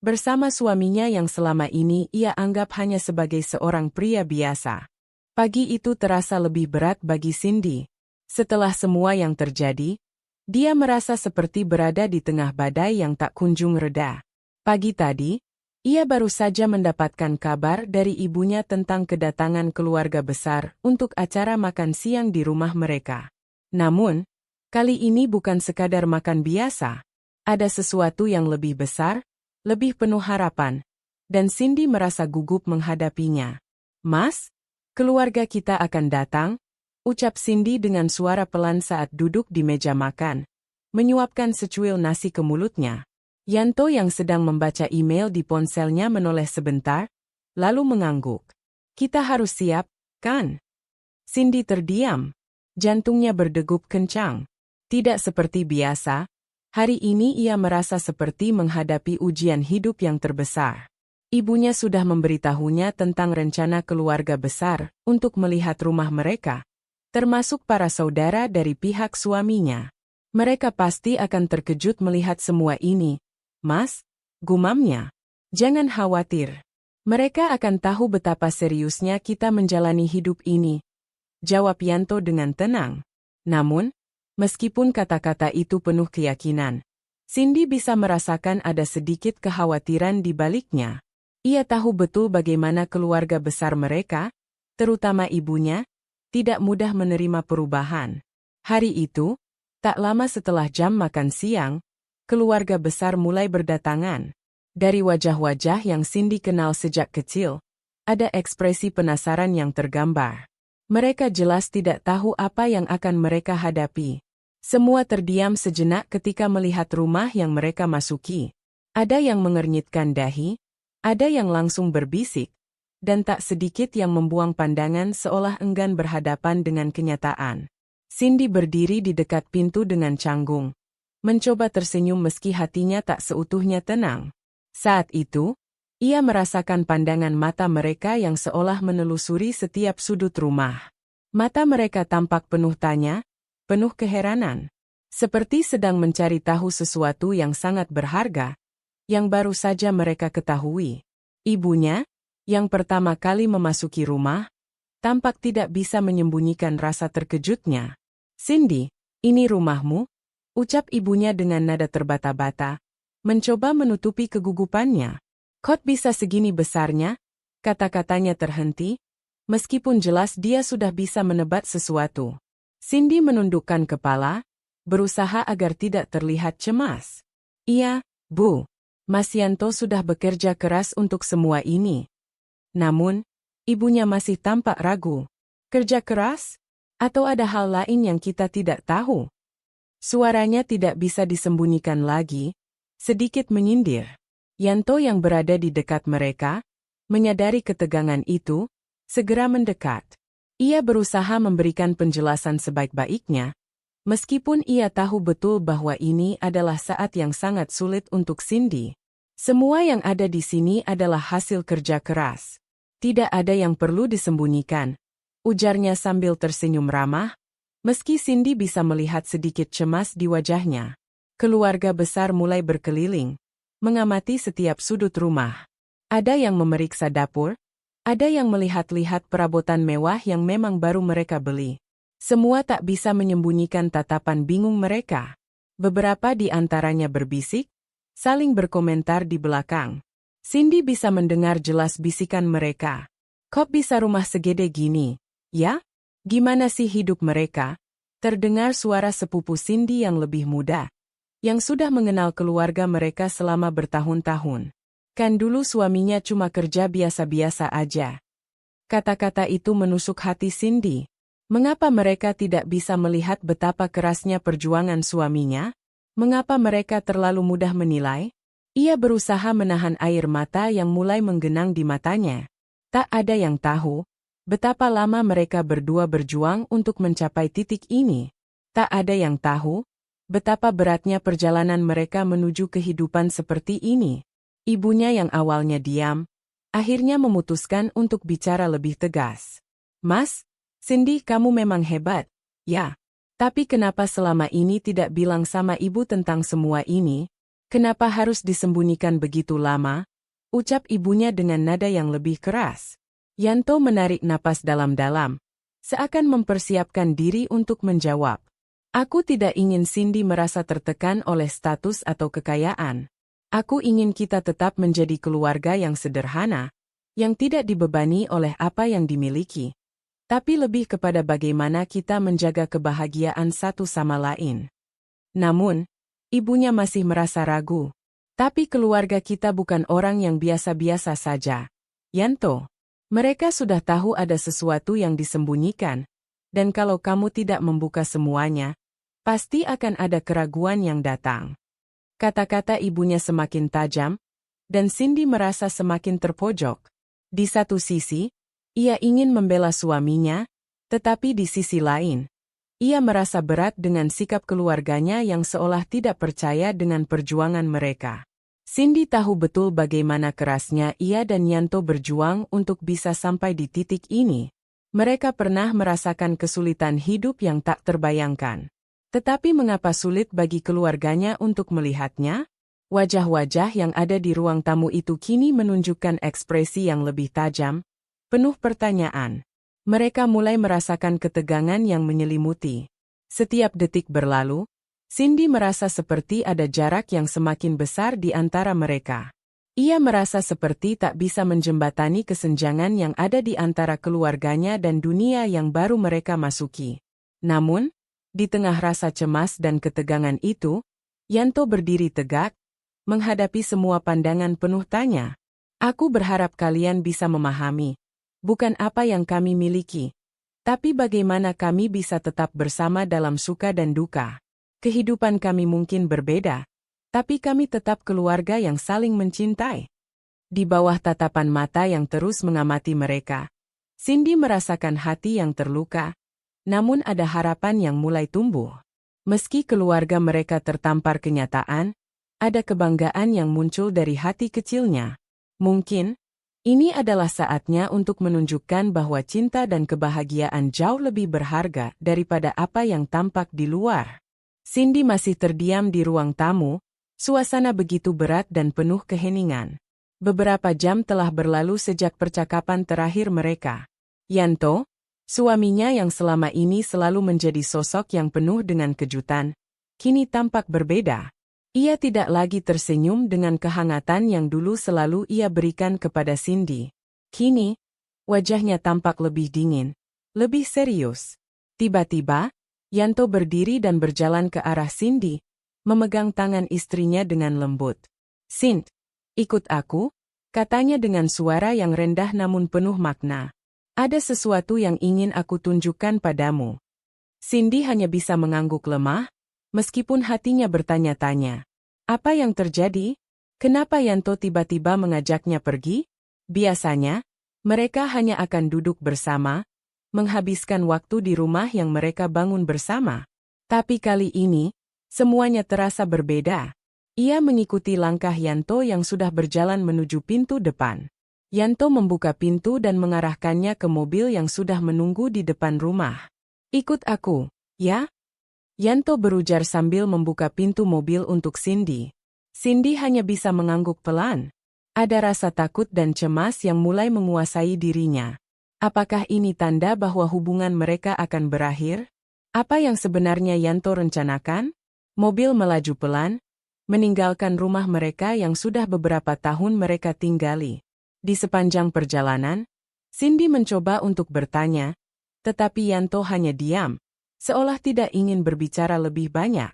Bersama suaminya yang selama ini ia anggap hanya sebagai seorang pria biasa. Pagi itu terasa lebih berat bagi Cindy. Setelah semua yang terjadi, dia merasa seperti berada di tengah badai yang tak kunjung reda. Pagi tadi, ia baru saja mendapatkan kabar dari ibunya tentang kedatangan keluarga besar untuk acara makan siang di rumah mereka. Namun, kali ini bukan sekadar makan biasa. Ada sesuatu yang lebih besar, lebih penuh harapan, dan Cindy merasa gugup menghadapinya. Mas, keluarga kita akan datang, ucap Cindy dengan suara pelan saat duduk di meja makan, menyuapkan secuil nasi ke mulutnya. Yanto yang sedang membaca email di ponselnya menoleh sebentar, lalu mengangguk. Kita harus siap, kan? Cindy terdiam, jantungnya berdegup kencang. Tidak seperti biasa, hari ini ia merasa seperti menghadapi ujian hidup yang terbesar. Ibunya sudah memberitahunya tentang rencana keluarga besar untuk melihat rumah mereka, termasuk para saudara dari pihak suaminya. Mereka pasti akan terkejut melihat semua ini. Mas, gumamnya. Jangan khawatir. Mereka akan tahu betapa seriusnya kita menjalani hidup ini, jawab Yanto dengan tenang. Namun, meskipun kata-kata itu penuh keyakinan, Cindy bisa merasakan ada sedikit kekhawatiran di baliknya. Ia tahu betul bagaimana keluarga besar mereka, terutama ibunya, tidak mudah menerima perubahan. Hari itu, tak lama setelah jam makan siang, keluarga besar mulai berdatangan. Dari wajah-wajah yang Cindy kenal sejak kecil, ada ekspresi penasaran yang tergambar. Mereka jelas tidak tahu apa yang akan mereka hadapi. Semua terdiam sejenak ketika melihat rumah yang mereka masuki. Ada yang mengernyitkan dahi, ada yang langsung berbisik, dan tak sedikit yang membuang pandangan seolah enggan berhadapan dengan kenyataan. Cindy berdiri di dekat pintu dengan canggung, mencoba tersenyum meski hatinya tak seutuhnya tenang. Saat itu, ia merasakan pandangan mata mereka yang seolah menelusuri setiap sudut rumah. Mata mereka tampak penuh tanya, penuh keheranan. Seperti sedang mencari tahu sesuatu yang sangat berharga, yang baru saja mereka ketahui. Ibunya, yang pertama kali memasuki rumah, tampak tidak bisa menyembunyikan rasa terkejutnya. "Cindy, ini rumahmu?" ucap ibunya dengan nada terbata-bata, mencoba menutupi kegugupannya. "Kok bisa segini besarnya?" Kata-katanya terhenti, meskipun jelas dia sudah bisa menebak sesuatu. Cindy menundukkan kepala, berusaha agar tidak terlihat cemas. "Iya, Bu. Mas Yanto sudah bekerja keras untuk semua ini." Namun, ibunya masih tampak ragu. "Kerja keras? Atau ada hal lain yang kita tidak tahu?" Suaranya tidak bisa disembunyikan lagi, sedikit menyindir. Yanto yang berada di dekat mereka, menyadari ketegangan itu, segera mendekat. Ia berusaha memberikan penjelasan sebaik-baiknya, meskipun ia tahu betul bahwa ini adalah saat yang sangat sulit untuk Cindy. "Semua yang ada di sini adalah hasil kerja keras. Tidak ada yang perlu disembunyikan," ujarnya sambil tersenyum ramah, meski Cindy bisa melihat sedikit cemas di wajahnya. Keluarga besar mulai berkeliling, mengamati setiap sudut rumah. Ada yang memeriksa dapur, ada yang melihat-lihat perabotan mewah yang memang baru mereka beli. Semua tak bisa menyembunyikan tatapan bingung mereka. Beberapa di antaranya berbisik, saling berkomentar di belakang. Cindy bisa mendengar jelas bisikan mereka. "Kok bisa rumah segede gini? Ya? Gimana sih hidup mereka?" Terdengar suara sepupu Cindy yang lebih muda, yang sudah mengenal keluarga mereka selama bertahun-tahun. "Kan dulu suaminya cuma kerja biasa-biasa aja." Kata-kata itu menusuk hati Cindy. Mengapa mereka tidak bisa melihat betapa kerasnya perjuangan suaminya? Mengapa mereka terlalu mudah menilai? Ia berusaha menahan air mata yang mulai menggenang di matanya. Tak ada yang tahu betapa lama mereka berdua berjuang untuk mencapai titik ini. Tak ada yang tahu betapa beratnya perjalanan mereka menuju kehidupan seperti ini. Ibunya yang awalnya diam, akhirnya memutuskan untuk bicara lebih tegas. "Mas, Cindy, kamu memang hebat, ya. Tapi kenapa selama ini tidak bilang sama ibu tentang semua ini? Kenapa harus disembunyikan begitu lama?" ucap ibunya dengan nada yang lebih keras. Yanto menarik napas dalam-dalam, seakan mempersiapkan diri untuk menjawab. "Aku tidak ingin Cindy merasa tertekan oleh status atau kekayaan. Aku ingin kita tetap menjadi keluarga yang sederhana, yang tidak dibebani oleh apa yang dimiliki. Tapi lebih kepada bagaimana kita menjaga kebahagiaan satu sama lain." Namun, ibunya masih merasa ragu. "Tapi keluarga kita bukan orang yang biasa-biasa saja, Yanto. Mereka sudah tahu ada sesuatu yang disembunyikan, dan kalau kamu tidak membuka semuanya, pasti akan ada keraguan yang datang." Kata-kata ibunya semakin tajam, dan Cindy merasa semakin terpojok. Di satu sisi, ia ingin membela suaminya, tetapi di sisi lain, ia merasa berat dengan sikap keluarganya yang seolah tidak percaya dengan perjuangan mereka. Cindy tahu betul bagaimana kerasnya ia dan Yanto berjuang untuk bisa sampai di titik ini. Mereka pernah merasakan kesulitan hidup yang tak terbayangkan. Tetapi mengapa sulit bagi keluarganya untuk melihatnya? Wajah-wajah yang ada di ruang tamu itu kini menunjukkan ekspresi yang lebih tajam, penuh pertanyaan. Mereka mulai merasakan ketegangan yang menyelimuti. Setiap detik berlalu, Cindy merasa seperti ada jarak yang semakin besar di antara mereka. Ia merasa seperti tak bisa menjembatani kesenjangan yang ada di antara keluarganya dan dunia yang baru mereka masuki. Namun, di tengah rasa cemas dan ketegangan itu, Yanto berdiri tegak, menghadapi semua pandangan penuh tanya. "Aku berharap kalian bisa memahami, bukan apa yang kami miliki, tapi bagaimana kami bisa tetap bersama dalam suka dan duka. Kehidupan kami mungkin berbeda, tapi kami tetap keluarga yang saling mencintai." Di bawah tatapan mata yang terus mengamati mereka, Cindy merasakan hati yang terluka, namun ada harapan yang mulai tumbuh. Meski keluarga mereka tertampar kenyataan, ada kebanggaan yang muncul dari hati kecilnya. Mungkin, ini adalah saatnya untuk menunjukkan bahwa cinta dan kebahagiaan jauh lebih berharga daripada apa yang tampak di luar. Cindy masih terdiam di ruang tamu, suasana begitu berat dan penuh keheningan. Beberapa jam telah berlalu sejak percakapan terakhir mereka. Yanto, suaminya yang selama ini selalu menjadi sosok yang penuh dengan kejutan, kini tampak berbeda. Ia tidak lagi tersenyum dengan kehangatan yang dulu selalu ia berikan kepada Cindy. Kini, wajahnya tampak lebih dingin, lebih serius. Tiba-tiba, Yanto berdiri dan berjalan ke arah Cindy, memegang tangan istrinya dengan lembut. "Sind, ikut aku," katanya dengan suara yang rendah namun penuh makna. "Ada sesuatu yang ingin aku tunjukkan padamu." Cindy hanya bisa mengangguk lemah, meskipun hatinya bertanya-tanya. Apa yang terjadi? Kenapa Yanto tiba-tiba mengajaknya pergi? Biasanya, mereka hanya akan duduk bersama, menghabiskan waktu di rumah yang mereka bangun bersama. Tapi kali ini, semuanya terasa berbeda. Ia mengikuti langkah Yanto yang sudah berjalan menuju pintu depan. Yanto membuka pintu dan mengarahkannya ke mobil yang sudah menunggu di depan rumah. "Ikut aku, ya?" Yanto berujar sambil membuka pintu mobil untuk Cindy. Cindy hanya bisa mengangguk pelan. Ada rasa takut dan cemas yang mulai menguasai dirinya. Apakah ini tanda bahwa hubungan mereka akan berakhir? Apa yang sebenarnya Yanto rencanakan? Mobil melaju pelan, meninggalkan rumah mereka yang sudah beberapa tahun mereka tinggali. Di sepanjang perjalanan, Cindy mencoba untuk bertanya, tetapi Yanto hanya diam, seolah tidak ingin berbicara lebih banyak.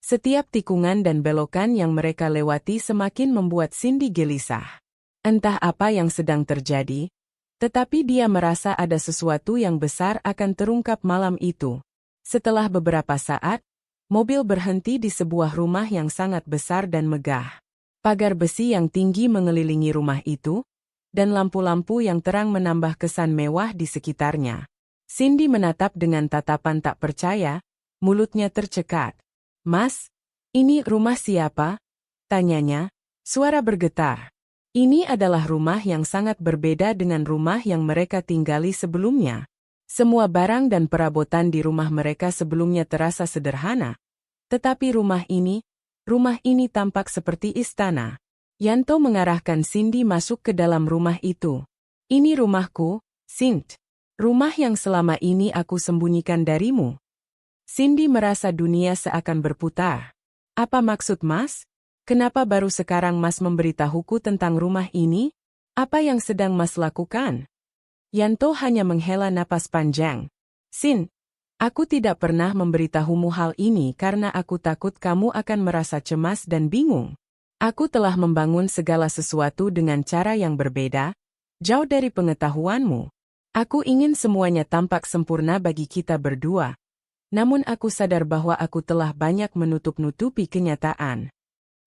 Setiap tikungan dan belokan yang mereka lewati semakin membuat Cindy gelisah. Entah apa yang sedang terjadi, tetapi dia merasa ada sesuatu yang besar akan terungkap malam itu. Setelah beberapa saat, mobil berhenti di sebuah rumah yang sangat besar dan megah. Pagar besi yang tinggi mengelilingi rumah itu, dan lampu-lampu yang terang menambah kesan mewah di sekitarnya. Cindy menatap dengan tatapan tak percaya, mulutnya tercekat. "Mas, ini rumah siapa?" tanyanya, suara bergetar. Ini adalah rumah yang sangat berbeda dengan rumah yang mereka tinggali sebelumnya. Semua barang dan perabotan di rumah mereka sebelumnya terasa sederhana. Tetapi rumah ini tampak seperti istana. Yanto mengarahkan Cindy masuk ke dalam rumah itu. "Ini rumahku, Sind. Rumah yang selama ini aku sembunyikan darimu." Cindy merasa dunia seakan berputar. "Apa maksud Mas? Kenapa baru sekarang Mas memberitahuku tentang rumah ini? Apa yang sedang Mas lakukan?" Yanto hanya menghela napas panjang. "Sin, aku tidak pernah memberitahumu hal ini karena aku takut kamu akan merasa cemas dan bingung. Aku telah membangun segala sesuatu dengan cara yang berbeda, jauh dari pengetahuanmu. Aku ingin semuanya tampak sempurna bagi kita berdua. Namun aku sadar bahwa aku telah banyak menutup-nutupi kenyataan."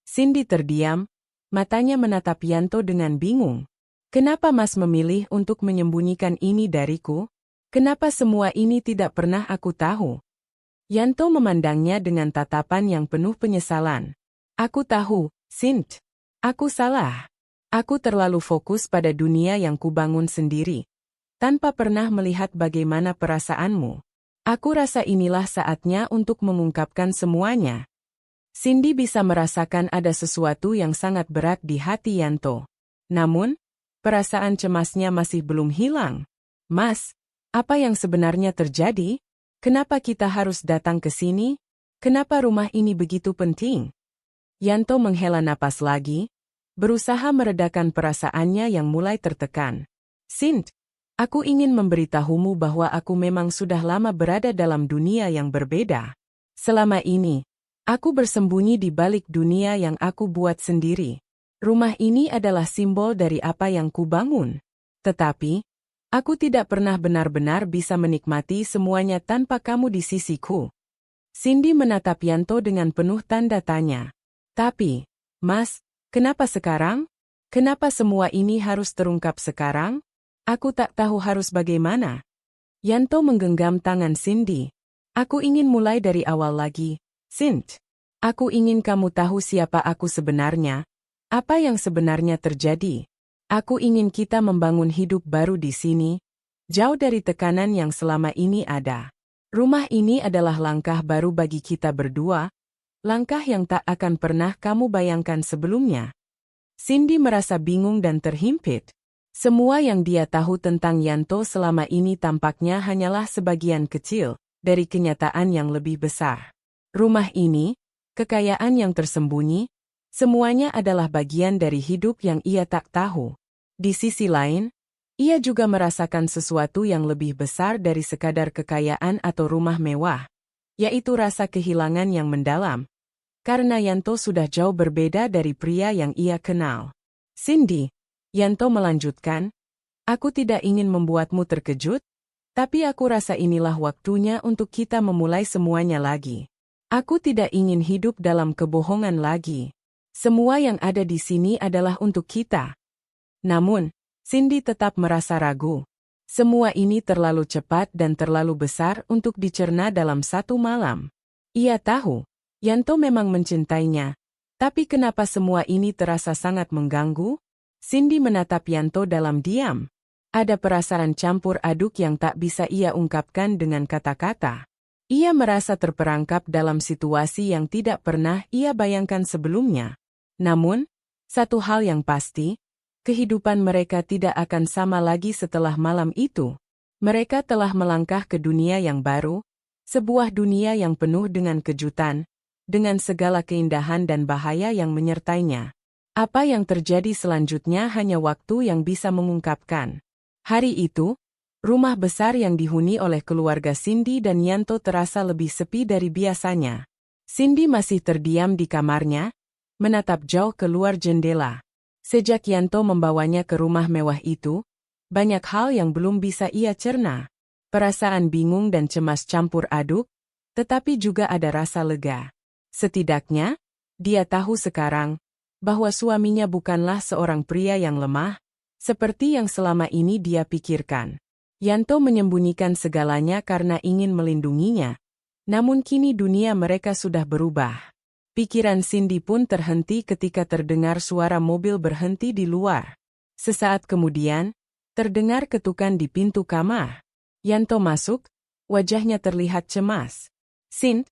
Cindy terdiam, matanya menatap Yanto dengan bingung. "Kenapa Mas memilih untuk menyembunyikan ini dariku? Kenapa semua ini tidak pernah aku tahu?" Yanto memandangnya dengan tatapan yang penuh penyesalan. "Aku tahu, Sind. Aku salah. Aku terlalu fokus pada dunia yang kubangun sendiri, tanpa pernah melihat bagaimana perasaanmu. Aku rasa inilah saatnya untuk mengungkapkan semuanya." Cindy bisa merasakan ada sesuatu yang sangat berat di hati Yanto. Namun, perasaan cemasnya masih belum hilang. "Mas, apa yang sebenarnya terjadi? Kenapa kita harus datang ke sini? Kenapa rumah ini begitu penting?" Yanto menghela napas lagi, berusaha meredakan perasaannya yang mulai tertekan. "Sind, aku ingin memberitahumu bahwa aku memang sudah lama berada dalam dunia yang berbeda. Selama ini, aku bersembunyi di balik dunia yang aku buat sendiri. Rumah ini adalah simbol dari apa yang kubangun. Tetapi, aku tidak pernah benar-benar bisa menikmati semuanya tanpa kamu di sisiku." Cindy menatap Yanto dengan penuh tanda tanya. "Tapi, Mas, kenapa sekarang? Kenapa semua ini harus terungkap sekarang? Aku tak tahu harus bagaimana." Yanto menggenggam tangan Cindy. "Aku ingin mulai dari awal lagi, Sind. Aku ingin kamu tahu siapa aku sebenarnya, apa yang sebenarnya terjadi. Aku ingin kita membangun hidup baru di sini, jauh dari tekanan yang selama ini ada." Rumah ini adalah langkah baru bagi kita berdua, langkah yang tak akan pernah kamu bayangkan sebelumnya. Cindy merasa bingung dan terhimpit. Semua yang dia tahu tentang Yanto selama ini tampaknya hanyalah sebagian kecil dari kenyataan yang lebih besar. Rumah ini, kekayaan yang tersembunyi, semuanya adalah bagian dari hidup yang ia tak tahu. Di sisi lain, ia juga merasakan sesuatu yang lebih besar dari sekadar kekayaan atau rumah mewah, yaitu rasa kehilangan yang mendalam. Karena Yanto sudah jauh berbeda dari pria yang ia kenal. Cindy, Yanto melanjutkan, aku tidak ingin membuatmu terkejut, tapi aku rasa inilah waktunya untuk kita memulai semuanya lagi. Aku tidak ingin hidup dalam kebohongan lagi. Semua yang ada di sini adalah untuk kita. Namun, Cindy tetap merasa ragu. Semua ini terlalu cepat dan terlalu besar untuk dicerna dalam satu malam. Ia tahu, Yanto memang mencintainya. Tapi kenapa semua ini terasa sangat mengganggu? Cindy menatap Yanto dalam diam. Ada perasaan campur aduk yang tak bisa ia ungkapkan dengan kata-kata. Ia merasa terperangkap dalam situasi yang tidak pernah ia bayangkan sebelumnya. Namun, satu hal yang pasti, kehidupan mereka tidak akan sama lagi setelah malam itu. Mereka telah melangkah ke dunia yang baru, sebuah dunia yang penuh dengan kejutan, dengan segala keindahan dan bahaya yang menyertainya. Apa yang terjadi selanjutnya hanya waktu yang bisa mengungkapkan. Hari itu, rumah besar yang dihuni oleh keluarga Cindy dan Yanto terasa lebih sepi dari biasanya. Cindy masih terdiam di kamarnya, menatap jauh keluar jendela. Sejak Yanto membawanya ke rumah mewah itu, banyak hal yang belum bisa ia cerna. Perasaan bingung dan cemas campur aduk, tetapi juga ada rasa lega. Setidaknya, dia tahu sekarang bahwa suaminya bukanlah seorang pria yang lemah, seperti yang selama ini dia pikirkan. Yanto menyembunyikan segalanya karena ingin melindunginya. Namun kini dunia mereka sudah berubah. Pikiran Cindy pun terhenti ketika terdengar suara mobil berhenti di luar. Sesaat kemudian, terdengar ketukan di pintu kamar. Yanto masuk, wajahnya terlihat cemas. "Cindy,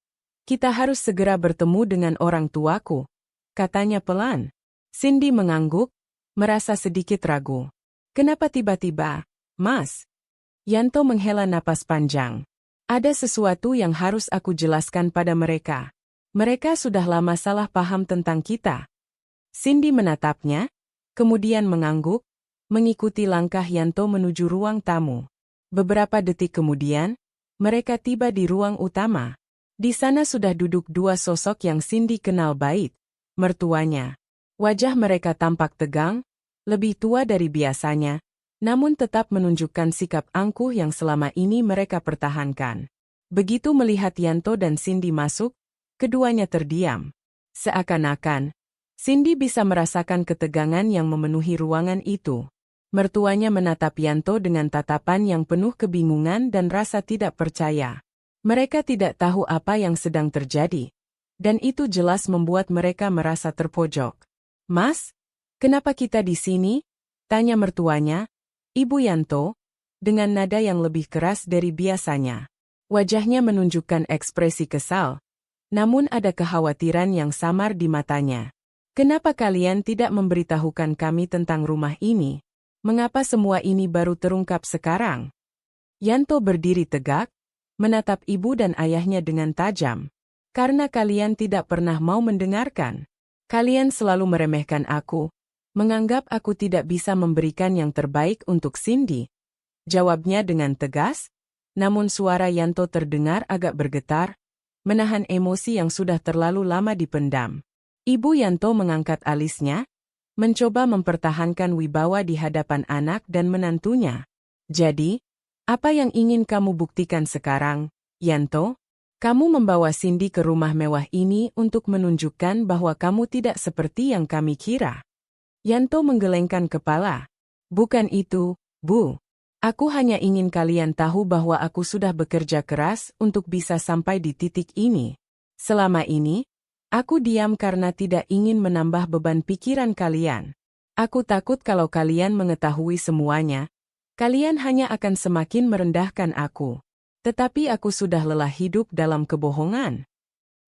kita harus segera bertemu dengan orang tuaku," katanya pelan. Cindy mengangguk, merasa sedikit ragu. "Kenapa tiba-tiba, Mas?" Yanto menghela napas panjang. "Ada sesuatu yang harus aku jelaskan pada mereka. Mereka sudah lama salah paham tentang kita." Cindy menatapnya, kemudian mengangguk, mengikuti langkah Yanto menuju ruang tamu. Beberapa detik kemudian, mereka tiba di ruang utama. Di sana sudah duduk dua sosok yang Cindy kenal baik, mertuanya. Wajah mereka tampak tegang, lebih tua dari biasanya, namun tetap menunjukkan sikap angkuh yang selama ini mereka pertahankan. Begitu melihat Yanto dan Cindy masuk, keduanya terdiam. Seakan-akan, Cindy bisa merasakan ketegangan yang memenuhi ruangan itu. Mertuanya menatap Yanto dengan tatapan yang penuh kebingungan dan rasa tidak percaya. Mereka tidak tahu apa yang sedang terjadi, dan itu jelas membuat mereka merasa terpojok. "Mas, kenapa kita di sini?" tanya mertuanya, Ibu Yanto, dengan nada yang lebih keras dari biasanya. Wajahnya menunjukkan ekspresi kesal, namun ada kekhawatiran yang samar di matanya. "Kenapa kalian tidak memberitahukan kami tentang rumah ini? Mengapa semua ini baru terungkap sekarang?" Yanto berdiri tegak, menatap ibu dan ayahnya dengan tajam. "Karena kalian tidak pernah mau mendengarkan. Kalian selalu meremehkan aku, menganggap aku tidak bisa memberikan yang terbaik untuk Cindy," jawabnya dengan tegas, namun suara Yanto terdengar agak bergetar, menahan emosi yang sudah terlalu lama dipendam. Ibu Yanto mengangkat alisnya, mencoba mempertahankan wibawa di hadapan anak dan menantunya. "Jadi, apa yang ingin kamu buktikan sekarang, Yanto? Kamu membawa Cindy ke rumah mewah ini untuk menunjukkan bahwa kamu tidak seperti yang kami kira." Yanto menggelengkan kepala. "Bukan itu, Bu. Aku hanya ingin kalian tahu bahwa aku sudah bekerja keras untuk bisa sampai di titik ini. Selama ini, aku diam karena tidak ingin menambah beban pikiran kalian. Aku takut kalau kalian mengetahui semuanya, kalian hanya akan semakin merendahkan aku. Tetapi aku sudah lelah hidup dalam kebohongan.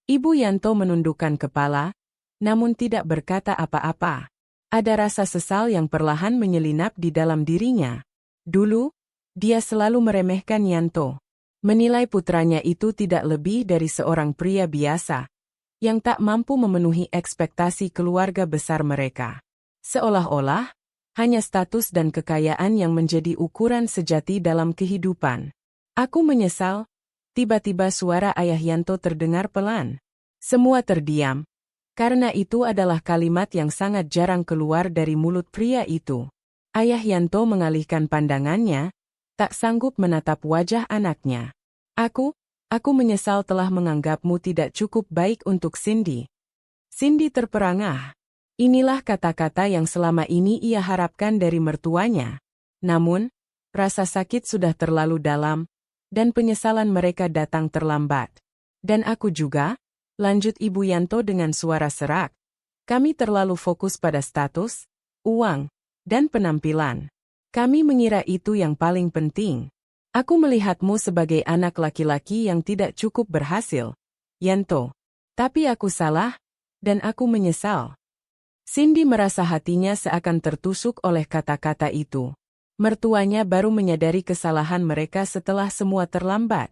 Ibu Yanto menundukkan kepala, namun tidak berkata apa-apa. Ada rasa sesal yang perlahan menyelinap di dalam dirinya. Dulu, dia selalu meremehkan Yanto. Menilai putranya itu tidak lebih dari seorang pria biasa, yang tak mampu memenuhi ekspektasi keluarga besar mereka. Seolah-olah, hanya status dan kekayaan yang menjadi ukuran sejati dalam kehidupan. Aku menyesal. Tiba-tiba suara ayah Yanto terdengar pelan. Semua terdiam. Karena itu adalah kalimat yang sangat jarang keluar dari mulut pria itu. Ayah Yanto mengalihkan pandangannya, tak sanggup menatap wajah anaknya. Aku menyesal telah menganggapmu tidak cukup baik untuk Cindy. Cindy terperangah. Inilah kata-kata yang selama ini ia harapkan dari mertuanya. Namun, rasa sakit sudah terlalu dalam, dan penyesalan mereka datang terlambat. Dan aku juga, lanjut Ibu Yanto dengan suara serak. Kami terlalu fokus pada status, uang, dan penampilan. Kami mengira itu yang paling penting. Aku melihatmu sebagai anak laki-laki yang tidak cukup berhasil, Yanto. Tapi aku salah, dan aku menyesal. Cindy merasa hatinya seakan tertusuk oleh kata-kata itu. Mertuanya baru menyadari kesalahan mereka setelah semua terlambat.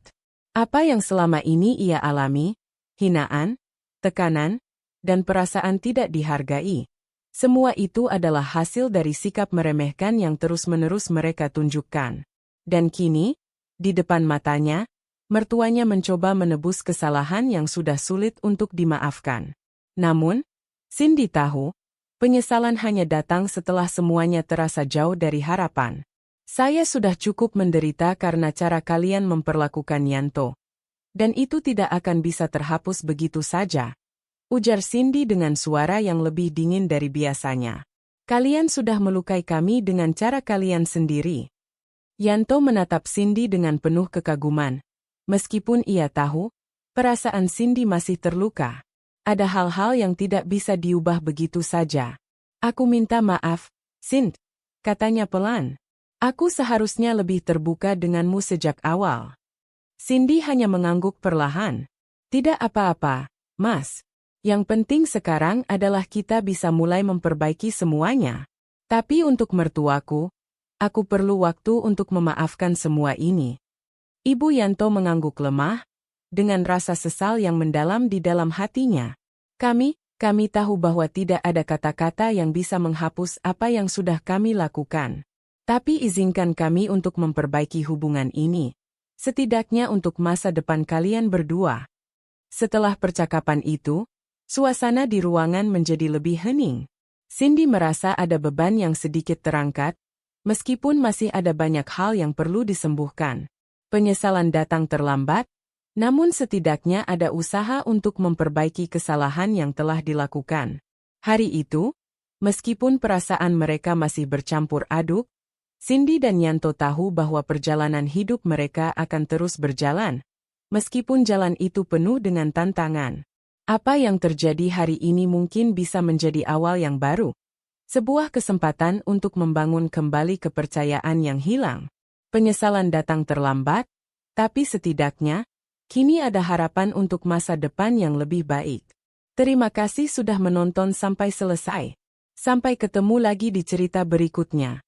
Apa yang selama ini ia alami, hinaan, tekanan, dan perasaan tidak dihargai. Semua itu adalah hasil dari sikap meremehkan yang terus-menerus mereka tunjukkan. Dan kini, di depan matanya, mertuanya mencoba menebus kesalahan yang sudah sulit untuk dimaafkan. Namun, Cindy tahu, penyesalan hanya datang setelah semuanya terasa jauh dari harapan. Saya sudah cukup menderita karena cara kalian memperlakukan Yanto. Dan itu tidak akan bisa terhapus begitu saja. Ujar Cindy dengan suara yang lebih dingin dari biasanya. Kalian sudah melukai kami dengan cara kalian sendiri. Yanto menatap Cindy dengan penuh kekaguman. Meskipun ia tahu, perasaan Cindy masih terluka. Ada hal-hal yang tidak bisa diubah begitu saja. Aku minta maaf, Cindy, katanya pelan. Aku seharusnya lebih terbuka denganmu sejak awal. Cindy hanya mengangguk perlahan. Tidak apa-apa, Mas. Yang penting sekarang adalah kita bisa mulai memperbaiki semuanya. Tapi untuk mertuaku, aku perlu waktu untuk memaafkan semua ini. Ibu Yanto mengangguk lemah, dengan rasa sesal yang mendalam di dalam hatinya. Kami tahu bahwa tidak ada kata-kata yang bisa menghapus apa yang sudah kami lakukan. Tapi izinkan kami untuk memperbaiki hubungan ini. Setidaknya untuk masa depan kalian berdua. Setelah percakapan itu, suasana di ruangan menjadi lebih hening. Cindy merasa ada beban yang sedikit terangkat, meskipun masih ada banyak hal yang perlu disembuhkan. Penyesalan datang terlambat, namun setidaknya ada usaha untuk memperbaiki kesalahan yang telah dilakukan. Hari itu, meskipun perasaan mereka masih bercampur aduk, Cindy dan Yanto tahu bahwa perjalanan hidup mereka akan terus berjalan, meskipun jalan itu penuh dengan tantangan. Apa yang terjadi hari ini mungkin bisa menjadi awal yang baru. Sebuah kesempatan untuk membangun kembali kepercayaan yang hilang. Penyesalan datang terlambat, tapi setidaknya, kini ada harapan untuk masa depan yang lebih baik. Terima kasih sudah menonton sampai selesai. Sampai ketemu lagi di cerita berikutnya.